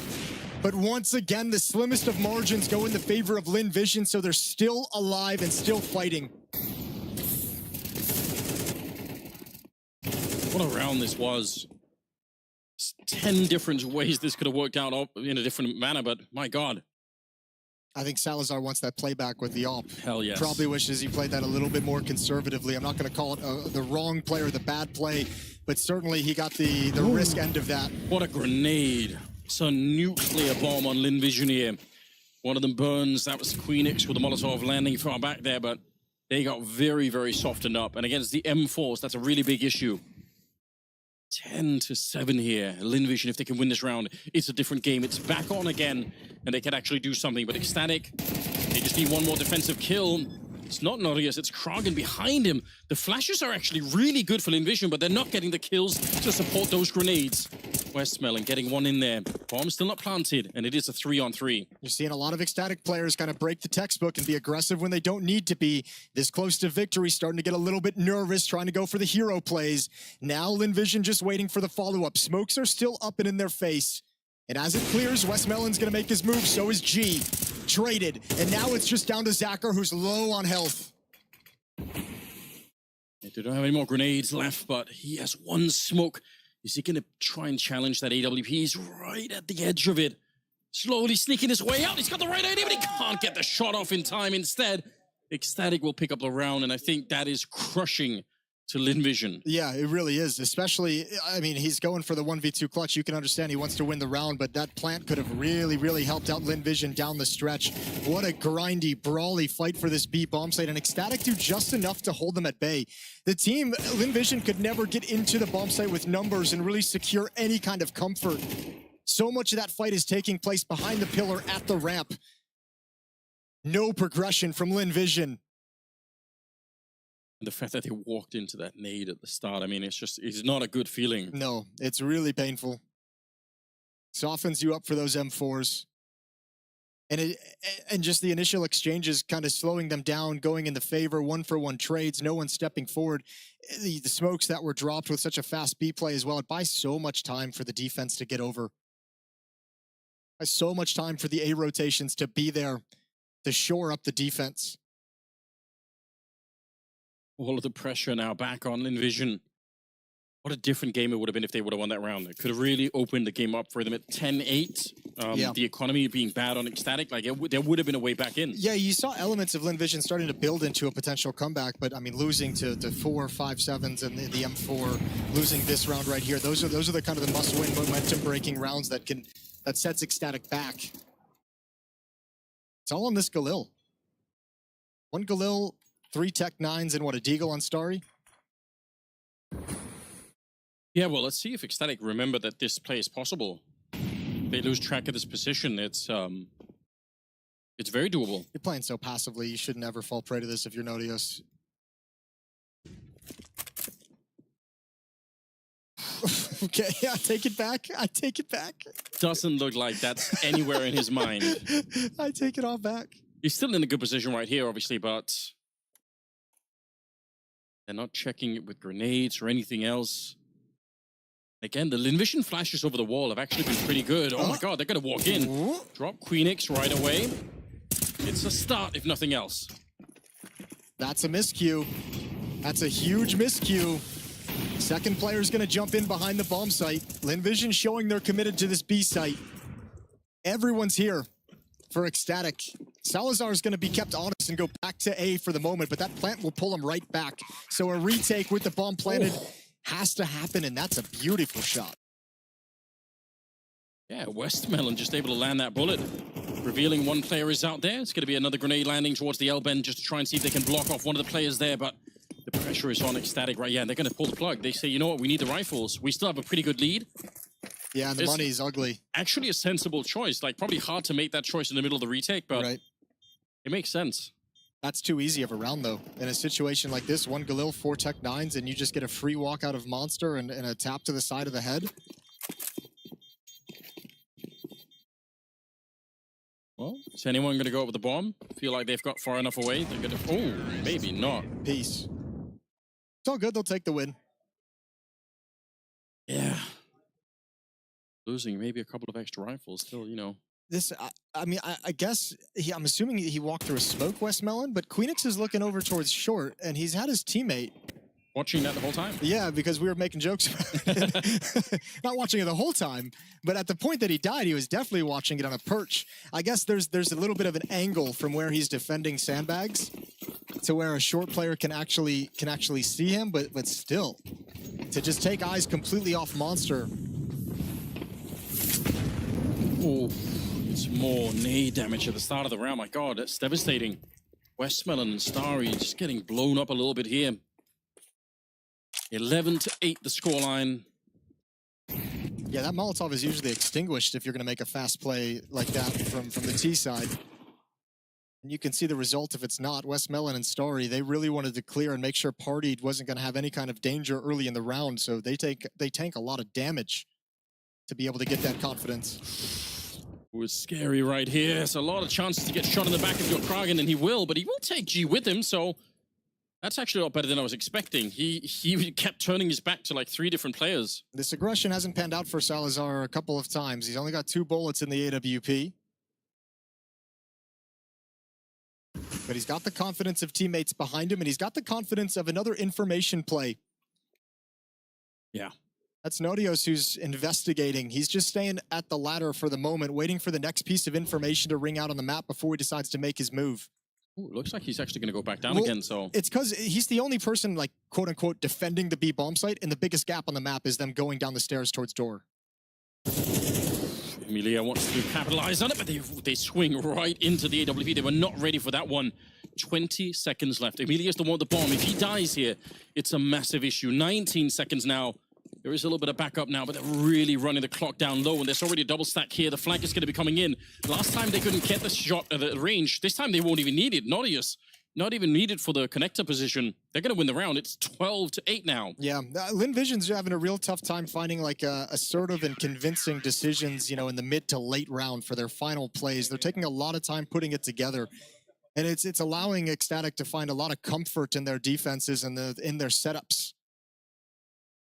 Speaker 10: But once again, the slimmest of margins go in the favor of Lynn Vision, so they're still alive and still fighting.
Speaker 2: What a round this was. 10 different ways this could have worked out in a different manner, but my God.
Speaker 10: I think Salazar wants that playback with the AWP.
Speaker 2: Hell yes.
Speaker 10: Probably wishes he played that a little bit more conservatively. I'm not going to call it the wrong play or the bad play, but certainly he got the risk end of that.
Speaker 2: What a grenade. It's a nuclear bomb on Lynn Vision here. One of them burns. That was Queenix with the Molotov landing far back there, but they got very, very softened up. And against the M4s, that's a really big issue. 10-7 here. Lynn Vision, if they can win this round, it's a different game. It's back on again, and they can actually do something. But ecstatic, they just need one more defensive kill. It's not Norius, it's Kragen behind him. The flashes are actually really good for Lynn Vision, but they're not getting the kills to support those grenades. Westmelon getting one in there. Bomb still not planted, and it is a 3-on-3.
Speaker 10: You're seeing a lot of ecstatic players kind of break the textbook and be aggressive when they don't need to be. This close to victory, starting to get a little bit nervous, trying to go for the hero plays. Now Lynn Vision just waiting for the follow-up. Smokes are still up and in their face. And as it clears, Westmelon's going to make his move, so is G. Traded, and now it's just down to Zachar, who's low on health.
Speaker 2: They don't have any more grenades left, but he has one smoke. Is he going to try and challenge that AWP? He's right at the edge of it. Slowly sneaking his way out. He's got the right idea, but he can't get the shot off in time. Instead, Ecstatic will pick up the round, and I think that is crushing to Lynn Vision.
Speaker 10: Yeah, it really is. Especially, I mean, he's going for the 1v2 clutch. You can understand he wants to win the round, but that plant could have really, really helped out Lynn Vision down the stretch. What a grindy, brawly fight for this B bomb site, and Ecstatic do just enough to hold them at bay. The team, Lynn Vision, could never get into the bomb site with numbers and really secure any kind of comfort. So much of that fight is taking place behind the pillar at the ramp. No progression from Lynn Vision.
Speaker 2: The fact that they walked into that nade at the start, I mean, it's not a good feeling.
Speaker 10: No, it's really painful. Softens you up for those M4s. And just the initial exchanges kind of slowing them down, going in the favor, 1-for-1 trades, no one stepping forward. The smokes that were dropped with such a fast B play as well, it buys so much time for the defense to get over. It buys so much time for the A rotations to be there to shore up the defense.
Speaker 2: All of the pressure now back on Lynn Vision. What a different game it would have been if they would have won that round. It could have really opened the game up for them at 10-8. The economy being bad on ecstatic, like there would have been a way back in.
Speaker 10: Yeah, you saw elements of Lynn Vision starting to build into a potential comeback, but I mean, losing to 4, 5, 7s and the M4, losing this round right here, those are the kind of the must-win momentum-breaking rounds that sets ecstatic back. It's all on this Galil. 1 Galil, 3 Tech 9s, and what, a Deagle on Starry?
Speaker 2: Yeah, well, let's see if ecstatic remember that this play is possible. They lose track of this position. It's very doable.
Speaker 10: You're playing so passively. You should never fall prey to this if you're Nodios. Okay, yeah, I take it back. I take it back.
Speaker 2: Doesn't look like that's anywhere in his mind.
Speaker 10: I take it all back.
Speaker 2: He's still in a good position right here, obviously, but they're not checking it with grenades or anything else. Again, the Lynn Vision flashes over the wall have actually been pretty good. Oh my god, they're going to walk in. Drop Queenix right away. It's a start, if nothing else.
Speaker 10: That's a miscue. That's a huge miscue. Second player's going to jump in behind the bomb site. Lynn Vision showing they're committed to this B site. Everyone's here for ecstatic. Salazar's going to be kept honest and go back to A for the moment, but that plant will pull him right back. So a retake with the bomb planted has to happen, and that's a beautiful shot.
Speaker 2: Yeah, Westmelon just able to land that bullet. Revealing one player is out there. It's going to be another grenade landing towards the L-bend just to try and see if they can block off one of the players there, but the pressure is on ecstatic right. Yeah, and they're going to pull the plug. They say, you know what, we need the rifles. We still have a pretty good lead.
Speaker 10: Yeah, and the money's ugly.
Speaker 2: Actually a sensible choice. Like, probably hard to make that choice in the middle of the retake, but it makes sense.
Speaker 10: That's too easy of a round, though. In a situation like this, 1 Galil, 4 Tech 9s, and you just get a free walk out of Monster and a tap to the side of the head.
Speaker 2: Well, is anyone going to go up with the bomb? Feel like they've got far enough away? They're going to... Oh, maybe not.
Speaker 10: Peace. It's all good. They'll take the win.
Speaker 2: Yeah. Losing maybe a couple of extra rifles still, you know.
Speaker 10: This, I mean, I guess, I'm assuming he walked through a smoke, Westmelon, but Queenix is looking over towards short, and he's had his teammate.
Speaker 2: Watching that the whole time?
Speaker 10: Yeah, because we were making jokes about it. Not watching it the whole time, but at the point that he died, he was definitely watching it on a perch. I guess there's a little bit of an angle from where he's defending sandbags to where a short player can actually see him, but still, to just take eyes completely off Monster.
Speaker 2: Oh. It's more nade damage at the start of the round. My god, that's devastating. Westmelon and Starry just getting blown up a little bit here. 11-8 the scoreline.
Speaker 10: Yeah, that Molotov is usually extinguished if you're going to make a fast play like that from the T side. And you can see the result if it's not. Westmelon and Starry, they really wanted to clear and make sure Party wasn't going to have any kind of danger early in the round, so they tank a lot of damage to be able to get that confidence.
Speaker 2: It was scary right here. It's a lot of chances to get shot in the back of your Kragen, and he will, but he will take G with him, so that's actually a lot better than I was expecting. He kept turning his back to like 3 different players.
Speaker 10: This aggression hasn't panned out for Salazar a couple of times. He's only got 2 bullets in the AWP. But he's got the confidence of teammates behind him, and he's got the confidence of another information play.
Speaker 2: Yeah.
Speaker 10: That's Nodios who's investigating. He's just staying at the ladder for the moment, waiting for the next piece of information to ring out on the map before he decides to make his move.
Speaker 2: Ooh, looks like he's actually going to go back down again, so...
Speaker 10: It's because he's the only person, like, quote-unquote, defending the B bomb site, and the biggest gap on the map is them going down the stairs towards door.
Speaker 2: Emilia wants to capitalize on it, but they swing right into the AWP. They were not ready for that one. 20 seconds left. Emilia's the one with the bomb. If he dies here, it's a massive issue. 19 seconds now. There is a little bit of backup now, but they're really running the clock down low, and there's already a double stack here. The flank is going to be coming in. Last time they couldn't get the shot at the range. This time they won't even need it. Nodius, not even needed for the connector position. They're going to win the round. It's 12-8 now.
Speaker 10: Yeah, Lynn Vision's having a real tough time finding like assertive and convincing decisions, you know, in the mid to late round for their final plays. They're taking a lot of time putting it together. And it's allowing ecstatic to find a lot of comfort in their defenses and in their setups.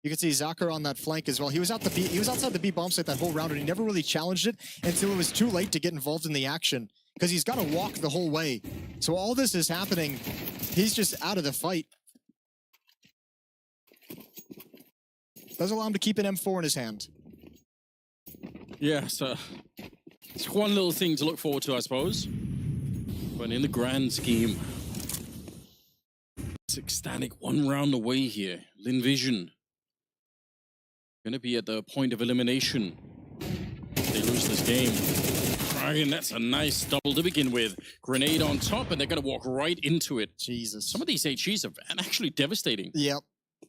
Speaker 10: You can see Zakar on that flank as well. He was outside the B bomb site that whole round, and he never really challenged it until it was too late to get involved in the action because he's got to walk the whole way. So all this is happening. He's just out of the fight. Does allow him to keep an M4 in his hand.
Speaker 2: Yeah, so it's one little thing to look forward to, I suppose. But in the grand scheme, it's ecstatic 1 round away here. Lynn Vision going to be at the point of elimination. If they lose this game. Kraken, that's a nice double to begin with. Grenade on top, and they're going to walk right into it.
Speaker 10: Jesus.
Speaker 2: Some of these HEs are actually devastating.
Speaker 10: Yep.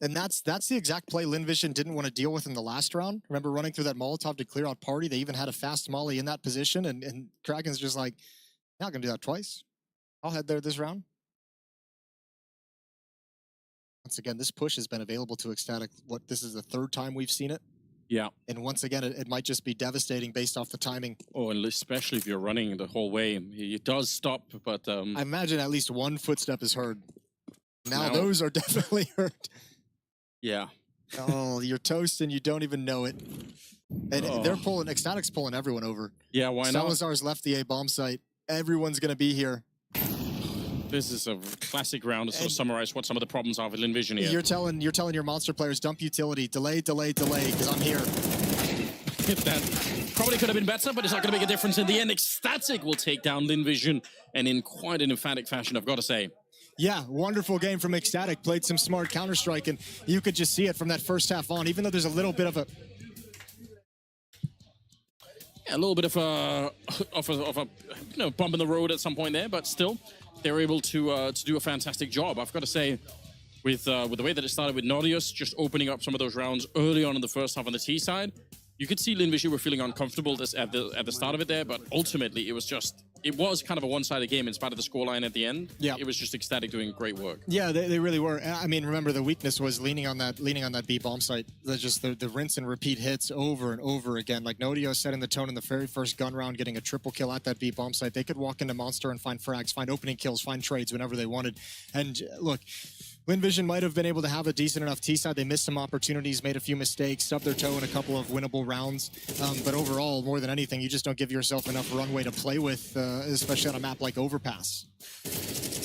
Speaker 10: And that's the exact play Lynn Vision didn't want to deal with in the last round. Remember running through that Molotov to clear out Party? They even had a fast molly in that position, and Kraken's just like, not going to do that twice. I'll head there this round. Once again, this push has been available to Ecstatic. This is the 3rd time we've seen it.
Speaker 2: Yeah.
Speaker 10: And once again, it might just be devastating based off the timing.
Speaker 2: Oh, and especially if you're running the whole way. It does stop, but...
Speaker 10: I imagine at least one footstep is heard. Now those are definitely heard.
Speaker 2: Yeah.
Speaker 10: Oh, you're toast and you don't even know it. And they're pulling, Ecstatic's pulling everyone over.
Speaker 2: Yeah, why not?
Speaker 10: Salazar's left the A bomb site. Everyone's going to be here.
Speaker 2: This is a classic round to sort of summarize what some of the problems are with Lynn Vision here.
Speaker 10: You're telling your monster players, dump utility, delay, because I'm here.
Speaker 2: That probably could have been better, but it's not going to make a difference in the end. Ecstatic will take down Lynn Vision, and in quite an emphatic fashion, I've got to say.
Speaker 10: Yeah, wonderful game from Ecstatic. Played some smart Counter-Strike, and you could just see it from that first half on, even though there's a little bit of a...
Speaker 2: Yeah, a little bit of a bump in the road at some point there, but still, they were able to do a fantastic job. I've got to say, with the way that it started with Nautilus, just opening up some of those rounds early on in the first half on the T side, you could see Lynn Vision were feeling uncomfortable at the start of it there, but ultimately it was kind of a one-sided game in spite of the scoreline at the end.
Speaker 10: Yeah.
Speaker 2: It was just Ecstatic doing great work.
Speaker 10: Yeah, they really were. I mean, remember the weakness was leaning on that B bomb site. Just the rinse and repeat hits over and over again. Like Nodio setting the tone in the very first gun round, getting a triple kill at that B bomb site. They could walk into Monster and find frags, find opening kills, find trades whenever they wanted. And look, Lynn Vision might have been able to have a decent enough T-side. They missed some opportunities, made a few mistakes, stubbed their toe in a couple of winnable rounds. But overall, more than anything, you just don't give yourself enough runway to play with, especially on a map like Overpass.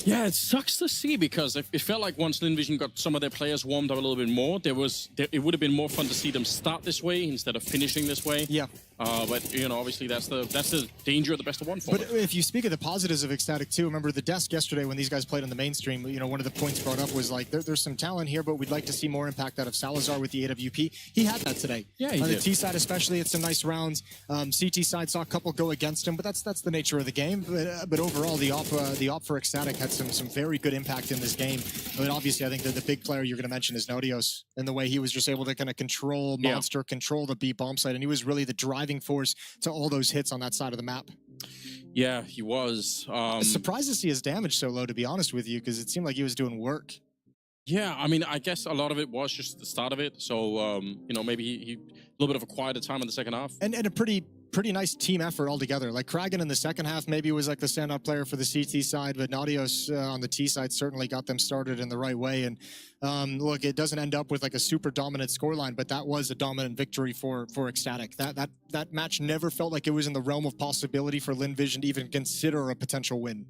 Speaker 2: Yeah, it sucks to see because it felt like once Lynn Vision got some of their players warmed up a little bit more, it would have been more fun to see them start this way instead of finishing this way.
Speaker 10: Yeah.
Speaker 2: But you know, obviously that's the danger of the best of one format.
Speaker 10: But if you speak of the positives of Ecstatic too, remember the desk yesterday when these guys played on the mainstream, you know, one of the points brought up was like, there's some talent here, but we'd like to see more impact out of Salazar with the AWP. He had that today.
Speaker 2: Yeah, he
Speaker 10: on
Speaker 2: did.
Speaker 10: the T side especially, it's some nice rounds. CT side saw a couple go against him, but that's the nature of the game. But overall, the op for Ecstatic had some very good impact in this game. But obviously, I think that the big player you're going to mention is Nodios, and the way he was just able to kind of control Monster, control the B bomb site, and he was really the driving force to all those hits on that side of the map.
Speaker 2: Yeah, he was.
Speaker 10: Surprised to see his damage so low, to be honest with you, because it seemed like he was doing work.
Speaker 2: Yeah, I mean, I guess a lot of it was just the start of it. So, you know, maybe he a little bit of a quieter time in the second half.
Speaker 10: And a pretty nice team effort altogether. Like Kraken in the second half maybe was like the standout player for the CT side, but Nautilus on the T side certainly got them started in the right way. And look, it doesn't end up with like a super dominant scoreline, but that was a dominant victory for Ecstatic. That match never felt like it was in the realm of possibility for Lynn Vision to even consider a potential win.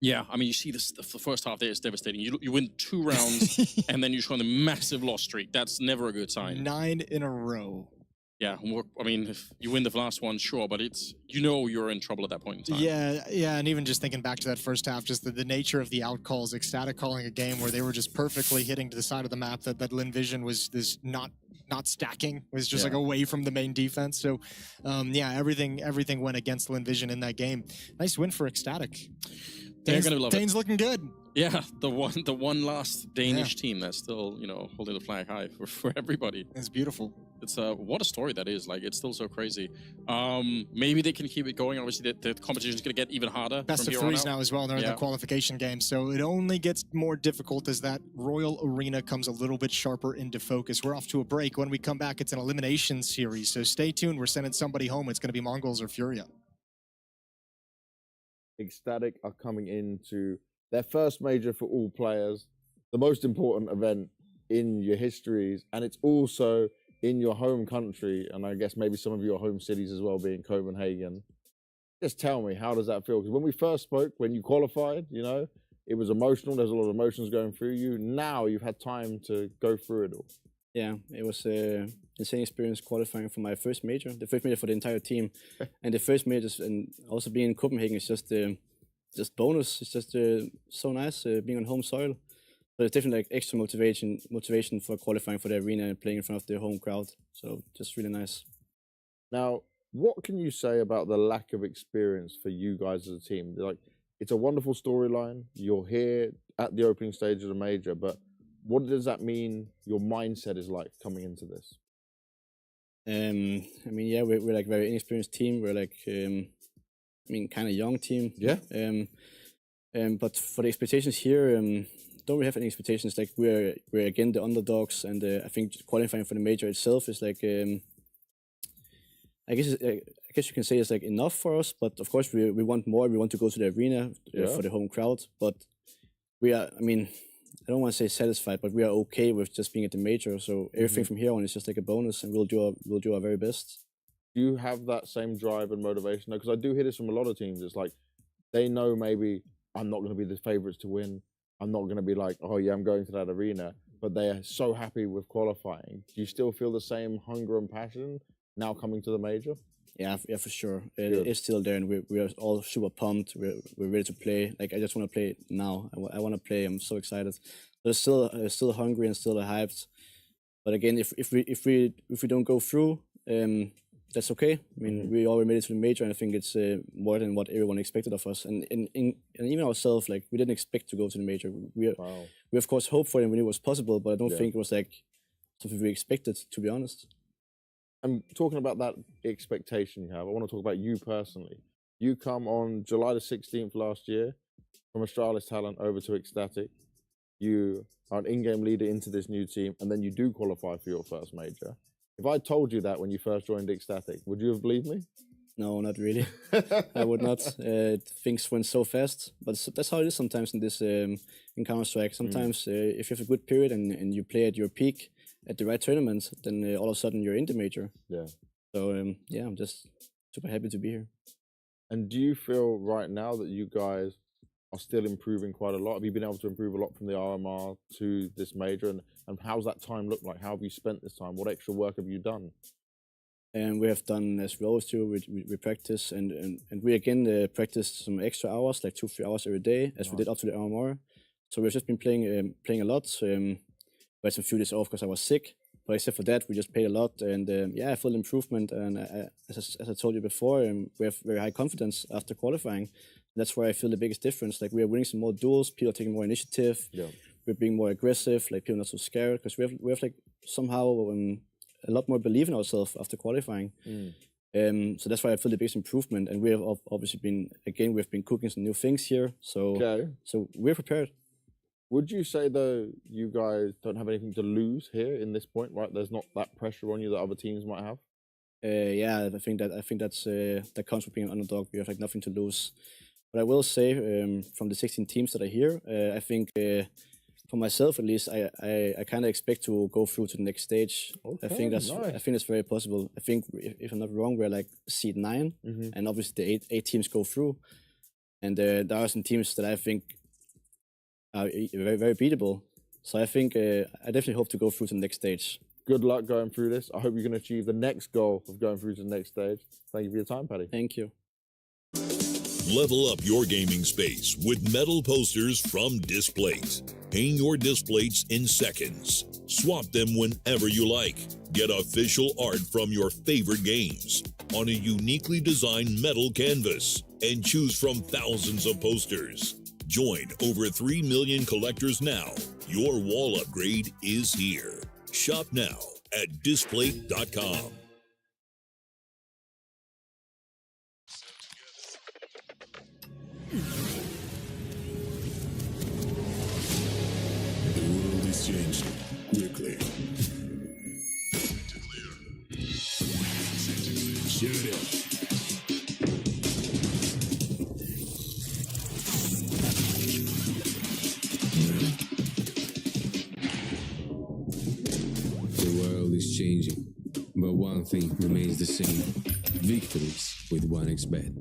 Speaker 2: Yeah, I mean, you see this, the first half there is devastating. You win 2 rounds, and then you show on a massive loss streak. That's never a good sign.
Speaker 10: 9 in a row.
Speaker 2: Yeah, I mean, if you win the last one, sure, but you're in trouble at that point in time.
Speaker 10: Yeah, and even just thinking back to that first half, just the nature of the out calls, Ecstatic calling a game where they were just perfectly hitting to the side of the map that Lynn Vision was not stacking, was just like away from the main defense. So, yeah, everything went against Lynn Vision in that game. Nice win for Ecstatic.
Speaker 2: They're gonna love it.
Speaker 10: Dane's looking good.
Speaker 2: Yeah, the one last Danish team that's still, you know, holding the flag high for everybody.
Speaker 10: It's beautiful.
Speaker 2: It's what a story that is. Like, it's still so crazy. Maybe they can keep it going. Obviously, the competition is going to get even harder.
Speaker 10: Best of threes now as well. They're in the qualification game, so it only gets more difficult as that Royal Arena comes a little bit sharper into focus. We're off to a break. When we come back, it's an elimination series, so stay tuned. We're sending somebody home. It's going to be Mongols or Furia.
Speaker 11: Ecstatic are coming into their first major for all players, the most important event in your histories, and it's also in your home country, and I guess maybe some of your home cities as well, being Copenhagen. Just tell me, how does that feel? Because when we first spoke, when you qualified, you know, it was emotional. There's a lot of emotions going through you. Now you've had time to go through it all.
Speaker 17: Yeah, it was insane experience qualifying for my first major, the first major for the entire team, and the first majors, and also being in Copenhagen is just bonus. It's just so nice being on home soil. So it's definitely like extra motivation for qualifying for the arena and playing in front of the home crowd. So just really nice.
Speaker 11: Now, what can you say about the lack of experience for you guys as a team? Like, it's a wonderful storyline. You're here at the opening stage of the major, but what does that mean your mindset is like coming into this?
Speaker 17: I mean, yeah, we're like very inexperienced team. We're like, kind of young team.
Speaker 11: Yeah.
Speaker 17: But for the expectations here, don't really have any expectations. Like we're again the underdogs, and I think qualifying for the major itself is like, I guess you can say it's like enough for us. But of course, we want more. We want to go to the arena for the home crowd. But we are. I mean, I don't want to say satisfied, but we are okay with just being at the major. So everything from here on is just like a bonus, and we'll do our very best.
Speaker 11: Do you have that same drive and motivation? Because I do hear this from a lot of teams. It's like they know maybe I'm not going to be the favourites to win. I'm not going to be like, oh yeah, I'm going to that arena. But they are so happy with qualifying. Do you still feel the same hunger and passion now coming to the major?
Speaker 17: Yeah, for sure. It's still there, and we are all super pumped. We're ready to play. Like I just want to play now. I want to play. I'm so excited. But still hungry and still hyped. But again, if we don't go through, that's okay. I mean, we already made it to the major, and I think it's more than what everyone expected of us. And even ourselves, like we didn't expect to go to the major. We of course hoped for it and we knew it was possible, but I don't think it was like something we expected, to be honest.
Speaker 11: And talking about that expectation you have, I want to talk about you personally. You come on July the 16th last year from Astralis Talent over to Ecstatic. You are an in-game leader into this new team, and then you do qualify for your first major. If I told you that when you first joined Ecstatic, would you have believed me?
Speaker 17: No, not really. I would not. Things went so fast, but that's how it is sometimes in this in Counter-Strike. Sometimes if you have a good period and you play at your peak at the right tournament, then all of a sudden you're in the major.
Speaker 11: Yeah.
Speaker 17: So yeah, I'm just super happy to be here.
Speaker 11: And do you feel right now that you guys are still improving quite a lot? Have you been able to improve a lot from the RMR to this major? And how's that time look like? How have you spent this time? What extra work have you done?
Speaker 17: And we have done, as we always do, we practice and we again practiced some extra hours, like 2-3 hours every day, as we did up to the RMR. So we've just been playing a lot. We had some few days off because I was sick, but except for that, we just played a lot. And yeah, I feel improvement. And as I told you before, we have very high confidence after qualifying. That's where I feel the biggest difference. Like we are winning some more duels, people are taking more initiative. Yeah. We're being more aggressive, like people are not so scared because we have like somehow a lot more belief in ourselves after qualifying. So that's why I feel the biggest improvement. And we have obviously we've been cooking some new things here. So so we're prepared.
Speaker 11: Would you say though you guys don't have anything to lose here in this point, right? There's not that pressure on you that other teams might have.
Speaker 17: Yeah, I think that's that comes with being an underdog. We have like nothing to lose. But I will say from the 16 teams that are here, I think. For myself, at least, I kind of expect to go through to the next stage. Okay, I think that's very possible. I think if I'm not wrong, we're like seed 9, and obviously the eight teams go through, and there are some teams that I think are very very beatable. So I think I definitely hope to go through to the next stage.
Speaker 11: Good luck going through this. I hope you can achieve the next goal of going through to the next stage. Thank you for your time, Paddy.
Speaker 17: Thank you.
Speaker 13: Level up your gaming space with metal posters from Displate. Hang your displates in seconds. Swap them whenever you like. Get official art from your favorite games on a uniquely designed metal canvas and choose from thousands of posters. Join over 3 million collectors now. Your wall upgrade is here. Shop now at Displate.com.
Speaker 14: The world is changing quickly. Shut up. The world is changing, but one thing remains the same. Victories with 1xBet.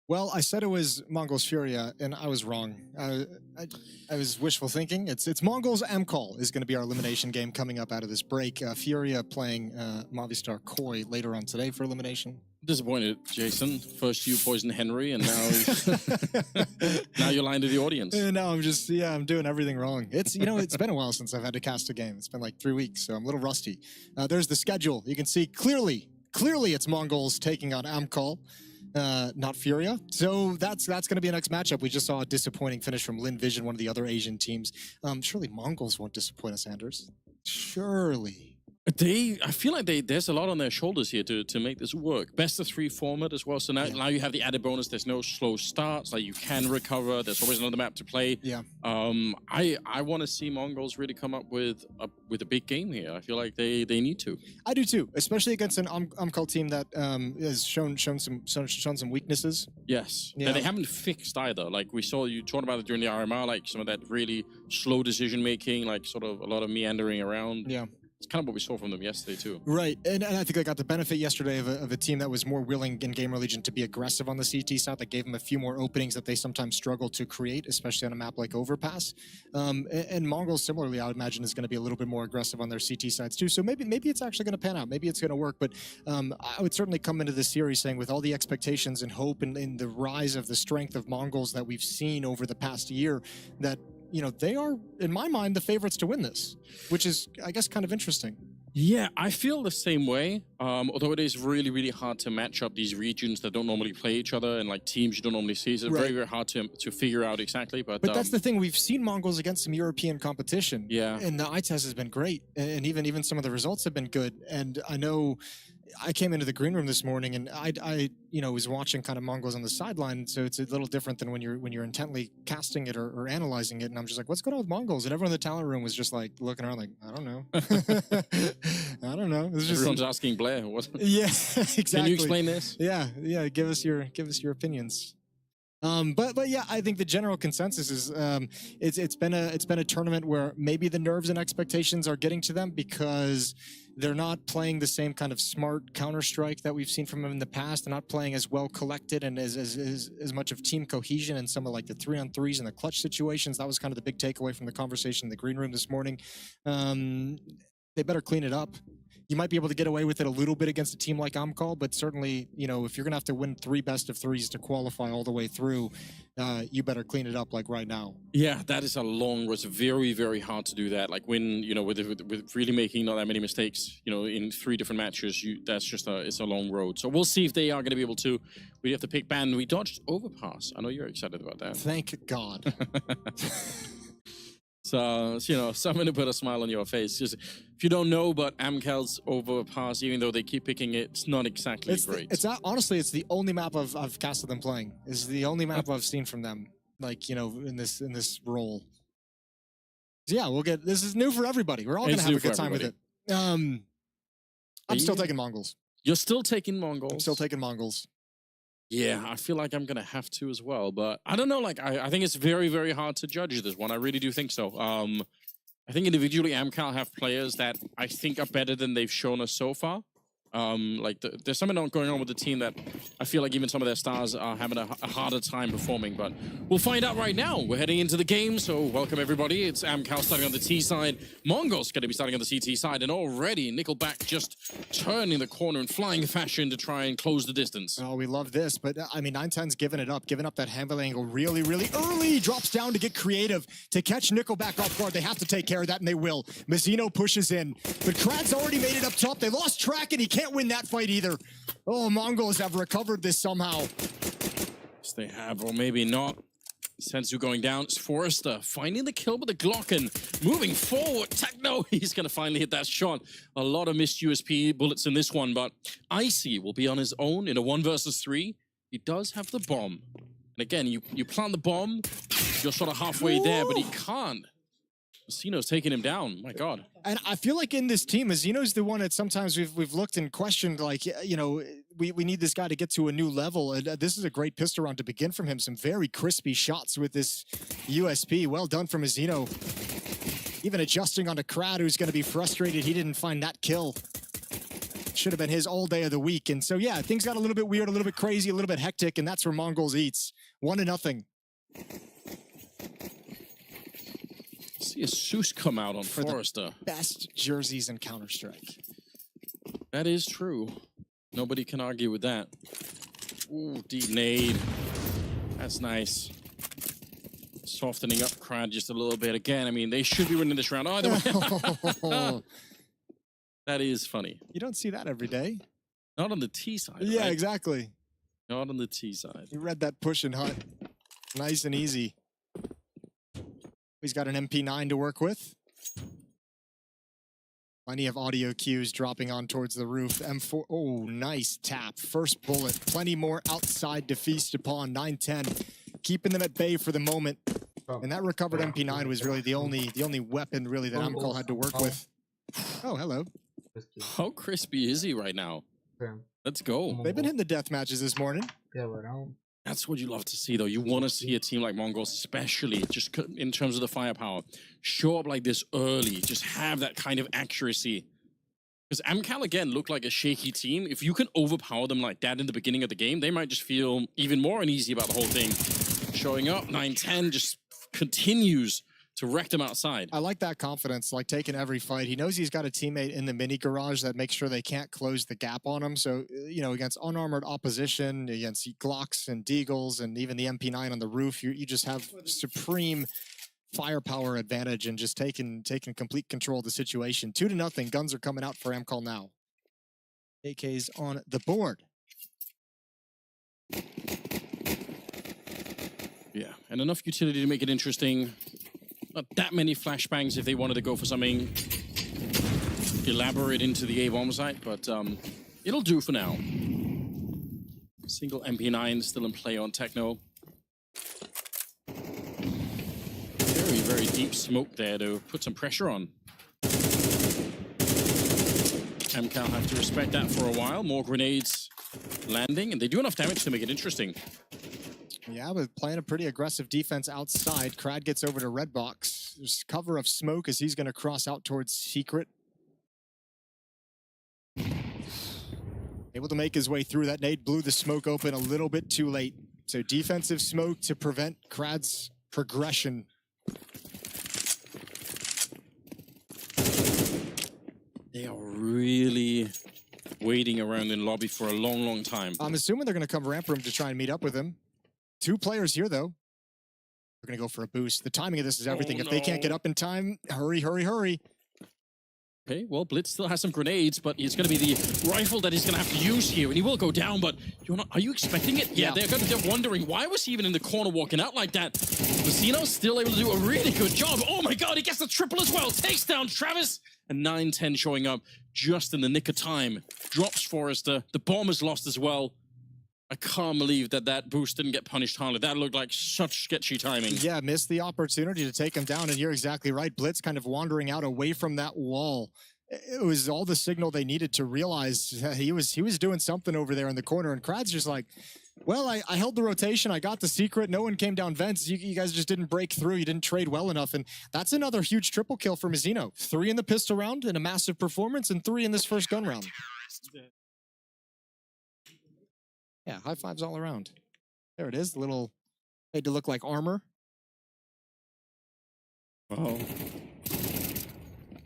Speaker 10: Well, I said it was Mongols Furia, and I was wrong. I was wishful thinking. It's Mongols Amcol is going to be our elimination game coming up out of this break. Furia playing Movistar Koi later on today for elimination.
Speaker 2: Disappointed, Jason. First you poison Henry, and now you're lying to the audience.
Speaker 10: No, I'm doing everything wrong. It's it's been a while since I've had to cast a game. It's been like 3 weeks, so I'm a little rusty. There's the schedule. You can see clearly it's Mongols taking on Amcol. Not Furia. So that's going to be a next matchup. We just saw a disappointing finish from Lynn Vision, one of the other Asian teams. Surely Mongols won't disappoint us, Anders. Surely.
Speaker 2: I feel like there's a lot on their shoulders here to make this work. Best of 3 format as well. So now you have the added bonus. There's no slow starts. Like you can recover. There's always another map to play.
Speaker 10: Yeah.
Speaker 2: I want to see Mongols really come up with a big game here. I feel like they need to.
Speaker 10: I do too, especially against an Amcol team that has shown some weaknesses.
Speaker 2: Yes.
Speaker 10: Yeah.
Speaker 2: That they haven't fixed either. Like we saw you talking about it during the RMR, like some of that really slow decision making, like sort of a lot of meandering around.
Speaker 10: Yeah.
Speaker 2: It's kind of what we saw from them yesterday too.
Speaker 10: Right, and I think I got the benefit yesterday of a team that was more willing in Gamer Legion to be aggressive on the CT side, that gave them a few more openings that they sometimes struggle to create, especially on a map like Overpass. And Mongols, similarly, I would imagine, is going to be a little bit more aggressive on their CT sides too. So maybe it's actually going to pan out. Maybe it's going to work. But I would certainly come into this series saying, with all the expectations and hope and the rise of the strength of Mongols that we've seen over the past year, that they are, in my mind, the favorites to win this, which is, I guess, kind of interesting.
Speaker 2: Yeah, I feel the same way. Although it is really, really hard to match up these regions that don't normally play each other and like teams you don't normally see. So it's very, very hard to figure out exactly. But
Speaker 10: that's the thing. We've seen Mongols against some European competition.
Speaker 2: Yeah.
Speaker 10: And the eye test has been great. And even some of the results have been good. And I know I came into the green room this morning and I was watching kind of Mongols on the sideline. So it's a little different than when you're intently casting it or analyzing it. And I'm just like, what's going on with Mongols? And everyone in the talent room was just like looking around like, I don't know. I don't don't know. It's just
Speaker 2: Everyone's asking Blair. What?
Speaker 10: Yeah, exactly.
Speaker 2: Can you explain this?
Speaker 10: Yeah, give us your opinions. But yeah, I think the general consensus is it's been a tournament where maybe the nerves and expectations are getting to them because they're not playing the same kind of smart Counter-Strike that we've seen from them in the past. They're not playing as well collected and as much of team cohesion in some of like the 3-on-3s and the clutch situations. That was kind of the big takeaway from the conversation in the green room this morning. They better clean it up. You might be able to get away with it a little bit against a team like Amcol, but certainly, if you're going to have to win 3 best-of-3s to qualify all the way through, you better clean it up like right now.
Speaker 2: Yeah, that is a long road. It's very, very hard to do that. Like when, with really making not that many mistakes, in 3 different matches, that's just it's a long road. So we'll see if they are going to be able to. We have to pick ban. We dodged Overpass. I know you're excited about that.
Speaker 10: Thank God.
Speaker 2: So, something to put a smile on your face. Just, if you don't know, but Amcal's Overpass, even though they keep picking it, it's not exactly great.
Speaker 10: Honestly, it's the only map I've casted them playing. It's the only map I've seen from them, in this role. So yeah, this is new for everybody. We're all going to have a good time with it. I'm still taking Mongols.
Speaker 2: You're still taking Mongols?
Speaker 10: I'm still taking Mongols.
Speaker 2: Yeah, I feel like I'm going to have to as well, but I don't know, I think it's very, very hard to judge this one. I really do think so. I think individually Amcal have players that I think are better than they've shown us so far. There's something going on with the team that I feel like even some of their stars are having a harder time performing, but we'll find out right now. We're heading into the game, so welcome everybody. It's Amcal starting on the T side. Mongols going to be starting on the CT side, and already Nickelback just turning the corner in flying fashion to try and close the distance.
Speaker 10: Oh, we love this, but I mean, 910's giving up that handle angle really, really early. Drops down to get creative to catch Nickelback off guard. They have to take care of that, and they will. Mazzino pushes in, but Krad's already made it up top. They lost track, and he can't win that fight either. Oh, Mongols have recovered this somehow.
Speaker 2: Yes, they have, or maybe not. cs2 going down. It's Forrester finding the kill with the Glock and moving forward. Techno, he's going to finally hit that shot. A lot of missed USP bullets in this one, but Icy will be on his own in a 1 versus 3. He does have the bomb. And again, you plant the bomb, you're sort of halfway there, but he can't. Mazzino's taking him down. My God.
Speaker 10: And I feel like in this team, Mazzino's the one that sometimes we've looked and questioned, we need this guy to get to a new level. This is a great pistol round to begin from him. Some very crispy shots with this USP. Well done from Mazzino. Even adjusting onto Krad, who's going to be frustrated he didn't find that kill. should have been his all day of the week. And so, yeah, things got a little bit weird, a little bit crazy, a little bit hectic, and that's where Mongols eats. 1-0.
Speaker 2: See a Seuss come out on
Speaker 10: For
Speaker 2: Forrester.
Speaker 10: the best jerseys in Counter-Strike.
Speaker 2: That is true. Nobody can argue with that. Ooh, deep nade. That's nice. Softening up crowd just a little bit. Again, I mean, they should be winning this round either way. That is funny.
Speaker 10: You don't see that every day.
Speaker 2: Not on the T side,
Speaker 10: Yeah,
Speaker 2: right?
Speaker 10: exactly.
Speaker 2: Not on the T side.
Speaker 10: You read that push and hut. Nice and easy. He's got an MP9 to work with. Plenty of audio cues dropping on towards the roof. M4, oh, nice tap. First bullet. Plenty more outside to feast upon. 9-10. Keeping them at bay for the moment. And that recovered MP9 was really the only weapon really that Amcal had to work with. Oh, hello.
Speaker 2: How crispy is he right now? Let's go.
Speaker 10: They've been hitting the death matches this morning.
Speaker 2: That's what you love to see, though. You want to see a team like Mongols, especially just in terms of the firepower, show up like this early, just have that kind of accuracy. Because Amcal, again, look like a shaky team. If you can overpower them like that in the beginning of the game, they might just feel even more uneasy about the whole thing. Showing up, 9-10, just continues to wreck them outside.
Speaker 10: I like that confidence, like taking every fight. He knows he's got a teammate in the mini garage that makes sure they can't close the gap on him. So, you know, against unarmored opposition, against Glocks and Deagles and even the MP9 on the roof, you just have supreme firepower advantage and just taking complete control of the situation. 2-0. Guns are coming out for Amcal now. AK's on the board.
Speaker 2: Yeah, and enough utility to make it interesting. Not that many flashbangs if they wanted to go for something elaborate into the A-bomb site, but it'll do for now. Single MP9 still in play on Techno. Very, very deep smoke there to put some pressure on. Amcal have to respect that for a while. More grenades landing, and they do enough damage to make it interesting.
Speaker 10: Yeah, but playing a pretty aggressive defense outside. Krad gets over to red box. There's cover of smoke as he's going to cross out towards Secret. Able to make his way through that nade. Blew the smoke open a little bit too late. So defensive smoke to prevent Krad's progression.
Speaker 2: They are really waiting around in lobby for a long, long time.
Speaker 10: I'm assuming they're going to come ramp room to try and meet up with him. 2 players here, though. They're going to go for a boost. The timing of this is everything. If they can't get up in time, hurry, hurry, hurry.
Speaker 2: Okay, well, Blitz still has some grenades, but it's going to be the rifle that he's going to have to use here, and he will go down, but are you expecting it? Yeah, they're wondering, why was he even in the corner walking out like that? Lucino's still able to do a really good job. Oh my god, he gets the triple as well. Takes down Travis, and 9-10 showing up just in the nick of time. Drops Forrester. The bomb is lost as well. I can't believe that boost didn't get punished hardly. That looked like such sketchy timing.
Speaker 10: Yeah, missed the opportunity to take him down, and you're exactly right. Blitz kind of wandering out away from that wall. It was all the signal they needed to realize that he was doing something over there in the corner, and Krad's just like, well, I held the rotation, I got the secret, no one came down vents, you guys just didn't break through, you didn't trade well enough, and that's another huge triple kill for Mazzino. 3 in the pistol round, and a massive performance, and 3 in this first gun round. Yeah, high fives all around. There it is, the little, made to look like armor.
Speaker 2: Oh.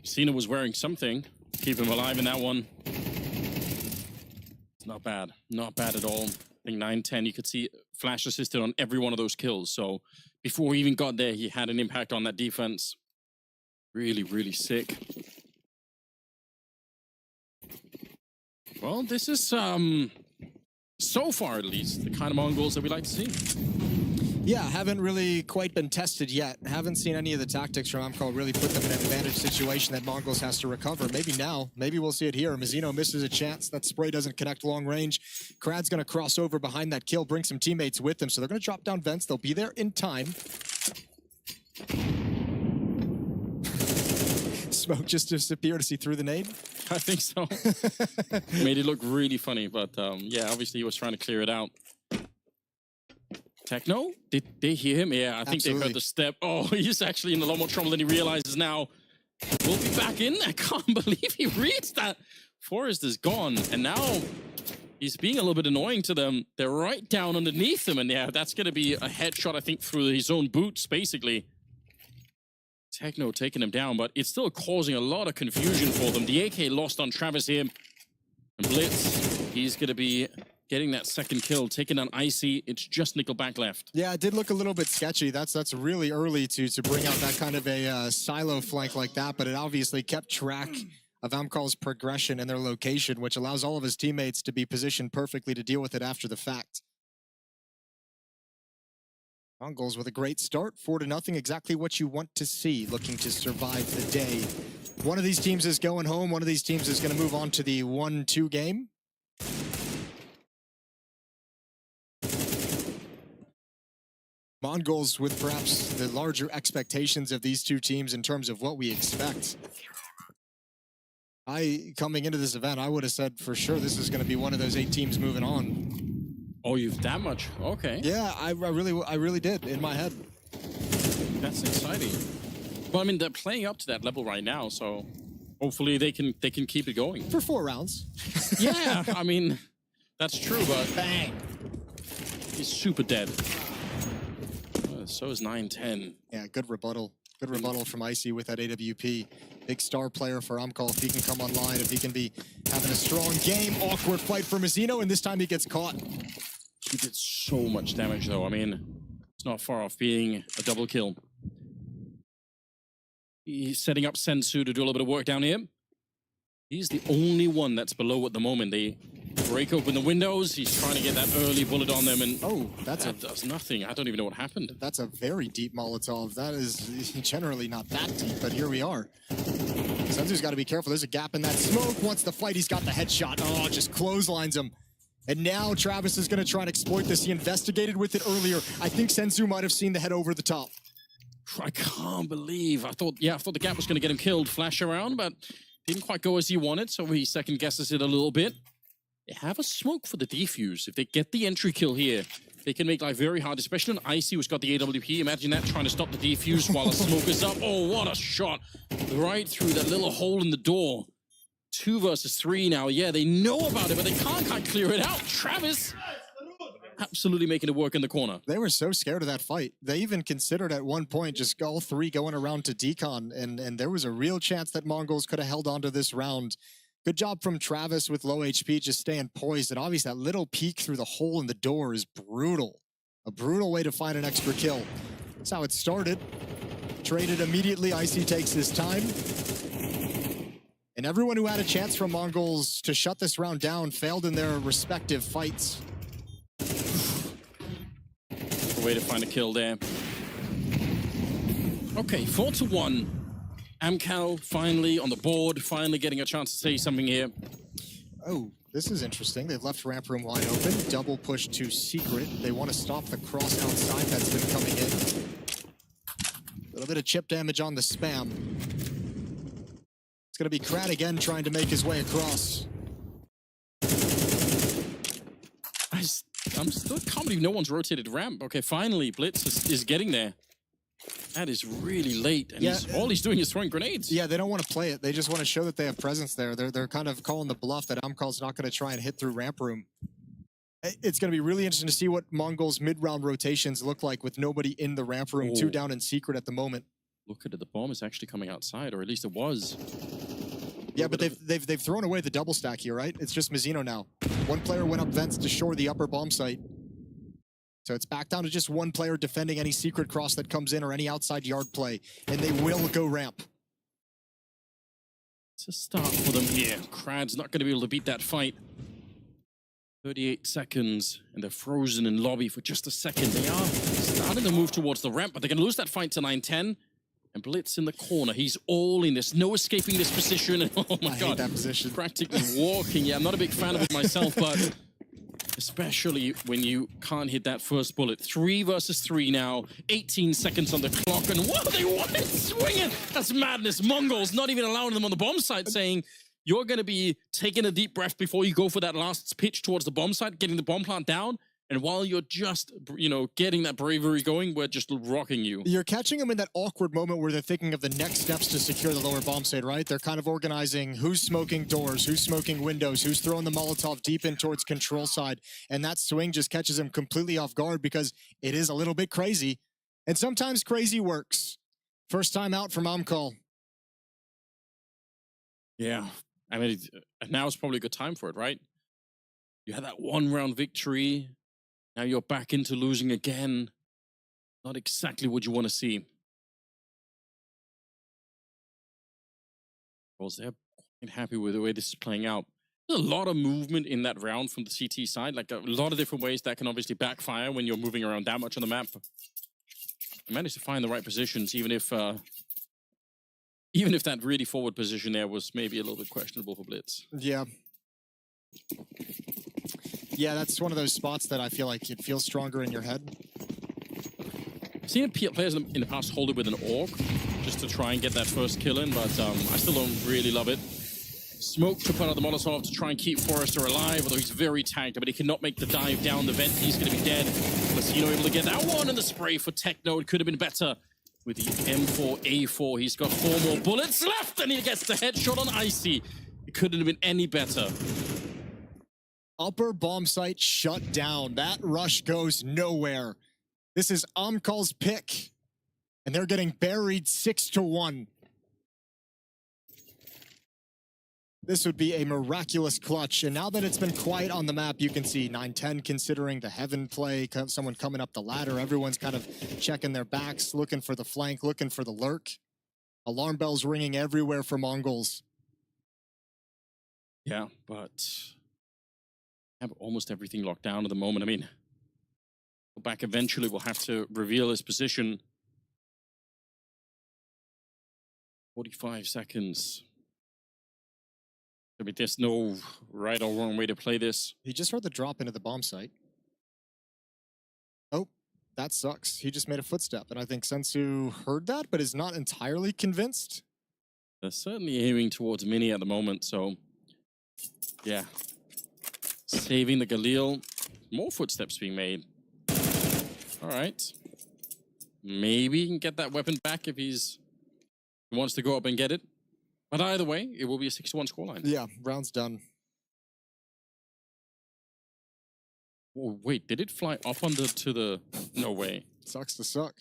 Speaker 2: Cena was wearing something. Keep him alive in that one. It's not bad. Not bad at all. I think 9-10, you could see flash assisted on every one of those kills. So before he even got there, he had an impact on that defense. Really, really sick. Well, this is, so far at least, the kind of Mongols that we like to see.
Speaker 10: Yeah, haven't really quite been tested yet. Haven't seen any of the tactics from Amcal really put them in an advantage situation that Mongols has to recover. Maybe now. Maybe we'll see it here. Mazzino misses a chance. That spray doesn't connect long range. Krad's going to cross over behind that kill, bring some teammates with them. So they're going to drop down vents. They'll be there in time. Smoke just disappeared. Is he through the nade?
Speaker 2: I think so. Made it look really funny, but yeah, obviously he was trying to clear it out. Techno? Did they hear him? Yeah, I think they heard the step. Oh, he's actually in a lot more trouble than he realizes now. We'll be back in. I can't believe he reads that. Forrest is gone, and now he's being a little bit annoying to them. They're right down underneath him, and yeah, that's going to be a headshot, I think, through his own boots, basically. Techno taking him down, but it's still causing a lot of confusion for them. The AK lost on Travis here. And Blitz, he's going to be getting that second kill, taking down Icy. It's just Nickelback left.
Speaker 10: Yeah, it did look a little bit sketchy. That's really early to bring out that kind of a silo flank like that, but it obviously kept track of Amcal's progression and their location, which allows all of his teammates to be positioned perfectly to deal with it after the fact. Mongols with a great start, 4-0, exactly what you want to see, looking to survive the day. One of these teams is going home, one of these teams is going to move on to the 1-2 game. Mongols with perhaps the larger expectations of these two teams in terms of what we expect. Coming into this event, I would have said for sure this is going to be one of those 8 teams moving on.
Speaker 2: Oh, you've that much? Okay.
Speaker 10: Yeah, I really did in my head.
Speaker 2: That's exciting. Well, I mean, they're playing up to that level right now, so hopefully they can keep it going.
Speaker 10: For 4 rounds.
Speaker 2: Yeah, I mean, that's true, but bang. He's super dead. So is 9-10.
Speaker 10: Yeah, good rebuttal. Good rebuttal from Icy with that AWP. Big star player for Amcal if he can come online, if he can be having a strong game. Awkward fight for Mazzino, and this time he gets caught.
Speaker 2: He did so much damage, though. I mean, it's not far off being a double kill. He's setting up cs2 to do a little bit of work down here. He's the only one that's below at the moment. They break open the windows. He's trying to get that early bullet on them, and that does nothing. I don't even know what happened.
Speaker 10: That's a very deep Molotov. That is generally not that deep, but here we are. cs2's got to be careful. There's a gap in that smoke. Once the fight, he's got the headshot. Oh, just clotheslines him. And now Travis is going to try and exploit this. He investigated with it earlier. I think cs2 might have seen the head over the top.
Speaker 2: I can't believe. I thought the gap was going to get him killed. Flash around, but didn't quite go as he wanted, so he second guesses it a little bit. They have a smoke for the defuse. If they get the entry kill here, they can make life very hard, especially on Icy, who's got the AWP. Imagine that, trying to stop the defuse while the smoke is up. Oh, what a shot. Right through that little hole in the door. 2 versus 3 now. Yeah, they know about it, but they can't clear it out. Travis absolutely making it work in the corner.
Speaker 10: They were so scared of that fight. They even considered at one point just all 3 going around to decon, and there was a real chance that Mongols could have held on to this round. Good job from Travis with low HP, just staying poised, and obviously that little peek through the hole in the door is brutal. A brutal way to find an extra kill. That's how it started. Traded immediately, Icy takes his time. And everyone who had a chance from Mongols to shut this round down failed in their respective fights.
Speaker 2: A way to find a kill there. Okay, 4-1. Amcal finally on the board, finally getting a chance to say something here.
Speaker 10: Oh, this is interesting. They've left ramp room wide open. Double push to secret. They want to stop the cross outside that's been coming in. A little bit of chip damage on the spam. It's going to be Krat again trying to make his way across.
Speaker 2: I still can't believe no one's rotated ramp. Okay, finally, Blitz is getting there. That is really late, and all he's doing is throwing grenades.
Speaker 10: Yeah, they don't want to play it. They just want to show that they have presence there. They're kind of calling the bluff that Amcal's not going to try and hit through ramp room. It's going to be really interesting to see what Mongols' mid-round rotations look like with nobody in the ramp room, 2 down in secret at the moment.
Speaker 2: Look at it, the bomb is actually coming outside, or at least it was.
Speaker 10: Yeah, but they've thrown away the double stack here, right? It's just Mazzino now. 1 player went up vents to shore the upper bomb site. So it's back down to just 1 player defending any secret cross that comes in or any outside yard play, and they will go ramp.
Speaker 2: It's a start for them here. Krad's not going to be able to beat that fight. 38 seconds, and they're frozen in lobby for just a second. They are starting to move towards the ramp, but they're going to lose that fight to 9-10. And Blitz in the corner. He's all in this. No escaping this position. Oh my God.
Speaker 10: I hate that position.
Speaker 2: Practically walking. Yeah, I'm not a big fan of it myself, but especially when you can't hit that first bullet. 3 versus 3 now. 18 seconds on the clock. And what, they want it swinging. That's madness. Mongols not even allowing them on the bomb site, saying, you're going to be taking a deep breath before you go for that last pitch towards the bomb site, getting the bomb plant down. And while you're just, you know, getting that bravery going, we're just rocking you.
Speaker 10: You're catching them in that awkward moment where they're thinking of the next steps to secure the lower bomb site, right? They're kind of organizing who's smoking doors, who's smoking windows, who's throwing the Molotov deep in towards control side. And that swing just catches them completely off guard because it is a little bit crazy. And sometimes crazy works. First time out from Amkal.
Speaker 2: Yeah. I mean, now is probably a good time for it, right? You had that 1-round victory. Now you're back into losing again. Not exactly what you want to see. Well, they're quite happy with the way this is playing out. There's a lot of movement in that round from the CT side. Like a lot of different ways that can obviously backfire when you're moving around that much on the map. I managed to find the right positions, even if that really forward position there was maybe a little bit questionable for Blitz.
Speaker 10: Yeah. Yeah, that's one of those spots that I feel like it feels stronger in your head.
Speaker 2: I've seen players in the past hold it with an AUG just to try and get that first kill in, but I still don't really love it. Smoke to put out the Molotov to try and keep Forrester alive, although he's very tagged, but he cannot make the dive down the vent. He's going to be dead. Placino able to get that one, and the spray for Techno. It could have been better with the M4A4. He's got 4 more bullets left, and he gets the headshot on Icy. It couldn't have been any better.
Speaker 10: Upper bomb site shut down. That rush goes nowhere. This is Amkal's pick, and they're getting buried 6-1. This would be a miraculous clutch, and now that it's been quiet on the map, you can see 9-10 considering the heaven play, someone coming up the ladder. Everyone's kind of checking their backs, looking for the flank, looking for the lurk. Alarm bells ringing everywhere for Mongols.
Speaker 2: Yeah, but have almost everything locked down at the moment. I mean, back eventually will have to reveal his position. 45 seconds. I mean, there's no right or wrong way to play this.
Speaker 10: He just heard the drop into the bomb site. Oh, that sucks. He just made a footstep, and I think Sensu heard that, but is not entirely convinced.
Speaker 2: They're certainly aiming towards Mini at the moment, so yeah. Saving the Galil. More footsteps being made. All right. Maybe he can get that weapon back if he wants to go up and get it. But either way, it will be a 6-1 scoreline.
Speaker 10: Yeah, round's done.
Speaker 2: Oh, wait, did it fly up to the... No way.
Speaker 10: Sucks to suck.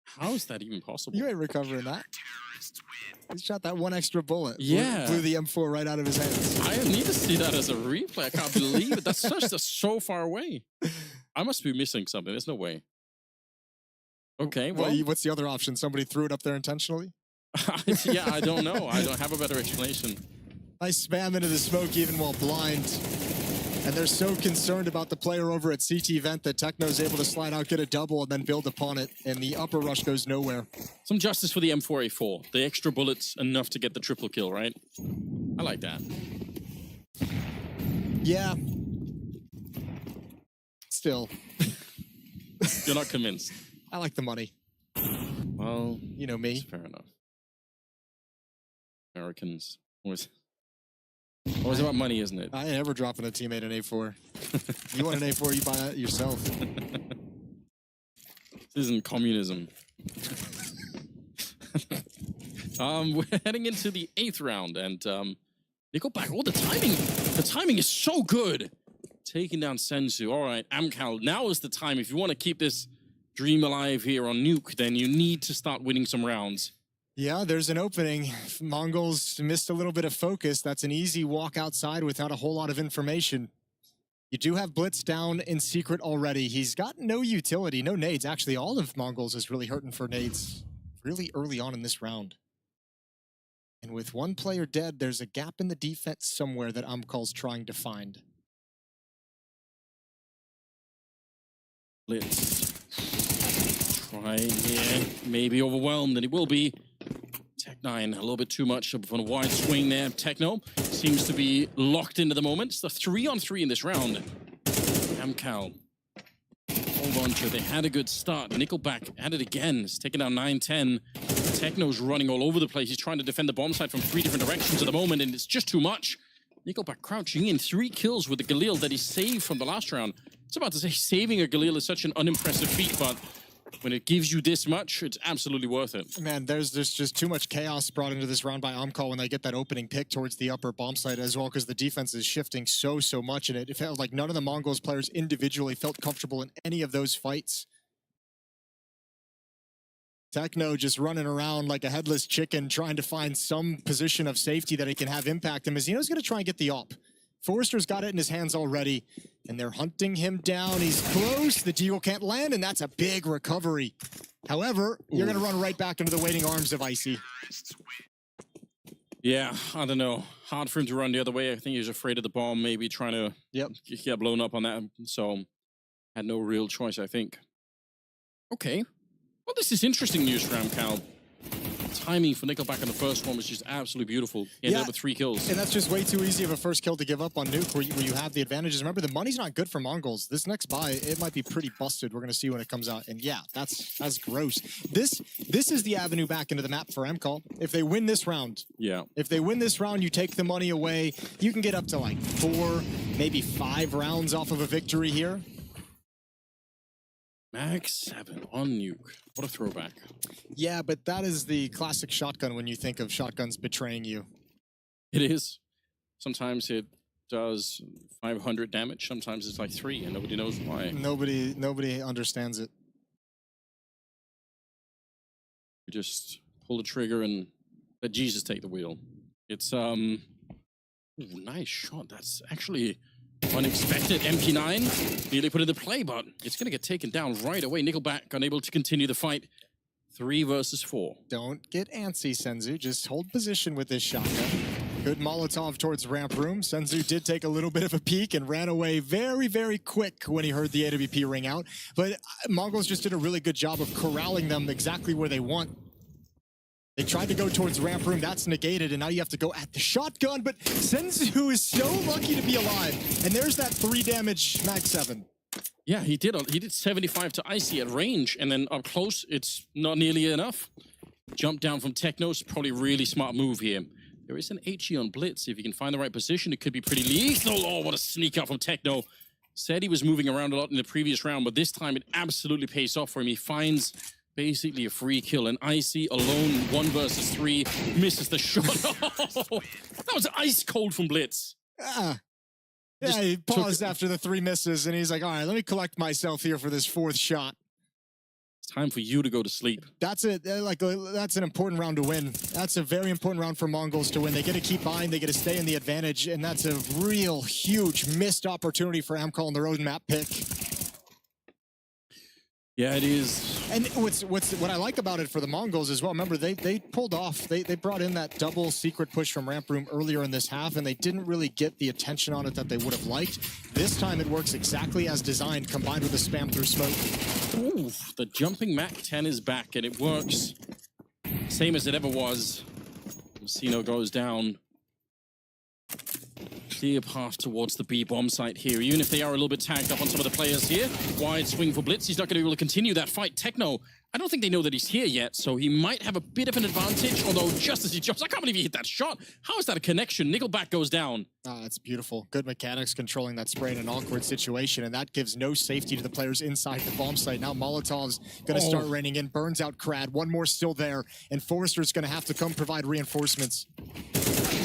Speaker 2: How is that even possible?
Speaker 10: You ain't recovering that. He shot that one extra bullet.
Speaker 2: Yeah.
Speaker 10: Blew the M4 right out of his hands.
Speaker 2: I need to see that as a replay. I can't believe it. That's so far away. I must be missing something. There's no way. Okay, well...
Speaker 10: What's the other option? Somebody threw it up there intentionally?
Speaker 2: Yeah, I don't know. I don't have a better explanation.
Speaker 10: Nice spam into the smoke even while blind. And they're so concerned about the player over at CT Vent that Techno's able to slide out, get a double, and then build upon it. And the upper rush goes nowhere.
Speaker 2: Some justice for the M4A4. The extra bullets enough to get the triple kill, right? I like that.
Speaker 10: Yeah. Still.
Speaker 2: You're not convinced.
Speaker 10: I like the money.
Speaker 2: Well,
Speaker 10: you know me.
Speaker 2: Fair enough. Americans. Always about money, isn't it?
Speaker 10: I ain't ever dropping a teammate an A4. You want an A4, you buy that yourself.
Speaker 2: This isn't communism. We're heading into the 8th round, and they go back. Oh, the timing is so good. Taking down Sensu. All right, Amkal, now is the time. If you want to keep this dream alive here on Nuke, then you need to start winning some rounds.
Speaker 10: Yeah, there's an opening. Mongols missed a little bit of focus. That's an easy walk outside without a whole lot of information. You do have Blitz down in secret already. He's got no utility, no nades. Actually, all of Mongols is really hurting for nades really early on in this round. And with one player dead, there's a gap in the defense somewhere that Amkal's trying to find.
Speaker 2: Blitz. Trying here. Maybe overwhelmed, and he will be. Tech9, a little bit too much of a wide swing there. Techno seems to be locked into the moment. It's the 3-on-3 in this round. Amkal. Hold on to it. They had a good start. Nickelback at it again. It's taken down 9-10. Techno's running all over the place. He's trying to defend the bomb site from 3 different directions at the moment, and it's just too much. Nickelback crouching in 3 kills with the Galil that he saved from the last round. It's about to say saving a Galil is such an unimpressive feat, but when it gives you this much, it's absolutely worth it.
Speaker 10: Man, there's just too much chaos brought into this round by Amcal when they get that opening pick towards the upper bomb site as well, because the defense is shifting so much, and it felt like none of the Mongols players individually felt comfortable in any of those fights. Techno just running around like a headless chicken, trying to find some position of safety that he can have impact. And Mazzino's going to try and get the op. Forrester's got it in his hands already, and they're hunting him down. He's close. The deagle can't land, and that's a big recovery. However, you're going to run right back into the waiting arms of Icy.
Speaker 2: Yeah, I don't know. Hard for him to run the other way. I think he was afraid of the bomb, maybe trying to get blown up on that. So, had no real choice, I think. Okay. Well, this is interesting news for Amcal. Timing for Nickelback on the first one was just absolutely beautiful. He ended up with 3 kills.
Speaker 10: And that's just way too easy of a first kill to give up on Nuke where you have the advantages. Remember, the money's not good for Mongols. This next buy, it might be pretty busted. We're going to see when it comes out. And yeah, that's gross. This is the avenue back into the map for Amcal. If they win this round, if they win this round, you take the money away. You can get up to like 4, maybe 5 rounds off of a victory here.
Speaker 2: Mag 7 on Nuke. What a throwback.
Speaker 10: Yeah, but that is the classic shotgun when you think of shotguns betraying you.
Speaker 2: It is. Sometimes it does 500 damage. Sometimes it's like 3, and nobody knows why.
Speaker 10: Nobody understands it.
Speaker 2: You just pull the trigger and let Jesus take the wheel. It's, ooh, nice shot. That's actually unexpected. MP9 really put into play, but it's going to get taken down right away. Nickelback unable to continue the fight. 3 versus 4.
Speaker 10: Don't get antsy, Senzu. Just hold position with this shotgun. Good Molotov towards ramp room. Senzu did take a little bit of a peek and ran away very quick when he heard the AWP ring out. But Mongols just did a really good job of corralling them exactly where they want. They tried to go towards ramp room, that's negated, and now you have to go at the shotgun, but Senzu is so lucky to be alive. And there's that 3 damage Mag 7.
Speaker 2: Yeah, he did 75 to Icy at range, and then up close, it's not nearly enough. Jump down from Techno's probably a really smart move here. There is an HE on Blitz. If you can find the right position, it could be pretty lethal. Oh, what a sneak up from Techno. Said he was moving around a lot in the previous round, but this time it absolutely pays off for him. He finds basically a free kill, and Icy alone, 1 versus 3, misses the shot. Oh, that was ice cold from Blitz.
Speaker 10: Yeah, he paused after the 3 misses, and he's like, all right, let me collect myself here for this 4th shot.
Speaker 2: It's time for you to go to sleep.
Speaker 10: That's it. That's an important round to win. That's a very important round for Mongols to win. They get to keep buying, they get to stay in the advantage, and that's a real huge missed opportunity for Amcal in the roadmap pick.
Speaker 2: Yeah, it is.
Speaker 10: And what I like about it for the Mongols as well, remember, they pulled off, they brought in that double secret push from ramp room earlier in this half, and they didn't really get the attention on it that they would have liked. This time it works exactly as designed, combined with the spam through smoke.
Speaker 2: Ooh, the jumping Mac 10 is back, and it works. Same as it ever was. Messino goes down. Clear path towards the B bomb site here, even if they are a little bit tagged up on some of the players here. Wide swing for Blitz. He's not going to be able to continue that fight. Techno, I don't think they know that he's here yet, so he might have a bit of an advantage, although just as he jumps, I can't believe he hit that shot. How is that a connection? Nickelback goes down.
Speaker 10: Ah, that's beautiful. Good mechanics controlling that spray in an awkward situation, and that gives no safety to the players inside the bomb site. Now Molotov's going to start raining in, burns out Krad. 1 more still there, and Forrester's going to have to come provide reinforcements.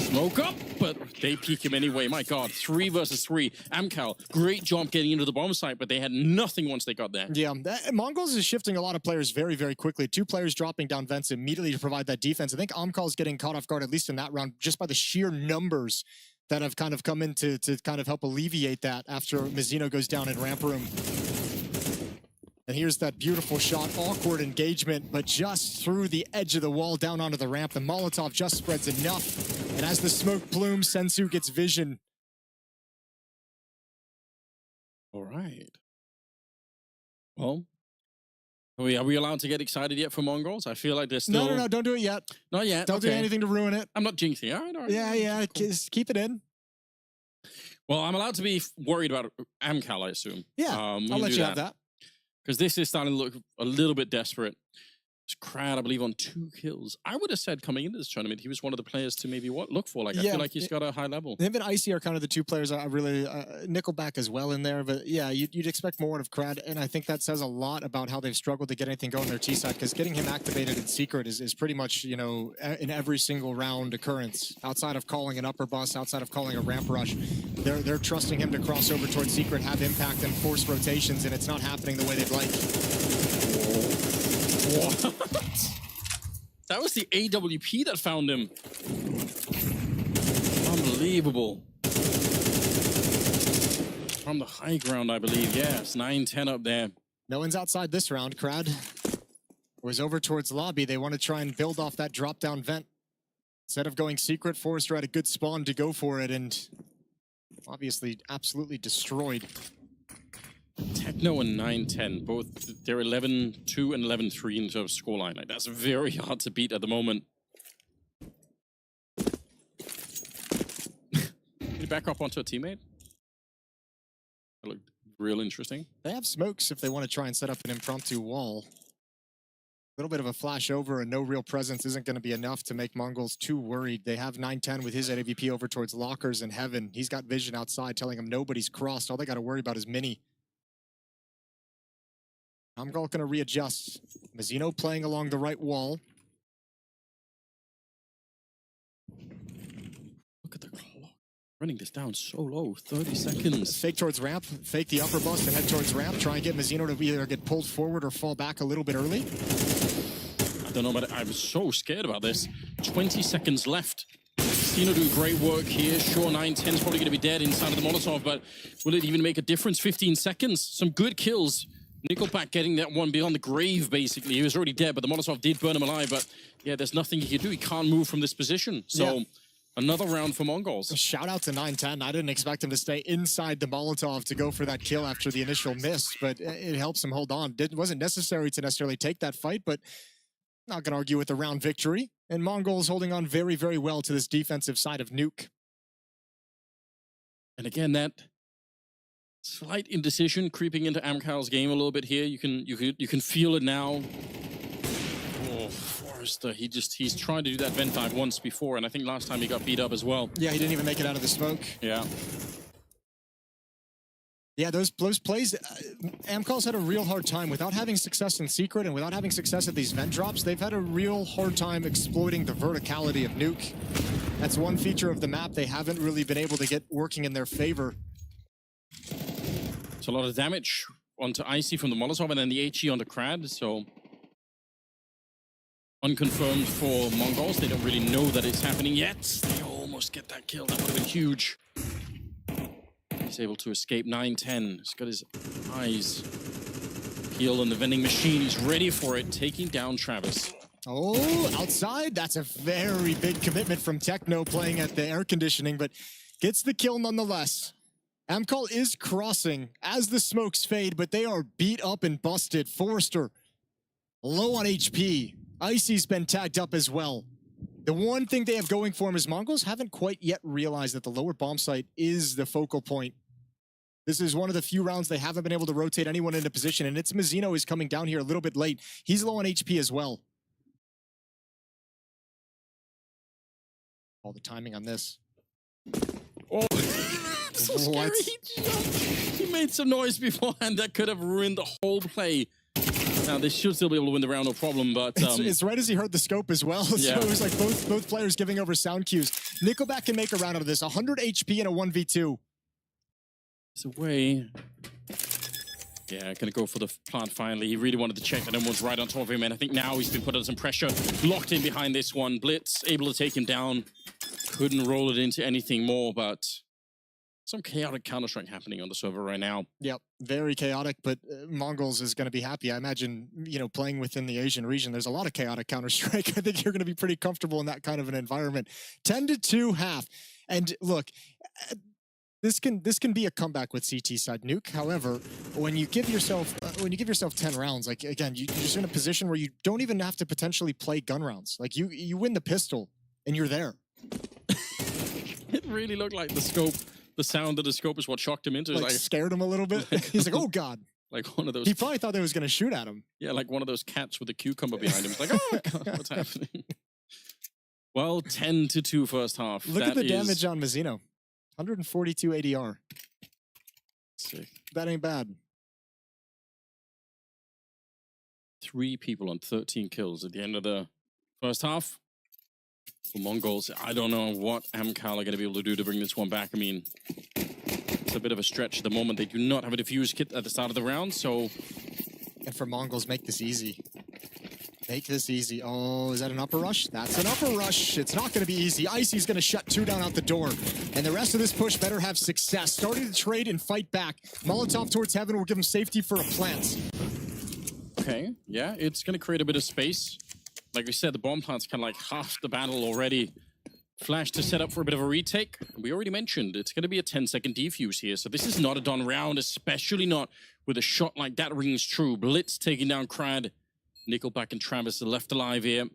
Speaker 2: Smoke up, but they peek him anyway. My God, 3 versus 3. Amcal, great job getting into the bomb site, but they had nothing once they got there.
Speaker 10: Yeah, Mongols is shifting a lot of players very quickly. 2 players dropping down vents immediately to provide that defense. I think Amcal is getting caught off guard, at least in that round, just by the sheer numbers that have kind of come in to kind of help alleviate that after Mazzino goes down in ramp room. And here's that beautiful shot, awkward engagement, but just through the edge of the wall down onto the ramp. The Molotov just spreads enough. And as the smoke plumes, Senzu gets vision.
Speaker 2: All right. Well, are we allowed to get excited yet for Mongols? I feel like they're still...
Speaker 10: No, don't do it yet.
Speaker 2: Not yet.
Speaker 10: Don't do anything to ruin it.
Speaker 2: I'm not jinxing. All right.
Speaker 10: Yeah,
Speaker 2: Cool.
Speaker 10: Just keep it in.
Speaker 2: Well, I'm allowed to be worried about Amcal, I assume.
Speaker 10: Yeah, I'll let you have that.
Speaker 2: Because this is starting to look a little bit desperate. Crad, I believe, on 2 kills. I would have said coming into this tournament, he was one of the players to maybe look for. Like, I feel like he's got a high level.
Speaker 10: Him and Icy are kind of the 2 players I really, Nickelback as well in there. But yeah, you'd expect more out of Crad. And I think that says a lot about how they've struggled to get anything going their T side, because getting him activated in secret is pretty much, you know, in every single round occurrence. Outside of calling an upper bus, outside of calling a ramp rush, they're trusting him to cross over towards secret, have impact, and force rotations, and it's not happening the way they'd like.
Speaker 2: What? That was the AWP that found him. Unbelievable. From the high ground, I believe. Yes, 9-10 up there.
Speaker 10: No one's outside this round. Crad was over towards lobby. They want to try and build off that drop-down vent. Instead of going secret, Forrester had a good spawn to go for it, and obviously absolutely destroyed.
Speaker 2: Techno and 9-10, both they're 11-2 and 11-3 in terms of scoreline. Like, that's very hard to beat at the moment. Can you back up onto a teammate? That looked real interesting.
Speaker 10: They have smokes if they want to try and set up an impromptu wall. A little bit of a flash over and no real presence isn't going to be enough to make Mongols too worried. They have 9-10 with his AWP over towards Lockers and Heaven. He's got vision outside telling him nobody's crossed. All they got to worry about is Mini. Mongol going to readjust. Mazzino playing along the right wall.
Speaker 2: Look at the clock. Running this down so low. 30 seconds.
Speaker 10: Fake towards ramp. Fake the upper bust and head towards ramp. Try and get Mazzino to either get pulled forward or fall back a little bit early.
Speaker 2: I don't know, but I'm so scared about this. 20 seconds left. Mazzino doing great work here. Sure, 9-10 is probably going to be dead inside of the Molotov, but will it even make a difference? 15 seconds. Some good kills. Nickelback getting that one beyond the grave, basically. He was already dead, but the Molotov did burn him alive. But yeah, there's nothing he can do. He can't move from this position. So another round for Mongols.
Speaker 10: Shout out to 9-10. I didn't expect him to stay inside the Molotov to go for that kill after the initial miss, but it helps him hold on. It wasn't necessary to necessarily take that fight, but not going to argue with the round victory. And Mongols holding on very, very well to this defensive side of Nuke.
Speaker 2: And again, that slight indecision creeping into Amcal's game a little bit here. You can feel it now. Oh, Forrester, he's tried to do that vent dive once before, and I think last time he got beat up as well.
Speaker 10: Yeah, he didn't even make it out of the smoke.
Speaker 2: Yeah.
Speaker 10: Yeah, those plays, Amcal's had a real hard time without having success in secret and without having success at these vent drops. They've had a real hard time exploiting the verticality of Nuke. That's one feature of the map they haven't really been able to get working in their favor.
Speaker 2: It's a lot of damage onto Icy from the Molotov and then the HE onto Crad, so unconfirmed for Mongols. They don't really know that it's happening yet. They almost get that kill. That would have been huge. He's able to escape 9-10. He's got his eyes peeled on the vending machine. He's ready for it, taking down Travis.
Speaker 10: Oh, outside? That's a very big commitment from Techno playing at the air conditioning, but gets the kill nonetheless. Amcal is crossing as the smokes fade, but they are beat up and busted. Forrester, low on HP. Icy's been tagged up as well. The one thing they have going for them is Mongols haven't quite yet realized that the lower bomb site is the focal point. This is one of the few rounds they haven't been able to rotate anyone into position, and it's Mazzino is coming down here a little bit late. He's low on HP as well. All the timing on this.
Speaker 2: Oh, so scary. He made some noise beforehand that could have ruined the whole play. Now, they should still be able to win the round, no problem, but...
Speaker 10: It's right as he heard the scope as well,
Speaker 2: yeah.
Speaker 10: So it was like both players giving over sound cues. Nickelback can make a round out of this. 100 HP in a 1v2.
Speaker 2: It's away. Yeah, gonna go for the plant finally. He really wanted to check that everyone's right on top of him, and I think now he's been put under some pressure. Locked in behind this one. Blitz, able to take him down. Couldn't roll it into anything more, but... some chaotic Counter-Strike happening on the server right now.
Speaker 10: Yep, very chaotic, but Mongols is going to be happy. I imagine, you know, playing within the Asian region, there's a lot of chaotic Counter-Strike. I think you're going to be pretty comfortable in that kind of an environment. 10-2 half. And look, this can be a comeback with CT side Nuke. However, when you give yourself 10 rounds, like again, you're just in a position where you don't even have to potentially play gun rounds. Like you win the pistol and you're there.
Speaker 2: It really looked like the scope. The sound of the scope is what shocked him into.
Speaker 10: Like scared him a little bit. He's like, oh God.
Speaker 2: Like one of those.
Speaker 10: He probably thought they was going to shoot at him.
Speaker 2: Yeah, like one of those cats with a cucumber behind him. It's like, oh, God, what's happening? Well, 10-2 first half.
Speaker 10: Look at the damage on Mazzino. 142 ADR.
Speaker 2: Sick.
Speaker 10: That ain't bad.
Speaker 2: 3 people on 13 kills at the end of the first half. For Mongols, I don't know what Amcal are going to be able to do to bring this one back. I mean, it's a bit of a stretch at the moment. They do not have a diffuse kit at the start of the round, so...
Speaker 10: And for Mongols, make this easy. Make this easy. Oh, is that an upper rush? That's an upper rush. It's not going to be easy. Icy's going to shut 2 down out the door. And the rest of this push better have success. Starting to trade and fight back. Molotov towards heaven will give him safety for a plant.
Speaker 2: Okay, yeah, it's going to create a bit of space. Like we said, the bomb plant's kind of like half the battle already. Flash to set up for a bit of a retake. We already mentioned it's going to be a 10-second defuse here, so this is not a done round, especially not with a shot like that rings true. Blitz taking down Crad. Nickelback and Travis are left alive here.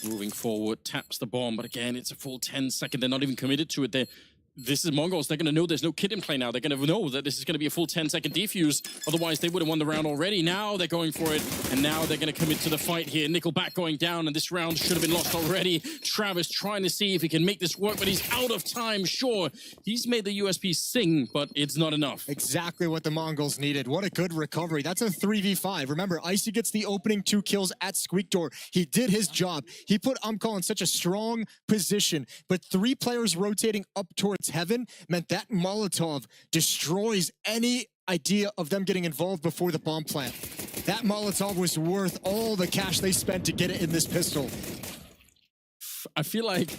Speaker 2: Moving forward, taps the bomb, but again, it's a full 10-second. They're not even committed to it. This is Mongols. They're going to know there's no kit in play now. They're going to know that this is going to be a full 10-second defuse. Otherwise, they would have won the round already. Now they're going for it, and now they're going to commit to the fight here. Nickelback going down, and this round should have been lost already. Travis trying to see if he can make this work, but he's out of time. Sure, he's made the USP sing, but it's not enough.
Speaker 10: Exactly what the Mongols needed. What a good recovery. That's a 3v5. Remember, Icy gets the opening 2 kills at Squeak Door. He did his job. He put Umcall in such a strong position, but 3 players rotating up towards heaven meant that Molotov destroys any idea of them getting involved before the bomb plant. That Molotov was worth all the cash they spent to get it in this pistol.
Speaker 2: I feel like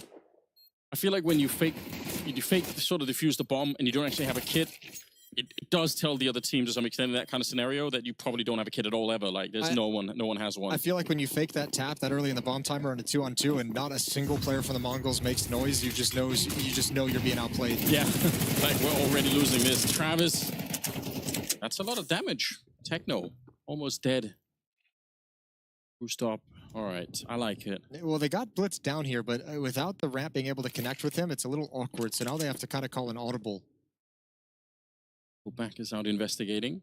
Speaker 2: when you fake sort of defuse the bomb and you don't actually have a kit, it does tell the other team to some extent in that kind of scenario that you probably don't have a kit at all ever. Like there's no one has one.
Speaker 10: I feel like when you fake that tap that early in the bomb timer on a 2-on-2 and not a single player from the Mongols makes noise, you just know you're being outplayed.
Speaker 2: Yeah, like we're already losing this. Travis, that's a lot of damage. Techno, almost dead. Stop. All right, I like it.
Speaker 10: Well, they got Blitz down here, but without the ramp being able to connect with him, it's a little awkward. So now they have to kind of call an audible.
Speaker 2: Back is out investigating.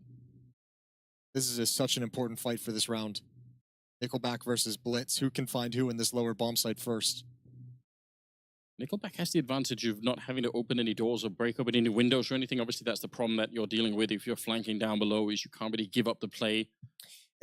Speaker 10: This is such an important fight for this round. Nickelback versus Blitz. Who can find who in this lower bomb site first?
Speaker 2: Nickelback has the advantage of not having to open any doors or break open any windows or anything. Obviously, that's the problem that you're dealing with if you're flanking down below, is you can't really give up the play.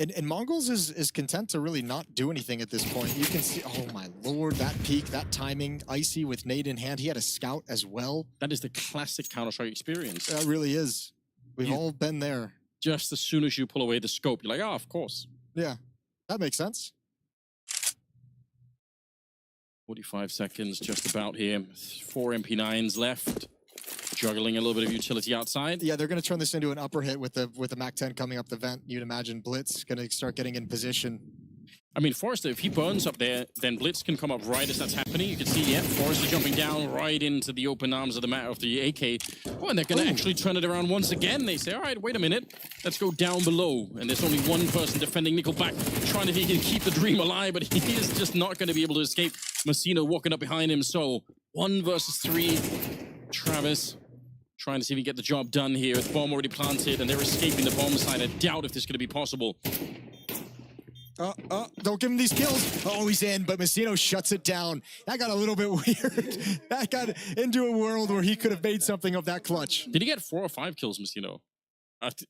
Speaker 10: And Mongols is content to really not do anything at this point. You can see, oh my lord, that peak, that timing. Icy with nade in hand. He had a scout as well.
Speaker 2: That is the classic Counter-Strike experience.
Speaker 10: That really is. We've all been there.
Speaker 2: Just as soon as you pull away the scope, you're like, oh, of course.
Speaker 10: Yeah, that makes sense.
Speaker 2: 45 seconds just about here. 4 MP9s left. Juggling a little bit of utility outside.
Speaker 10: Yeah, they're going to turn this into an upper hit with the Mac-10 coming up the vent. You'd imagine Blitz going to start getting in position.
Speaker 2: I mean, Forrester, if he burns up there, then Blitz can come up right as that's happening. You can see, yeah, Forrester jumping down right into the open arms of the AK. Oh, and they're going to actually turn it around once again. They say, all right, wait a minute. Let's go down below. And there's only one person defending Nickelback, trying to he can keep the dream alive, but he is just not going to be able to escape. Messina walking up behind him. So 1 versus 3. Travis trying to see if he can get the job done here. With the bomb already planted and they're escaping the bomb side. I doubt if this is going to be possible.
Speaker 10: Don't give him these kills. Oh, he's in, but Messino shuts it down. That got a little bit weird. That got into a world where he could have made something of that clutch.
Speaker 2: Did he get 4 or 5 kills, Messino?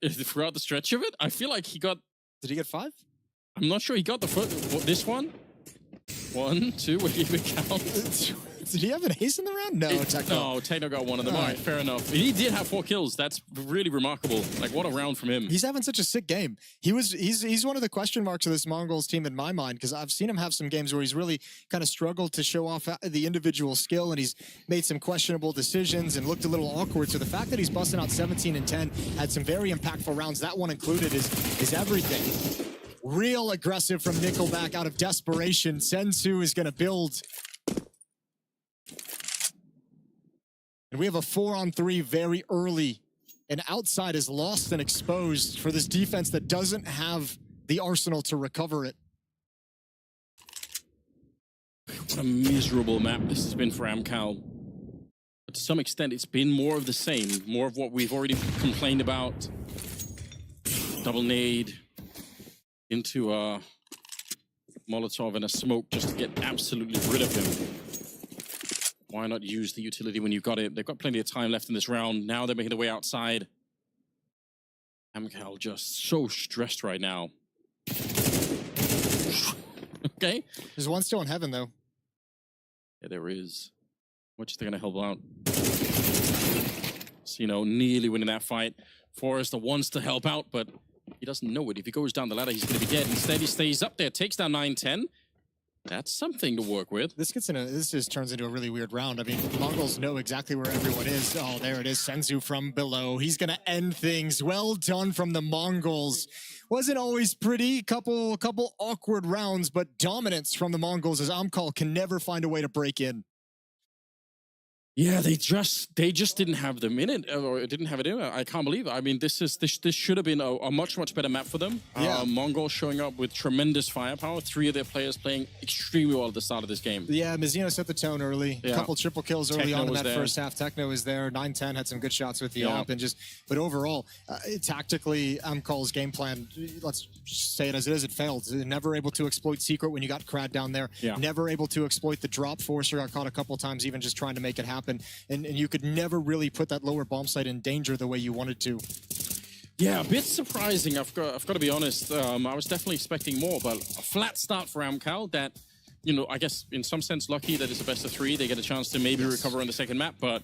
Speaker 2: Throughout the stretch of it? I feel like he got...
Speaker 10: Did he get 5?
Speaker 2: I'm not sure he got the first... This one? 1, 2, what do you count?
Speaker 10: Did he have an ace in the round? No, Techno.
Speaker 2: No, Techno got one of them. All right, fair enough. He did have 4 kills. That's really remarkable. Like, what a round from him.
Speaker 10: He's having such a sick game. He's one of the question marks of this Mongols team in my mind, because I've seen him have some games where he's really kind of struggled to show off the individual skill, and he's made some questionable decisions and looked a little awkward. So the fact that he's busting out 17 and 10, had some very impactful rounds, that one included, is everything. Real aggressive from Nickelback out of desperation. Sensu is going to build. And we have a 4-on-3 very early. And outside is lost and exposed for this defense that doesn't have the arsenal to recover it.
Speaker 2: What a miserable map this has been for Amcal. But to some extent, it's been more of the same. More of what we've already complained about. double nade into a Molotov and a smoke just to get absolutely rid of him. Why not use the utility when you got it? They've got plenty of time left in this round. Now they're making their way outside. amcal just so stressed right now. Okay.
Speaker 10: There's one still in heaven, though.
Speaker 2: Yeah, there is. Which they're going to help out. So, nearly winning that fight. Forrester wants to help out, but he doesn't know it. If he goes down the ladder, he's going to be dead. Instead, he stays up there, takes down 9-10. That's something to work with.
Speaker 10: This just turns into a really weird round. I mean, Mongols know exactly where everyone is. Oh, there it is. cs2 from below. He's going to end things. Well done from the Mongols. Wasn't always pretty. Couple awkward rounds, but dominance from the Mongols as amcal can never find a way to break in.
Speaker 2: Yeah, they just didn't have them in it, or didn't have it in it. I can't believe it. I mean, this should have been a much better map for them.
Speaker 10: Yeah.
Speaker 2: Mongols showing up with tremendous firepower. 3 of their players playing extremely well at the start of this game.
Speaker 10: Yeah, Mizzino set the tone early.
Speaker 2: Yeah.
Speaker 10: A couple triple kills early
Speaker 2: Techno
Speaker 10: on in
Speaker 2: was
Speaker 10: that
Speaker 2: there.
Speaker 10: first half. Techno was there. 9-10 had some good shots with the
Speaker 2: Yeah.
Speaker 10: op, but overall, tactically, amcal's game plan, let's say it as it is, it failed. Never able to exploit secret when you got Crad down there.
Speaker 2: Yeah.
Speaker 10: Never able to exploit the drop. Forcer got caught a couple times even just trying to make it happen. And you could never really put that lower bomb site in danger the way you wanted to.
Speaker 2: Yeah, a bit surprising. I've got to be honest. I was definitely expecting more, but a flat start for amcal that, I guess in some sense lucky that it's a best of 3. They get a chance to maybe recover on the second map, but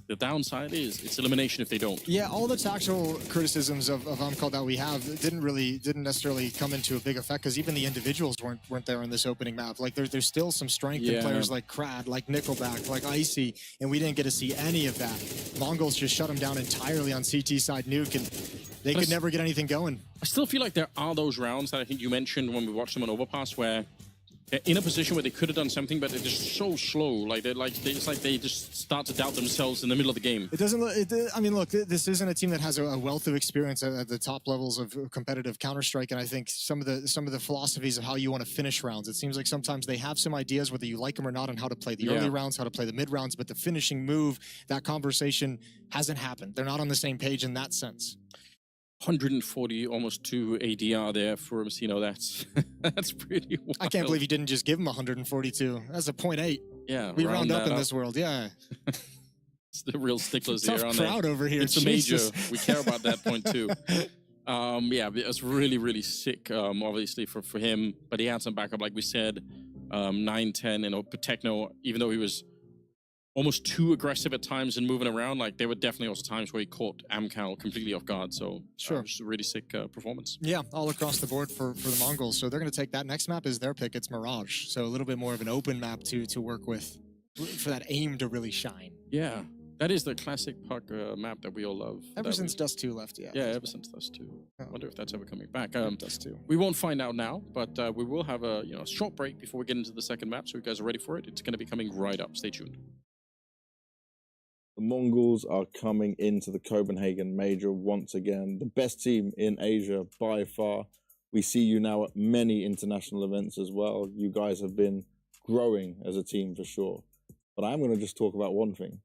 Speaker 2: the downside is it's elimination if they don't.
Speaker 10: Yeah, all the tactical criticisms of amcal that we have didn't necessarily come into a big effect because even the individuals weren't there in this opening map. Like there's still some strength in players like Crad, like Nickelback, like Icy, and we didn't get to see any of that. Mongols just shut them down entirely on CT side nuke, and they could never get anything going.
Speaker 2: I still feel like there are those rounds that I think you mentioned when we watched them on Overpass where they're in a position where they could have done something, but they're just so slow. It's like they just start to doubt themselves in the middle of the game.
Speaker 10: It doesn't. I mean, look, this isn't a team that has a wealth of experience at the top levels of competitive Counter-Strike, and I think some of the philosophies of how you want to finish rounds. It seems like sometimes they have some ideas, whether you like them or not, on how to play the early rounds, how to play the mid rounds, but the finishing move, that conversation hasn't happened. They're not on the same page in that sense.
Speaker 2: 140, almost 2 ADR there for Messino. That's pretty wild.
Speaker 10: I can't believe you didn't just give him 142. That's a 0.8.
Speaker 2: Yeah,
Speaker 10: we round up in this world. Yeah.
Speaker 2: It's the real sticklers
Speaker 10: Tough
Speaker 2: here, aren't
Speaker 10: crowd
Speaker 2: they?
Speaker 10: over here.
Speaker 2: It's
Speaker 10: Jesus.
Speaker 2: a major. We care about that point too. Yeah, it was really sick, obviously for him. But he had some backup, like we said. 9-10 and Techno, even though he was almost too aggressive at times and moving around, like there were definitely also times where he caught amcal completely off guard. So
Speaker 10: sure,
Speaker 2: it was a really sick performance.
Speaker 10: Yeah, all across the board for the Mongols. So they're going to take that next map is their pick. It's Mirage. So a little bit more of an open map to work with for that aim to really shine.
Speaker 2: Yeah, that is the classic puck map that we all love.
Speaker 10: Ever since Dust 2 left, yeah.
Speaker 2: Yeah, ever since Dust 2. I wonder if that's ever coming back.
Speaker 10: Dust 2.
Speaker 2: We won't find out now, but we will have a short break before we get into the second map. So you guys are ready for it. It's going to be coming right up. Stay tuned.
Speaker 11: The Mongols are coming into the Copenhagen Major once again. The best team in Asia by far. We see you now at many international events as well. You guys have been growing as a team for sure. But I'm going to just talk about one thing.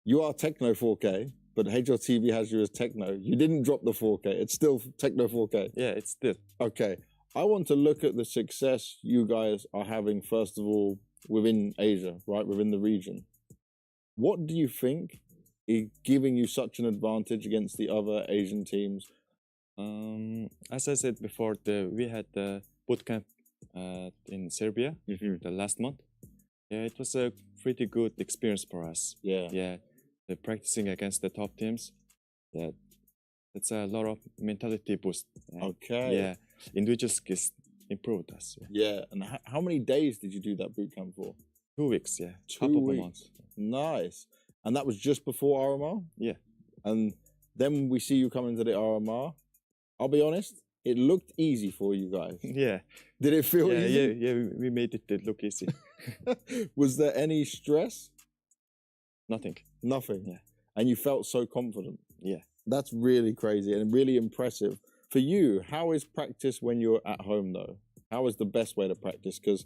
Speaker 11: You are Techno 4K, but HLTV has you as Techno. You didn't drop the 4K. It's still Techno 4K.
Speaker 12: Yeah, it's still.
Speaker 11: Okay. I want to look at the success you guys are having, first of all, within Asia, right? Within the region. What do you think is giving you such an advantage against the other Asian teams?
Speaker 12: As I said before, we had the bootcamp in Serbia the last month. Yeah, it was a pretty good experience for us.
Speaker 11: Yeah.
Speaker 12: The practicing against the top teams. Yeah, it's a lot of mentality boost.
Speaker 11: Okay.
Speaker 12: Yeah, individual skills improved us.
Speaker 11: Yeah. And how many days did you do that bootcamp for?
Speaker 12: 2 weeks. Yeah,
Speaker 11: 2 weeks. Nice. And that was just before RMR?
Speaker 12: Yeah.
Speaker 11: And then we see you come into the RMR. I'll be honest, it looked easy for you guys.
Speaker 12: Yeah.
Speaker 11: Did it feel easy?
Speaker 12: Yeah, we made it look easy.
Speaker 11: Was there any stress?
Speaker 12: Nothing.
Speaker 11: Nothing?
Speaker 12: Yeah.
Speaker 11: And you felt so confident?
Speaker 12: Yeah.
Speaker 11: That's really crazy and really impressive. For you, how is practice when you're at home though? How is the best way to practice? Because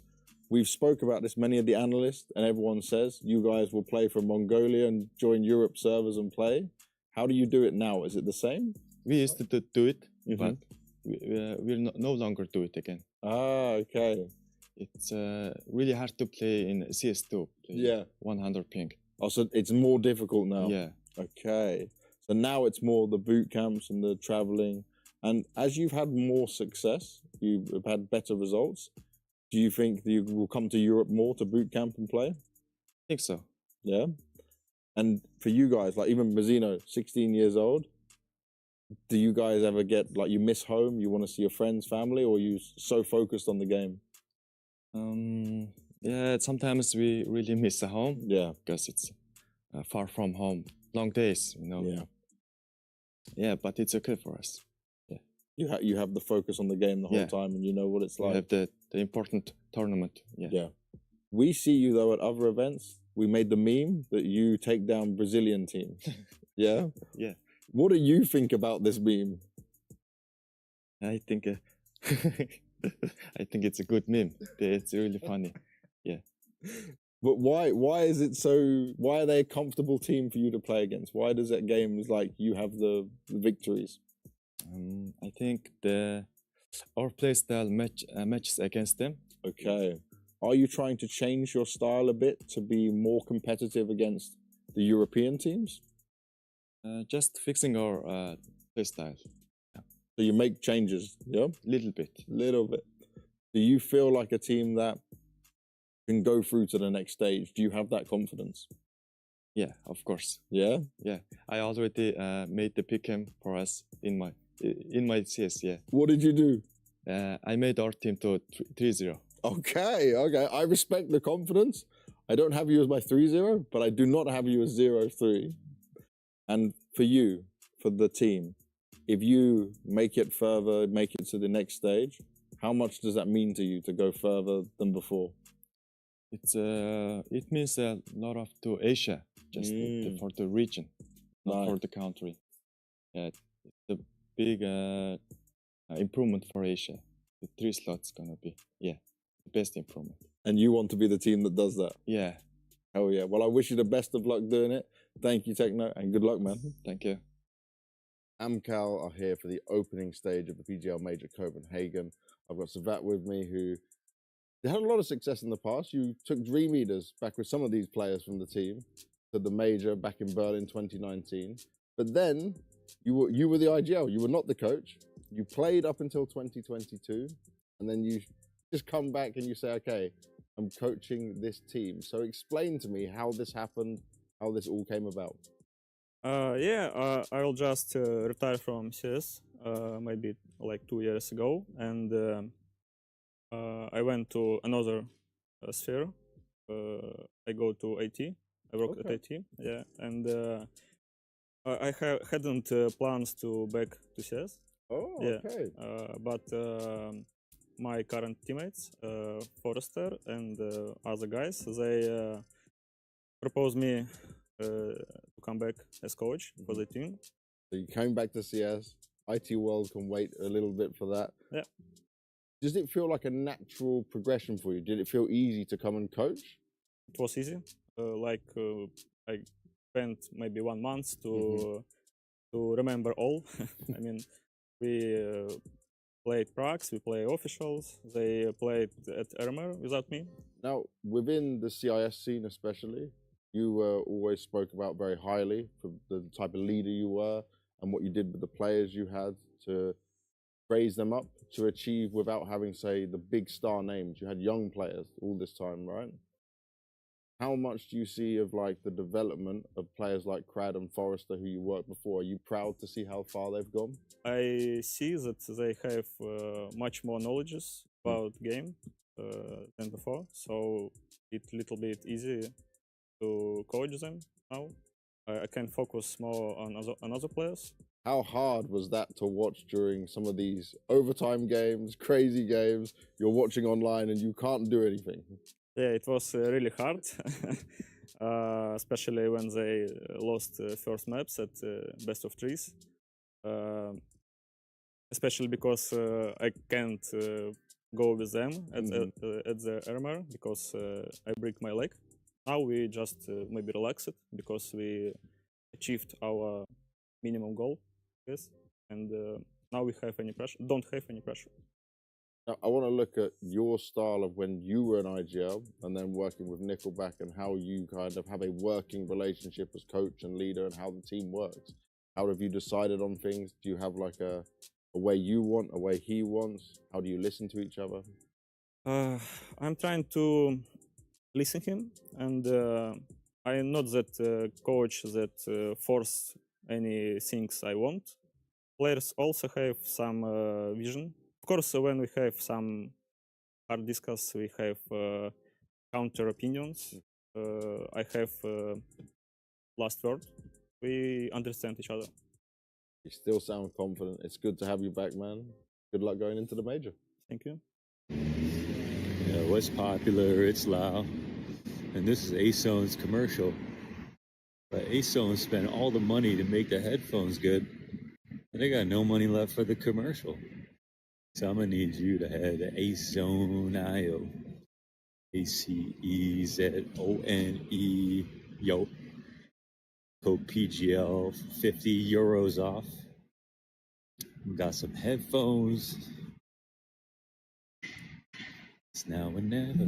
Speaker 11: we've spoke about this, many of the analysts, and everyone says you guys will play for Mongolia and join Europe servers and play. How do you do it now? Is it the same?
Speaker 12: We used to do it but we'll no longer do it again.
Speaker 11: Ah, okay.
Speaker 12: It's really hard to play in cs2.
Speaker 11: Yeah.
Speaker 12: 100 ping.
Speaker 11: Oh, so it's more difficult now.
Speaker 12: Yeah.
Speaker 11: Okay. So now it's more the boot camps and the traveling. And as you've had more success, you've had better results. Do you think that you will come to Europe more to boot camp and play?
Speaker 12: I think so.
Speaker 11: Yeah. And for you guys, like even Mazzino, 16 years old, do you guys ever get like you miss home? You want to see your friends, family, or are you so focused on the game?
Speaker 12: Yeah, sometimes we really miss the home.
Speaker 11: Yeah,
Speaker 12: because it's far from home, long days, you know.
Speaker 11: Yeah.
Speaker 12: Yeah, but it's okay for us. Yeah.
Speaker 11: You have the focus on the game the whole time, and you know what it's like.
Speaker 12: We have the important tournament. Yeah.
Speaker 11: Yeah. We see you though at other events. We made the meme that you take down Brazilian teams. Yeah.
Speaker 12: Yeah.
Speaker 11: What do you think about this meme?
Speaker 12: I think I think it's a good meme. It's really funny. Yeah.
Speaker 11: But why is it so? Why are they a comfortable team for you to play against? Why does that games like you have the victories?
Speaker 12: I think our play style matches against them.
Speaker 11: Okay. Are you trying to change your style a bit to be more competitive against the European teams?
Speaker 12: Just fixing our play style.
Speaker 11: Yeah. So you make changes, yeah?
Speaker 12: Little bit.
Speaker 11: Little bit. Do you feel like a team that can go through to the next stage? Do you have that confidence?
Speaker 12: Yeah, of course.
Speaker 11: Yeah?
Speaker 12: Yeah. I already made the pick'em for us in my CS, yeah.
Speaker 11: What did you do?
Speaker 12: I made our team to 3-0.
Speaker 11: Okay. I respect the confidence. I don't have you as my 3-0, but I do not have you as 0-3. And for you, for the team, if you make it further, make it to the next stage, how much does that mean to you to go further than before?
Speaker 12: It means a lot of to Asia, just for the region, not for the country. Yeah, it's a big improvement for Asia. The 3 slots gonna be the best improvement.
Speaker 11: And you want to be the team that does that?
Speaker 12: Yeah.
Speaker 11: Hell yeah. Well, I wish you the best of luck doing it. Thank you, Techno, and good luck, man.
Speaker 12: Thank you.
Speaker 11: Amcal are here for the opening stage of the PGL Major Copenhagen. I've got Savat with me who they had a lot of success in the past. You took Dream Eaters back with some of these players from the team to the Major back in Berlin 2019. But then you were the IGL. You were not the coach. You played up until 2022, and then you just come back and you say, okay, I'm coaching this team. So explain to me how this happened, how this all came about.
Speaker 18: I will just retire from CS maybe like 2 years ago, and I went to another sphere. I go to IT. I work at IT. Yeah, and I hadn't plans to back to CS.
Speaker 11: Oh,
Speaker 18: yeah.
Speaker 11: okay.
Speaker 18: But my current teammates, Forrester and other guys, they proposed me to come back as coach for the team.
Speaker 11: So you came back to CS. IT World can wait a little bit for that.
Speaker 18: Yeah.
Speaker 11: Does it feel like a natural progression for you? Did it feel easy to come and coach?
Speaker 18: It was easy. I spent maybe 1 month to remember all. I mean, we played pracs, we play officials. They played at Ermer without me.
Speaker 11: Now, within the CIS scene especially, you always spoke about very highly for the type of leader you were and what you did with the players you had to raise them up to achieve without having, say, the big star names. You had young players all this time, right? How much do you see of like the development of players like Crad and Forrester who you worked before? Are you proud to see how far they've gone?
Speaker 18: I see that they have much more knowledge about game than before, so it's a little bit easier to coach them now. I can focus more on other players.
Speaker 11: How hard was that to watch during some of these overtime games, crazy games? You're watching online and you can't do anything.
Speaker 18: Yeah, it was really hard, especially when they lost first maps at best of 3s. Especially because I can't go with them at the Ermer because I break my leg. Now we just maybe relax it because we achieved our minimum goal, yes, and now we have any pressure. Don't have any pressure.
Speaker 11: Now, I want to look at your style of when you were in IGL and then working with Nickelback and how you kind of have a working relationship as coach and leader and how the team works. How have you decided on things? Do you have like a way you want, a way he wants? How do you listen to each other?
Speaker 18: I'm trying to listen him, and I am not that coach that force any things I want. Players also have some vision. Of course, when we have some hard discuss, we have counter opinions. I have last word. We understand each other.
Speaker 11: You still sound confident. It's good to have you back, man. Good luck going into the major.
Speaker 18: Thank you.
Speaker 15: You know, it's popular, it's loud. And this is Aceone's commercial. But Acezone spent all the money to make the headphones good. And they got no money left for the commercial. So I'm gonna need you to head to Acezone.io. ACEZONE. Yo. Code PGL, 50 euros off. We got some headphones. It's now or never.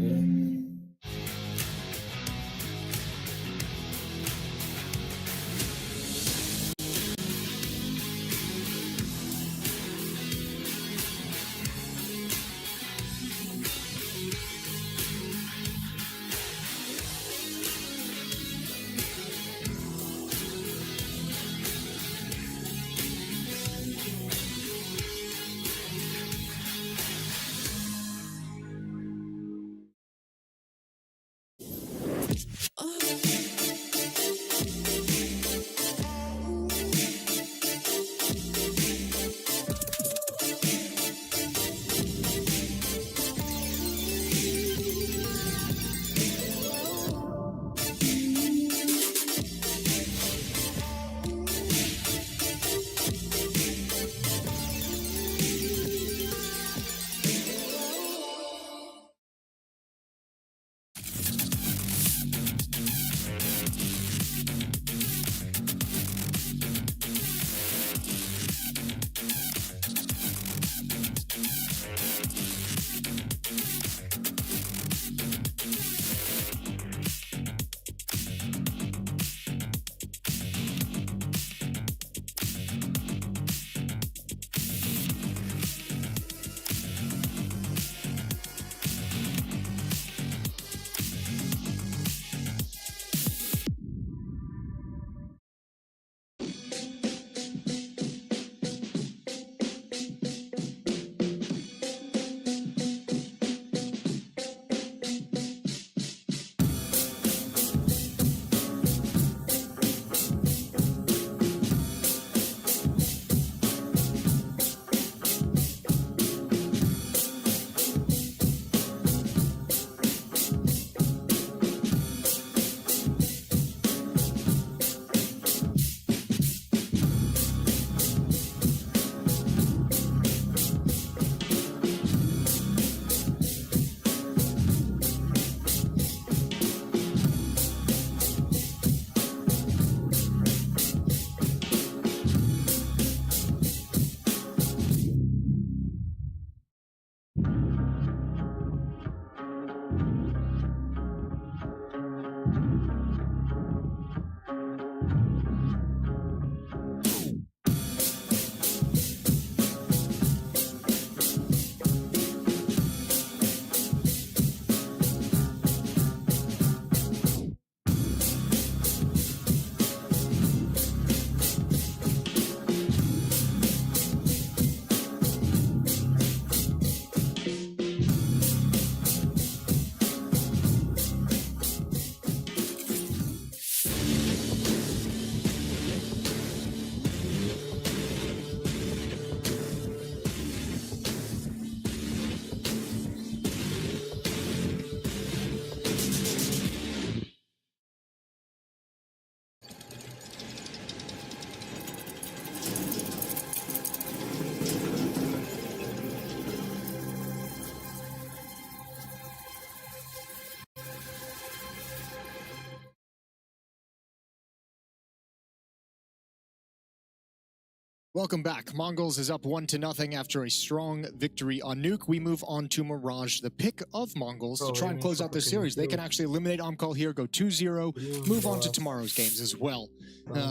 Speaker 10: Welcome back. Mongols is up 1-0 after a strong victory on Nuke. We move on to Mirage, the pick of Mongols to try and close out this series. They can actually eliminate Omcall here, go 2-0, move on to tomorrow's games as well.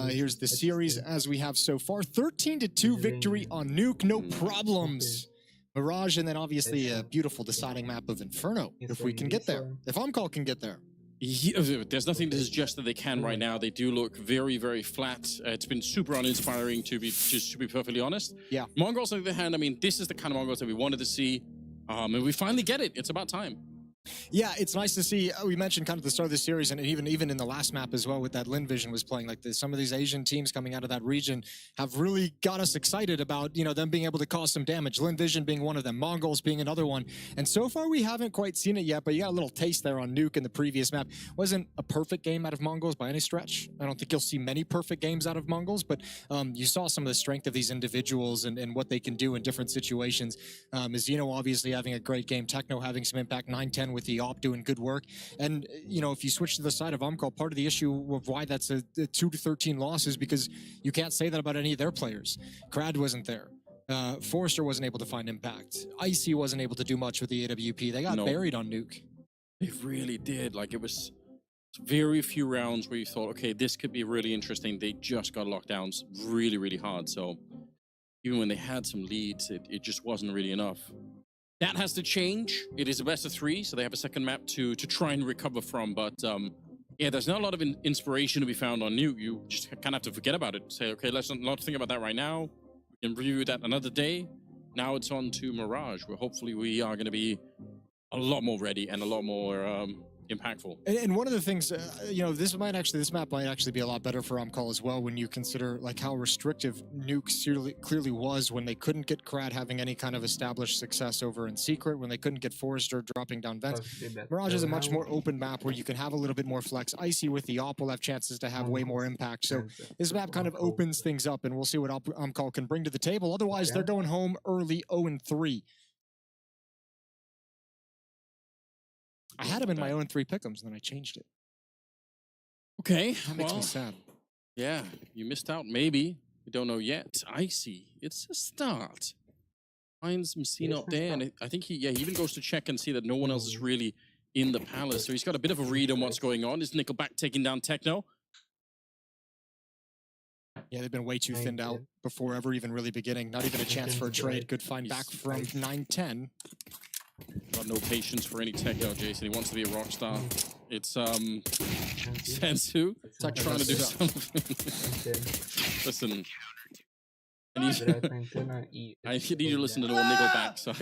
Speaker 10: Here's the series as we have so far. 13-2 victory on Nuke, no problems. Mirage, and then obviously a beautiful deciding map of Inferno, if we can get there. If Omcall can get there.
Speaker 2: There's nothing to suggest that they can right now. They do look very, very flat. It's been super uninspiring, to be perfectly honest.
Speaker 10: Yeah.
Speaker 2: Mongols, on the other hand, I mean, this is the kind of Mongols that we wanted to see, and we finally get it. It's about time.
Speaker 10: Yeah, it's nice to see. We mentioned kind of the start of the series, and even in the last map as well, with that Lynn Vision was playing. Like some of these Asian teams coming out of that region have really got us excited about them being able to cause some damage. Lynn Vision being one of them, Mongols being another one. And so far we haven't quite seen it yet, but you got a little taste there on Nuke in the previous map. Wasn't a perfect game out of Mongols by any stretch. I don't think you'll see many perfect games out of Mongols, but you saw some of the strength of these individuals and what they can do in different situations. Zeno obviously having a great game, Techno having some impact, 9-10 with the op doing good work. And if you switch to the side of Omcall, part of the issue of why that's a 2-13 loss is because you can't say that about any of their players. Krad wasn't there. Forrester wasn't able to find impact. Icy wasn't able to do much with the AWP. They got buried on Nuke.
Speaker 2: They really did. Like, it was very few rounds where you thought, okay, this could be really interesting. They just got locked down really, really hard. So even when they had some leads, it just wasn't really enough. That has to change. It is a best of 3, so they have a second map to try and recover from. But yeah, there's not a lot of inspiration to be found on Nuke. You just kind of have to forget about it. Say, okay, let's not think about that right now. We can review that another day. Now it's on to Mirage, where hopefully we are going to be a lot more ready and a lot more impactful.
Speaker 10: And one of the things, this map might actually be a lot better for Omcall as well when you consider like how restrictive Nuke clearly was when they couldn't get Krad having any kind of established success over in Secret, when they couldn't get Forrester dropping down vents. Mirage is a much more open map where you can have a little bit more flex. Icy with the op will have chances to have way more impact. So this map kind of opens things up, and we'll see what Omcall can bring to the table. Otherwise, they're going home early 0-3. I had him in my own 3 pick'ems, and then I changed it.
Speaker 2: Okay,
Speaker 10: that makes me sad.
Speaker 2: Yeah, you missed out. Maybe we don't know yet. Icy, it's a start. Finds Messina up there, and I think he even goes to check and see that no one else is really in the palace. So he's got a bit of a read on what's going on. Is Nickelback taking down Techno?
Speaker 10: Yeah, they've been way too thinned out before ever even really beginning. Not even a chance for a trade. Good find back from 9-10.
Speaker 2: Got no patience for any Techno, Jason. He wants to be a rock star. It's Ence2 trying to do something. Listen, I need you to listen to the Nickelback so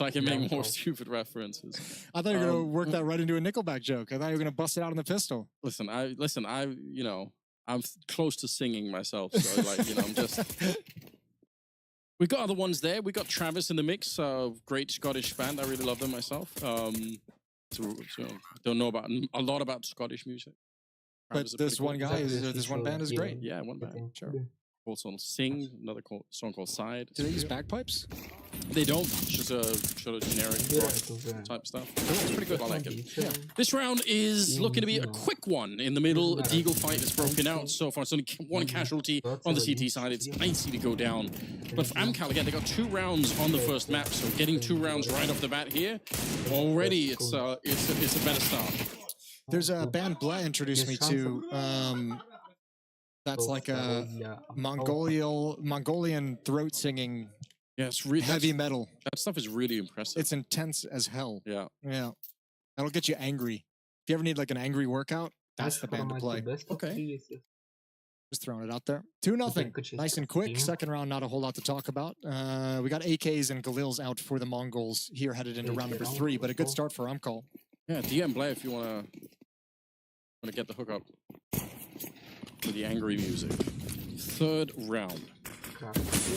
Speaker 2: I can make more stupid references.
Speaker 10: I thought you were gonna work that right into a Nickelback joke. I thought you were gonna bust it out on the pistol.
Speaker 2: Listen, I'm close to singing myself, so I'm just. We got other ones there. We got Travis in the mix. Great Scottish band. I really love them myself. So don't know a lot about Scottish music.
Speaker 10: But this one guy, this one band is great.
Speaker 2: Yeah, one band. Sure. Also Sing, another song called Side.
Speaker 10: Do they use bagpipes?
Speaker 2: They don't. It's just a sort of generic rock type stuff. It's pretty good. I like it. Yeah. This round is looking to be a quick one. In the middle, a Deagle fight is broken out. So far, it's only one casualty on the CT side. It's icy to go down. But for Amcal, again, they got 2 rounds on the first map. So getting 2 rounds right off the bat here, already it's a better start.
Speaker 10: There's a band Blah introduced me to. That's like a Mongolian throat singing.
Speaker 2: Yeah, it's really
Speaker 10: heavy metal.
Speaker 2: That stuff is really impressive.
Speaker 10: It's intense as hell.
Speaker 2: Yeah.
Speaker 10: Yeah. That'll get you angry. If you ever need like an angry workout, that's the band to play.
Speaker 2: Okay.
Speaker 10: Just throwing it out there. 2-0. Nice and quick. Second round, not a whole lot to talk about. We got AKs and Galils out for the Mongols here headed into round number 3, but a good start for Omcall.
Speaker 2: Yeah, DM Blair if you wanna get the hookup for the angry music. 3rd round.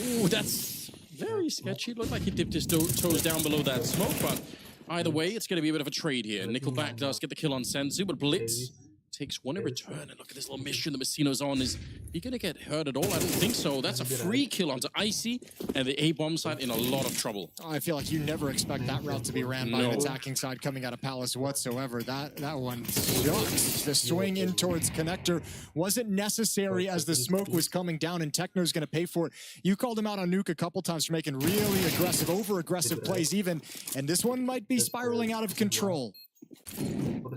Speaker 2: Ooh, that's very sketchy. Looked like he dipped his toes down below that smoke, but either way, it's going to be a bit of a trade here. Nickelback does get the kill on Senzu, but Blitz takes one in return. And look at this little mission that Messino's on. Is he going to get hurt at all? I don't think so. That's a free kill onto Icy, and the A-bomb side in a lot of trouble.
Speaker 10: Oh, I feel like you never expect that route to be ran by an attacking side coming out of Palace whatsoever. That one sucks. The swing in towards Connector wasn't necessary as the smoke was coming down, and Techno's going to pay for it. You called him out on Nuke a couple times for making really aggressive, over-aggressive plays even, and this one might be spiraling out of control.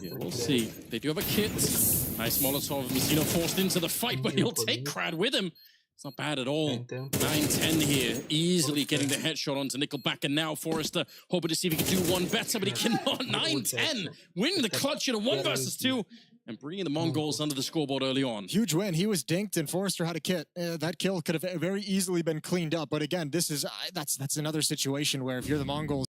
Speaker 2: Yeah, we'll see. They do have a kit. Nice Molotov. Messino forced into the fight, but he'll take Crad with him. It's not bad at all. 9-10 here. Easily getting the headshot onto Nickelback, and now Forrester hoping to see if he can do one better, but he cannot. 9-10. Winning the clutch in a 1 versus 2. And bringing the Mongols under the scoreboard early on.
Speaker 10: Huge win. He was dinked, and Forrester had a kit. That kill could have very easily been cleaned up. But again, this is that's another situation where if you're the Mongols,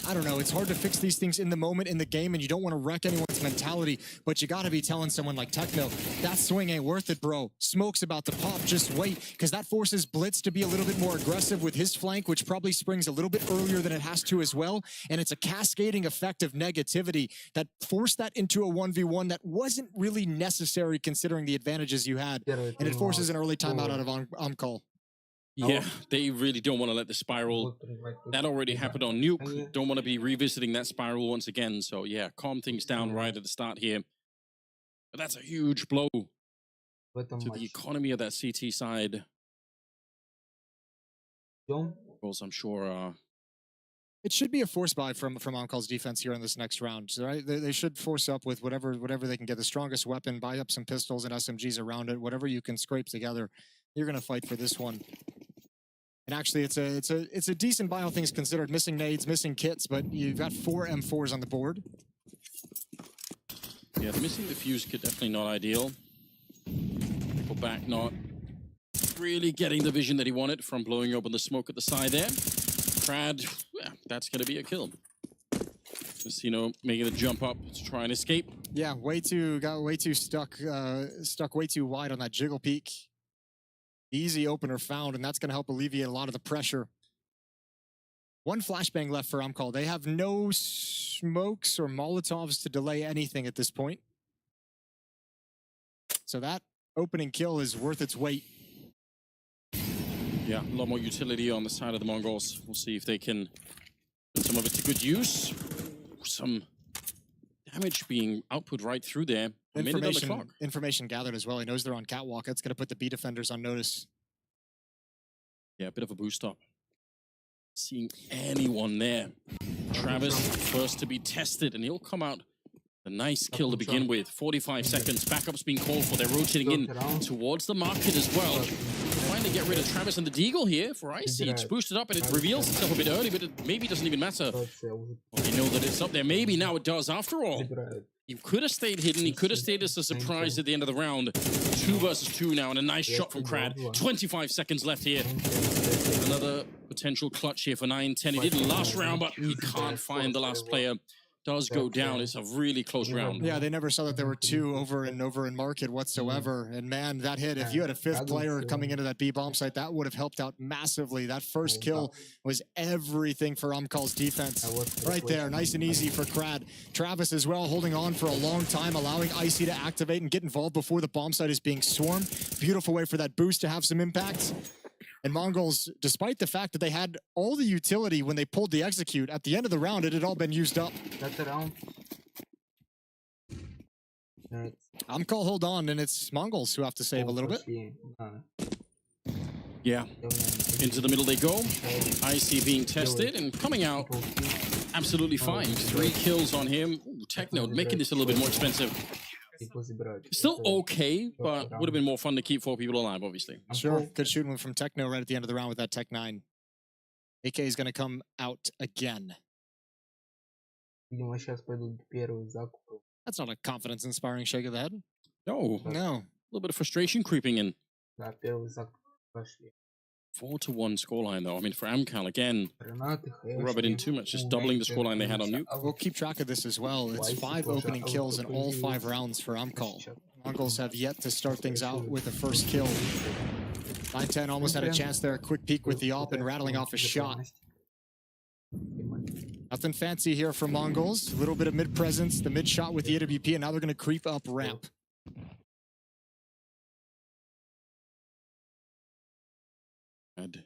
Speaker 10: I don't know. It's hard to fix these things in the moment in the game, and you don't want to wreck anyone's mentality. But you got to be telling someone like Techno, that swing ain't worth it, bro. Smoke's about to pop. Just wait, because that forces Blitz to be a little bit more aggressive with his flank, which probably springs a little bit earlier than it has to as well. And it's a cascading effect of negativity that forced that into a 1v1 that wasn't really necessary considering the advantages you had. And it forces an early timeout out of on-call.
Speaker 2: Yeah, they really don't want to let the spiral. That already happened on Nuke. Don't want to be revisiting that spiral once again. So yeah, calm things down right at the start here. But that's a huge blow to the economy of that CT side. Because I'm sure...
Speaker 10: It should be a force buy from On-Call's defense here in this next round, right? They should force up with whatever they can get. The strongest weapon, buy up some pistols and SMGs around it. Whatever you can scrape together, you're going to fight for this one. And actually, it's a decent buy, all things considered. Missing nades, missing kits, but you've got 4 M4s on the board.
Speaker 2: Yeah, missing the fuse kit, definitely not ideal. Nickelback not really getting the vision that he wanted from blowing open the smoke at the side there. Crad, yeah, that's going to be a kill. Just, making the jump up to try and escape.
Speaker 10: Yeah, got way too stuck way too wide on that jiggle peak. Easy opener found, and that's going to help alleviate a lot of the pressure. 1 flashbang left for Umcall. They have no smokes or Molotovs to delay anything at this point. So that opening kill is worth its weight.
Speaker 2: Yeah, a lot more utility on the side of the Mongols. We'll see if they can put some of it to good use. Some damage being output right through there. A minute on the clock.
Speaker 10: Information gathered as well. He knows they're on catwalk. That's going to put the B defenders on notice.
Speaker 2: Yeah, a bit of a boost up. Seeing anyone there. Travis first to be tested, and he'll come out. A nice kill to begin with. 45 seconds. Backup's being called for. They're rotating in towards the market as well. Trying to get rid of Travis and the Deagle here for Icy. It's boosted up and it reveals itself a bit early, but it maybe doesn't even matter. Well, they know that it's up there. Maybe now it does after all. He could have stayed hidden. He could have stayed as a surprise at the end of the round. 2 versus 2 now, and a nice shot from Crad. 25 seconds left here. Another potential clutch here for 9-10. He didn't last round, but he can't find the last player. Does go down. It's a really close round.
Speaker 10: Yeah, they never saw that there were 2 over in market whatsoever. And man, that hit, if you had a 5th player coming into that B bomb site, that would have helped out massively. That first kill was everything for Umcall's defense. Right there, nice and easy for Crad. Travis as well, holding on for a long time, allowing Icy to activate and get involved before the bomb site is being swarmed. Beautiful way for that boost to have some impact. And Mongols, despite the fact that they had all the utility when they pulled the execute, at the end of the round, it had all been used up. Umcall hold on, and it's Mongols who have to save a little bit.
Speaker 2: Yeah, into the middle they go. Icy being tested and coming out absolutely fine. 3 kills on him. Ooh, Techno making this a little bit more expensive. Still okay, but would have been more fun to keep 4 people alive, obviously.
Speaker 10: Sure, good shooting from Techno right at the end of the round with that Tech 9. AK is going to come out again. That's not a confidence-inspiring shake of the head.
Speaker 2: No.
Speaker 10: No.
Speaker 2: A little bit of frustration creeping in. 4-1 scoreline, though. I mean, for Amcal, again, rub it in too much, just doubling the scoreline they had on Nuke.
Speaker 10: We'll keep track of this as well. It's 5 opening kills in all 5 rounds for Amcal. Mongols have yet to start things out with the first kill. 9-10 almost had a chance there. A quick peek with the AWP and rattling off a shot. Nothing fancy here for Mongols. A little bit of mid presence, the mid shot with the AWP, and now they're going to creep up ramp.
Speaker 2: And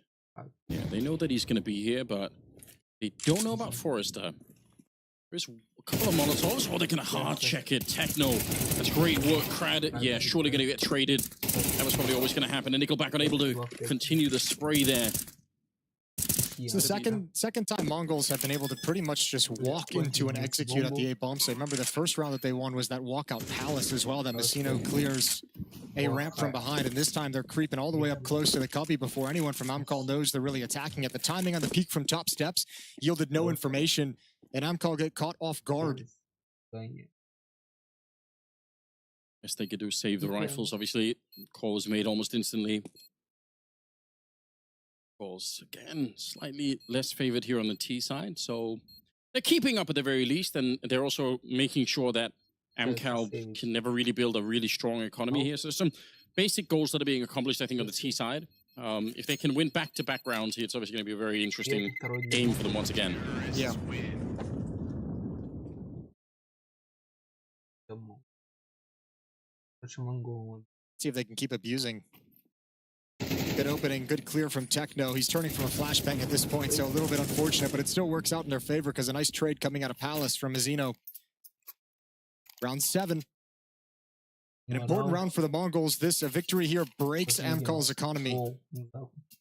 Speaker 2: yeah, they know that he's going to be here, but they don't know about Forrester. There's a couple of Molotovs. Oh, they're going to hard check it. Techno, that's great work. Crad, yeah, surely going to get traded. That was probably always going to happen. And Nickelback unable to continue the spray there.
Speaker 10: It's the second time Mongols have been able to pretty much just walk into and execute at the A bomb site. Remember, the first round that they won was that walkout palace as well, that Messino clears a ramp from behind, and this time they're creeping all the way up close to the cubby before anyone from Amcal knows they're really attacking it. The timing on the peak from top steps yielded no information, and Amcal get caught off guard.
Speaker 2: Best they could do is save the rifles. Obviously, call was made almost instantly. Again, slightly less favored here on the T side, so they're keeping up at the very least, and they're also making sure that Amcal can never really build a really strong economy here. So there's some basic goals that are being accomplished, I think, on the T side. If they can win back-to-back rounds here, it's obviously going to be a very interesting game for them once again.
Speaker 10: Yeah. See if they can keep abusing. Good opening, good clear from Techno. He's turning from a flashbang at this point, so a little bit unfortunate, but it still works out in their favor because a nice trade coming out of Palace from Messino. Round 7. An important round for the Mongols. This victory here breaks Amcal's economy.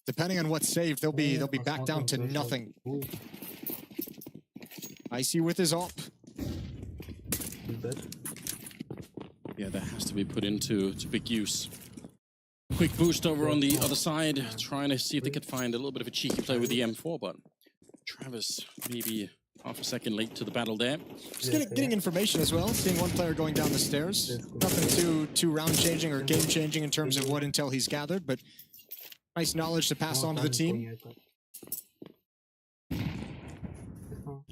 Speaker 10: Depending on what's saved, they'll be back down to nothing. Icy with his op.
Speaker 2: Yeah, that has to be put into big use. Quick boost over on the other side, trying to see if they could find a little bit of a cheeky play with the M4, but Travis maybe half a second late to the battle there.
Speaker 10: Just getting information as well, seeing one player going down the stairs. Nothing too round-changing or game-changing in terms of what intel he's gathered, but nice knowledge to pass on to the team.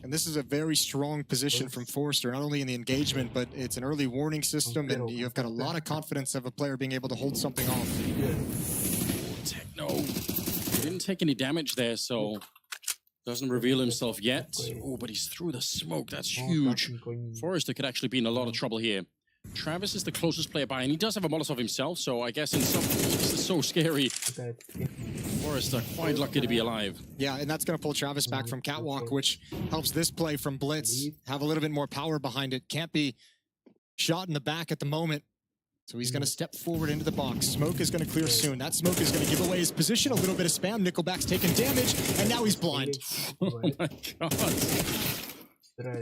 Speaker 10: And this is a very strong position from Forrester, not only in the engagement, but it's an early warning system, and you've got a lot of confidence of a player being able to hold something off.
Speaker 2: Techno didn't take any damage there, so doesn't reveal himself yet. Oh, but he's through the smoke. That's huge. Forrester could actually be in a lot of trouble here. Travis is the closest player by, and he does have a Molotov himself, so I guess in some this is so scary. Forrester quite lucky to be alive.
Speaker 10: Yeah, and that's going to pull Travis back from Catwalk, which helps this play from Blitz have a little bit more power behind it. Can't be shot in the back at the moment, so he's going to step forward into the box. Smoke is going to clear soon. That smoke is going to give away his position. A little bit of spam. Nickelback's taking damage, and now he's blind.
Speaker 2: Oh my god.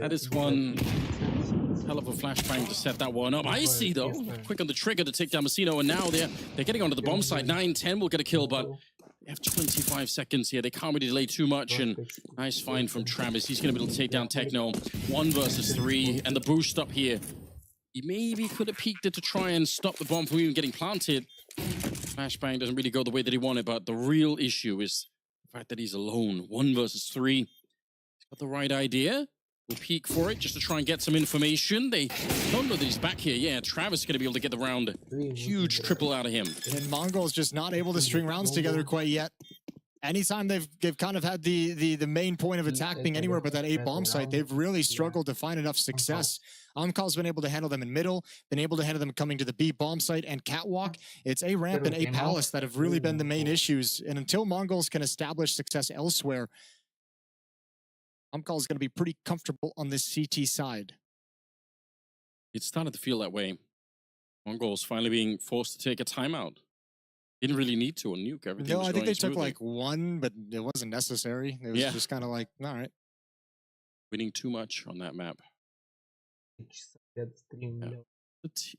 Speaker 2: That is one hell of a flashbang to set that one up. Icy though, quick on the trigger to take down Messino, and now they're getting onto the bomb site. 9-10 will get a kill, but they have 25 seconds here. They can't really delay too much, and nice find from Travis. He's going to be able to take down Techno. 1 versus 3, and the boost up here. He maybe could have peeked it to try and stop the bomb from even getting planted. Flashbang doesn't really go the way that he wanted, but the real issue is the fact that he's alone. 1 versus 3. He's got the right idea. We'll peek for it just to try and get some information. They don't know that he's back here. Yeah, Travis is going to be able to get the round. Huge triple out of him.
Speaker 10: And Mongols just not able to string rounds together quite yet. Anytime they've kind of had the main point of attack being anywhere but that A bomb site, they've really struggled to find enough success. Amcal's been able to handle them in middle, been able to handle them coming to the B bomb site and Catwalk. It's A ramp and A palace that have really been the main issues. And until Mongols can establish success elsewhere, Amcal is going to be pretty comfortable on this CT side.
Speaker 2: It started to feel that way. Mongols finally being forced to take a timeout. Didn't really need to on nuke. Everything
Speaker 10: No,
Speaker 2: was
Speaker 10: I think
Speaker 2: going
Speaker 10: they took
Speaker 2: smoothly.
Speaker 10: like 1, but it wasn't necessary. It was just kind of like, all right.
Speaker 2: Winning too much on that map. Yeah.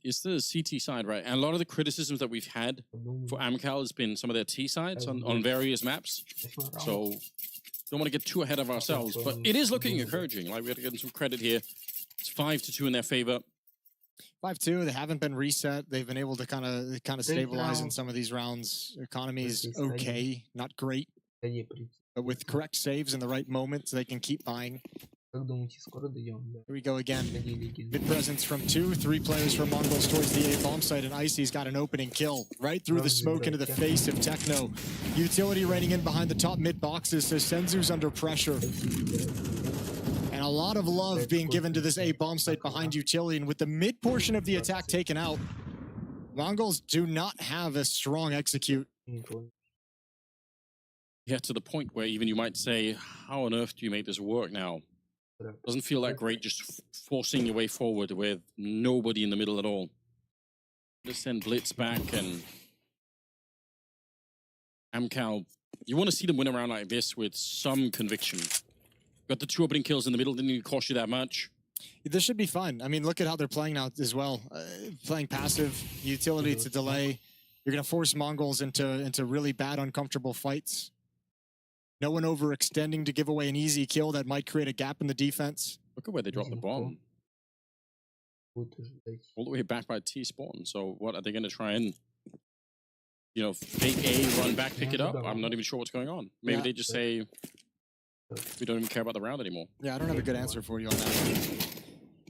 Speaker 2: It's the CT side, right? And a lot of the criticisms that we've had for Amcal has been some of their T sides on various maps. So don't want to get too ahead of ourselves, but it is looking encouraging. Like, we have to give them some credit here. It's 5-2 in their favor.
Speaker 10: 5-2. They haven't been reset. They've been able to kind of stabilize in some of these rounds. Economy is okay, not great, but with correct saves in the right moments, they can keep buying. Here we go again. Good presence from 2, 3 players from Mongols towards the A bomb site, and Icy's got an opening kill right through the smoke into the face of Techno. Utility raining in behind the top mid boxes, so Senzu's under pressure. a lot of love being given to this A bomb site behind utility, and with the mid portion of the attack taken out, Mongols do not have a strong execute.
Speaker 2: Yeah, to the point where even you might say, how on earth do you make this work now? Doesn't feel that great just forcing your way forward with nobody in the middle at all. Just send Blitz back, and Amcal, you want to see them win around like this with some conviction. Got the 2 opening kills in the middle, didn't even cost you that much.
Speaker 10: This should be fun. I mean, look at how they're playing now as well. Playing passive, utility to delay. You're going to force Mongols into really bad, uncomfortable fights. No one overextending to give away an easy kill that might create a gap in the defense.
Speaker 2: Look at where they dropped the bomb. All the way back by T-spawn. So what, are they going to try and, you know, fake A, run back, pick it up? I'm not even sure what's going on. Maybe they just say, we don't even care about the round anymore.
Speaker 10: Yeah, I don't have a good answer for you on that.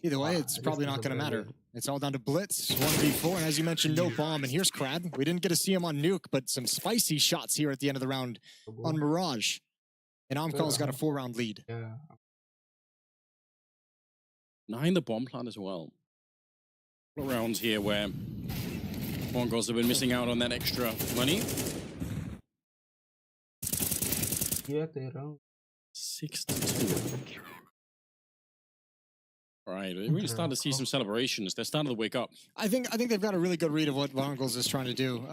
Speaker 10: Either way, it's probably not going to matter. It's all down to Blitz, 1v4, and as you mentioned, no bomb. And here's Crad. We didn't get to see him on Nuke, but some spicy shots here at the end of the round on Mirage. And Amcal's got a 4-round lead.
Speaker 2: 9 the bomb plant as well. Rounds here where Mongols have been missing out on that extra money. 6-2. All right, we're really starting to see some celebrations. They're starting to wake up.
Speaker 10: I think they've got a really good read of what Mongols is trying to do.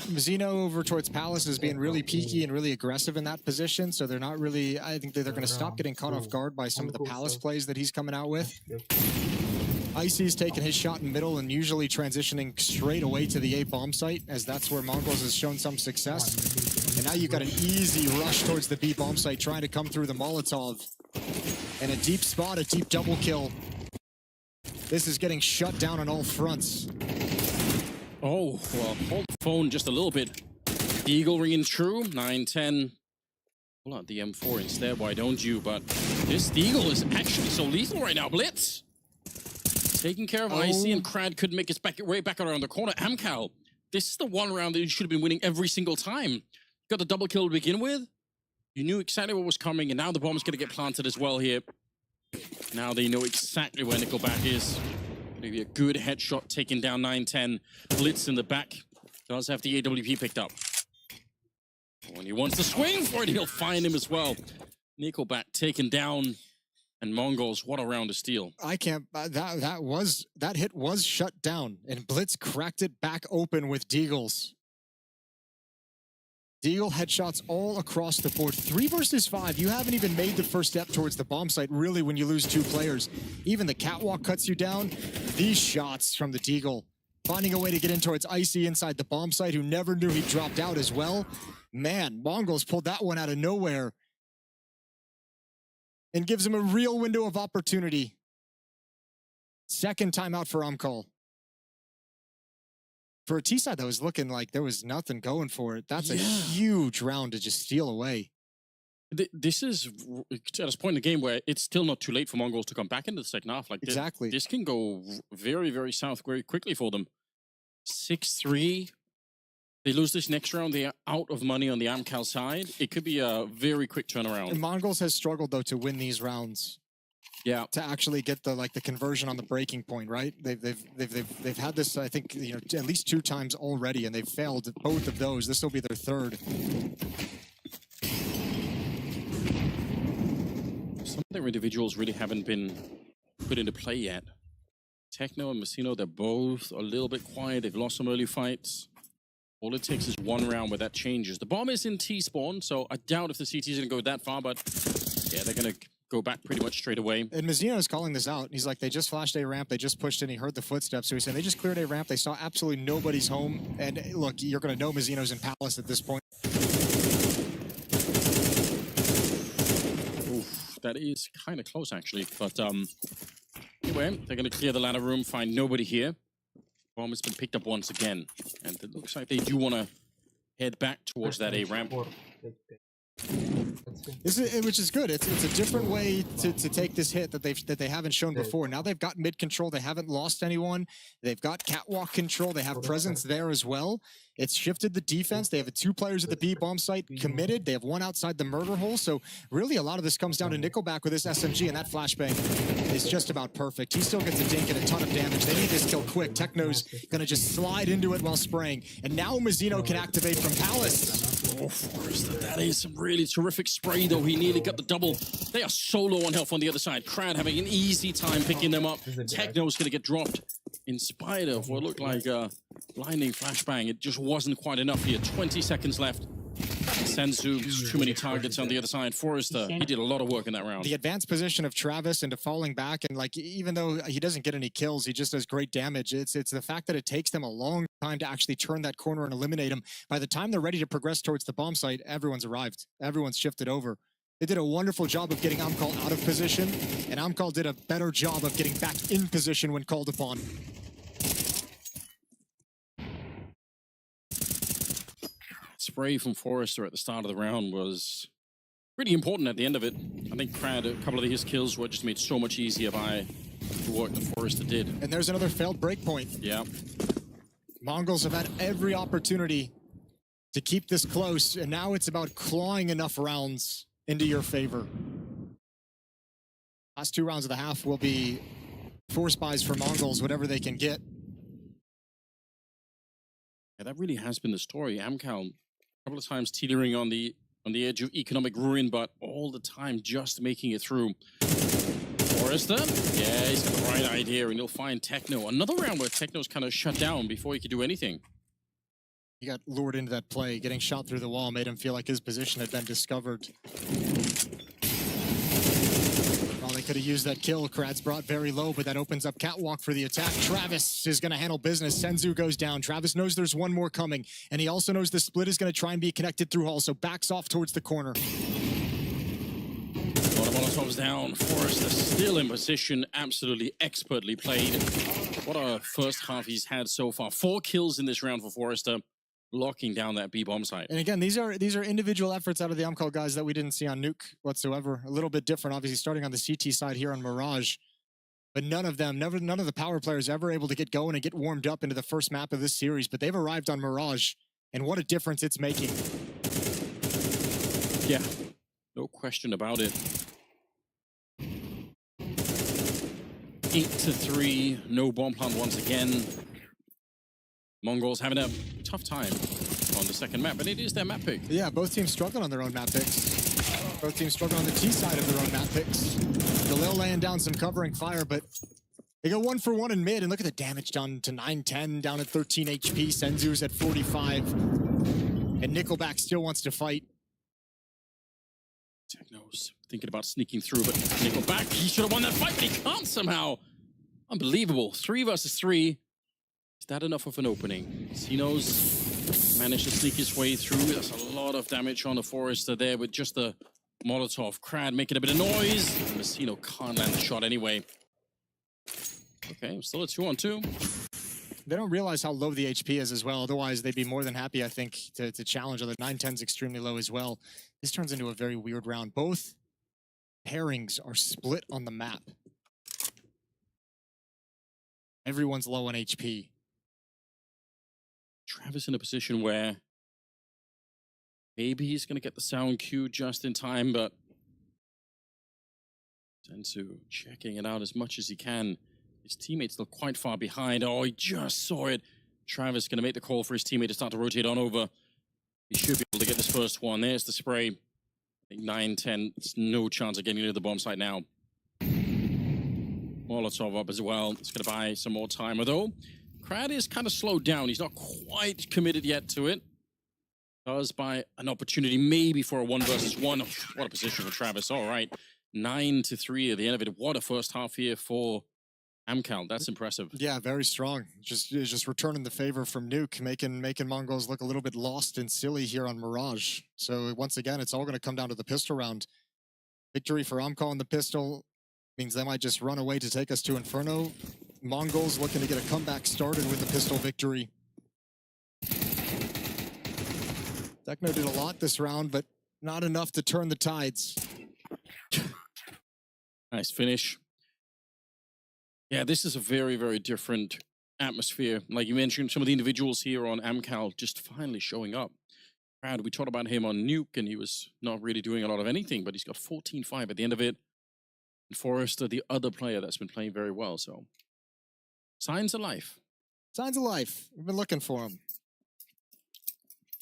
Speaker 10: Mizzino over towards Palace is being really peaky and really aggressive in that position, so they're not really... I think that they're going to stop getting caught off guard by some of the Palace plays that he's coming out with. Icy's taking his shot in middle and usually transitioning straight away to the A bomb site, as that's where Mongols has shown some success. And now you've got an easy rush towards the B bomb site, trying to come through the Molotov. And a deep spot, a deep double kill. This is getting shut down on all fronts.
Speaker 2: Oh, well, hold the phone just a little bit. The Eagle ringing true, 9-10. Pull out the M4 instead, why don't you? But this Eagle is actually so lethal right now. Blitz taking care of Icy, and Crad couldn't make his way back around the corner. Amcal, this is the one round that you should have been winning every single time. Got the double kill to begin with. You knew exactly what was coming, and now the bomb's going to get planted as well here. Now they know exactly where Nickelback is. Maybe a good headshot taking down 9-10. Blitz in the back. Does have the AWP picked up. When he wants to swing for it, he'll find him as well. Nickelback taken down. And Mongols, what a round to steal.
Speaker 10: I can't... that hit was shut down. And Blitz cracked it back open with Deagles. Deagle headshots all across the board. 3 versus 5. You haven't even made the first step towards the bomb site, really, when you lose 2 players. Even the catwalk cuts you down. These shots from the Deagle. Finding a way to get in towards Icy inside the bomb site, who never knew he dropped out as well. Man, Mongols pulled that one out of nowhere. And gives him a real window of opportunity. Second timeout for Amcal. For a T-side that was looking like there was nothing going for it, that's a huge round to just steal away.
Speaker 2: This is at a point in the game where it's still not too late for Mongols to come back into the second half. Like
Speaker 10: exactly.
Speaker 2: This can go very, very south very quickly for them. 6-3. They lose this next round, they are out of money on the Amcal side. It could be a very quick turnaround.
Speaker 10: And Mongols has struggled, though, to win these rounds.
Speaker 2: Yeah,
Speaker 10: to actually get the conversion on the breaking point, right? They've had this, I think, you know, at least 2 times already, and they've failed both of those. This will be their 3rd.
Speaker 2: Some of their individuals really haven't been put into play yet. Techno and Messino, they're both a little bit quiet. They've lost some early fights. All it takes is 1 round where that changes. The bomb is in T-spawn, so I doubt if the CT is going to go that far, but yeah, they're going to go back pretty much straight away.
Speaker 10: And Mazzino is calling this out. He's like, they just flashed A ramp, they just pushed in, he heard the footsteps, so he's saying they just cleared A ramp, they saw absolutely nobody's home, and look, you're going to know Mazzino's in Palace at this point.
Speaker 2: Oof, that is kind of close, actually, but anyway, they're going to clear the ladder room, find nobody here. Bomb has been picked up once again, and it looks like they do want to head back towards that A ramp.
Speaker 10: Which is good. It's a different way to take this hit that they haven't shown before. Now they've got mid control. They haven't lost anyone. They've got catwalk control. They have presence there as well. It's shifted the defense. They have 2 players at the B bomb site committed. They have 1 outside the murder hole. So really a lot of this comes down to Nickelback with this SMG, and that flashbang is just about perfect. He still gets a dink and a ton of damage. They need this kill quick. Techno's gonna just slide into it while spraying. And now Mazzino can activate from Palace.
Speaker 2: Oh, Forrester, that is some really terrific spray, though. He nearly got the double. They are so low on health on the other side. Crad having an easy time picking them up. Techno's going to get dropped in spite of what looked like a blinding flashbang. It just wasn't quite enough here. 20 seconds left. Senzu, too many targets on the other side. Forrester, he did a lot of work in that round.
Speaker 10: The advanced position of Travis into falling back, and like even though he doesn't get any kills, he just does great damage. It's the fact that it takes them a long time to actually turn that corner and eliminate him. By the time they're ready to progress towards the bomb site, everyone's arrived. Everyone's shifted over. They did a wonderful job of getting Amkal out of position, and Amkal did a better job of getting back in position when called upon.
Speaker 2: Spray from Forrester at the start of the round was pretty important at the end of it. I think Crad, a couple of his kills were just made so much easier by the work that Forrester did.
Speaker 10: And there's another failed breakpoint.
Speaker 2: Yeah.
Speaker 10: Mongols have had every opportunity to keep this close, and now it's about clawing enough rounds into your favor. Last 2 rounds of the half will be force buys for Mongols, whatever they can get.
Speaker 2: Yeah, that really has been the story. Amcal, a couple of times teetering on the edge of economic ruin, but all the time just making it through. Forrester, yeah, he's got the right idea, and he'll find Techno. Another round where Techno's kind of shut down before he could do anything.
Speaker 10: He got lured into that play. Getting shot through the wall made him feel like his position had been discovered. Well, they could have used that kill. Krad's brought very low, but that opens up catwalk for the attack. Travis is going to handle business. Senzu goes down. Travis knows there's one more coming, and he also knows the split is going to try and be connected through hall, so backs off towards the corner.
Speaker 2: Molotov's down. Forrester still in position. Absolutely expertly played. What a first half he's had so far. 4 kills in this round for Forrester, locking down that B-bomb site.
Speaker 10: And again, these are individual efforts out of the Amcal guys that we didn't see on Nuke whatsoever. A little bit different, obviously, starting on the CT side here on Mirage. But none of the power players ever able to get going and get warmed up into the first map of this series. But they've arrived on Mirage, and what a difference it's making.
Speaker 2: Yeah, no question about it. 8-3, no bomb plant once again. Mongols having a tough time on the second map, but it is their map pick.
Speaker 10: Yeah, both teams struggling on their own map picks. Both teams struggling on the T side of their own map picks. Galil laying down some covering fire, but they go 1 for 1 in mid, and look at the damage down to 910, down at 13 HP. Senzu's at 45, and Nickelback still wants to fight.
Speaker 2: Techno's thinking about sneaking through, but Nickelback, he should have won that fight, but he can't somehow. Unbelievable. 3 versus 3. Is that enough of an opening? Sino's managed to sneak his way through. That's a lot of damage on the Forrester there with just the Molotov. Crad making a bit of noise. Messino can't land the shot anyway. Okay, still a 2-on-2.
Speaker 10: They don't realize how low the HP is as well. Otherwise, they'd be more than happy, I think, to challenge. The 910's extremely low as well. This turns into a very weird round. Both pairings are split on the map. Everyone's low on HP.
Speaker 2: Travis in a position where maybe he's going to get the sound cue just in time, but Senzu checking it out as much as he can. His teammates look quite far behind. Oh, he just saw it. Travis going to make the call for his teammate to start to rotate on over. He should be able to get this first one. There's the spray. I think 9-10. There's no chance of getting into the bomb site now. Molotov up as well. It's going to buy some more time, although Crad is kind of slowed down. He's not quite committed yet to it. Does buy an opportunity maybe for a 1 versus 1. Oh, what a position for Travis. All right. 9-3 at the end of it. What a first half here for Amcal. That's impressive.
Speaker 10: Yeah, very strong. Just returning the favor from Nuke, making Mongols look a little bit lost and silly here on Mirage. So once again, it's all going to come down to the pistol round. Victory for Amcal in the pistol means they might just run away to take us to Inferno. Mongols looking to get a comeback started with the pistol victory. Techno did a lot this round, but not enough to turn the tides.
Speaker 2: Nice finish. Yeah, this is a very, very different atmosphere. Like you mentioned, some of the individuals here on Amcal just finally showing up. Brad, we talked about him on Nuke, and he was not really doing a lot of anything, but he's got 14-5 at the end of it. And Forrester, the other player that's been playing very well, so signs of life.
Speaker 10: Signs of life. We've been looking for him.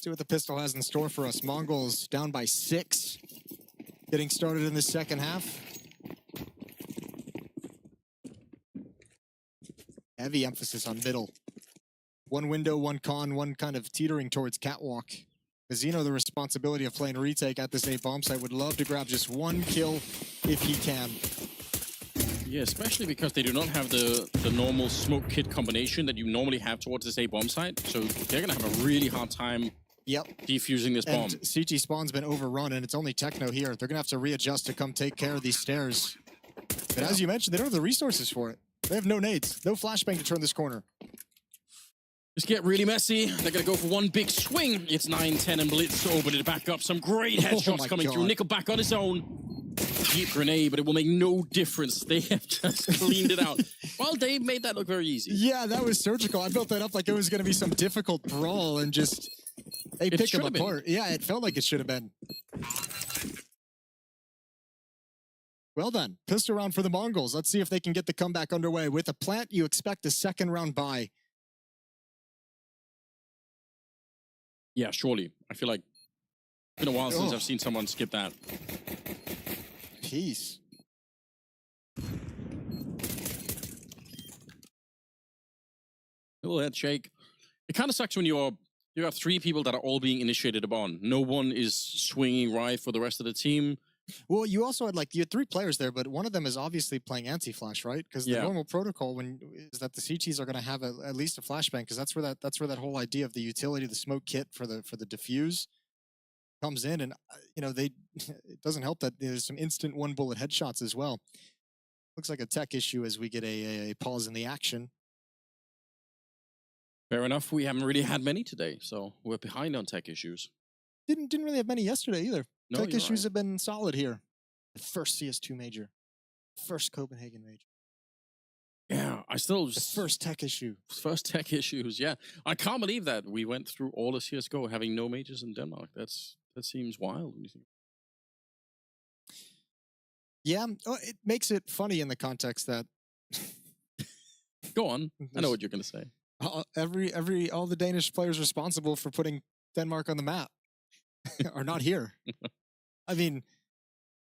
Speaker 10: See what the pistol has in store for us. Mongols down by 6. Getting started in the second half. Heavy emphasis on middle. One window, one con, one kind of teetering towards catwalk. Casino, the responsibility of playing retake at this A bomb site, would love to grab just one kill if he can.
Speaker 2: Yeah, especially because they do not have the normal smoke kit combination that you normally have towards this A bomb site. So they're going to have a really hard time defusing this bomb.
Speaker 10: And CT spawn's been overrun, and it's only Techno here. They're going to have to readjust to come take care of these stairs. But as you mentioned, they don't have the resources for it. They have no nades, no flashbang to turn this corner.
Speaker 2: Just get really messy. They're going to go for one big swing. It's 9-10 and Blitz opened it back up. Some great headshots coming through. Nickel back on his own. Deep grenade, but it will make no difference. They have just cleaned it out. Well, they made that look very easy.
Speaker 10: Yeah, that was surgical. I built that up like it was going to be some difficult brawl, and just they pick them apart. Yeah, it felt like it should have been. Well done. Pistol round for the Mongols. Let's see if they can get the comeback underway. With a plant, you expect a second round bye.
Speaker 2: Yeah, surely. I feel like it's been a while since I've seen someone skip that.
Speaker 10: Jeez.
Speaker 2: A little head shake. It kind of sucks when you have 3 people that are all being initiated upon. No one is swinging right for the rest of the team.
Speaker 10: Well, you also had you had 3 players there, but one of them is obviously playing anti-flash, right? Because the normal protocol is that the CTs are going to have at least a flashbang, because that's where that whole idea of the utility, the smoke kit for the diffuse comes in, and it doesn't help that there's some instant 1-bullet headshots as well. Looks like a tech issue as we get a pause in the action.
Speaker 2: Fair enough. We haven't really had many today, so we're behind on tech issues.
Speaker 10: Didn't really have many yesterday either.
Speaker 2: No,
Speaker 10: tech issues have been solid here. The first CS2 major. First Copenhagen major.
Speaker 2: Yeah, I still...
Speaker 10: The first tech issue.
Speaker 2: First tech issues, yeah. I can't believe that we went through all of CSGO having no majors in Denmark. That seems wild.
Speaker 10: Yeah, it makes it funny in the context that...
Speaker 2: Go on. I know what you're going to say.
Speaker 10: All the Danish players responsible for putting Denmark on the map are not here. I mean,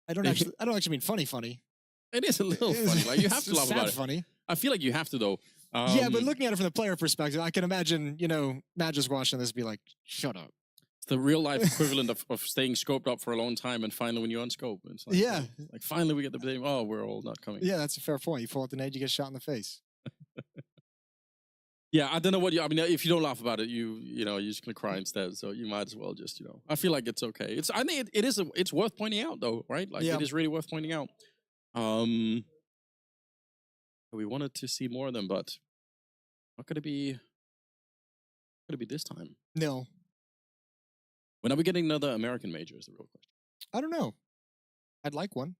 Speaker 10: I don't actually mean funny.
Speaker 2: It is a little funny. Like, you have to laugh about it.
Speaker 10: Funny.
Speaker 2: I feel like you have to, though.
Speaker 10: Yeah, but looking at it from the player perspective, I can imagine, Matt just watching this be like, shut up.
Speaker 2: It's the real life equivalent of staying scoped up for a long time, and finally when you unscope, it's like, like finally we get the blame. Oh, we're all not coming.
Speaker 10: Yeah, that's a fair point. You pull out the nade, you get shot in the face.
Speaker 2: Yeah, I don't know I mean, if you don't laugh about it, you're just gonna cry instead. So you might as well just, I feel like it's okay. I think it's worth pointing out though, right? Like it is really worth pointing out. We wanted to see more of them, but not gonna be this time.
Speaker 10: No.
Speaker 2: When are we getting another American major is the real question.
Speaker 10: I don't know. I'd like one.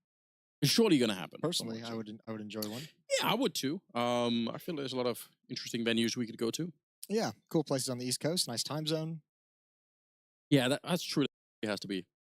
Speaker 2: It's surely gonna happen.
Speaker 10: Personally, I would enjoy one.
Speaker 2: Yeah, I would too. I feel there's a lot of interesting venues we could go to.
Speaker 10: Yeah, cool places on the East Coast, nice time zone.
Speaker 2: Yeah, that's true. It has to be.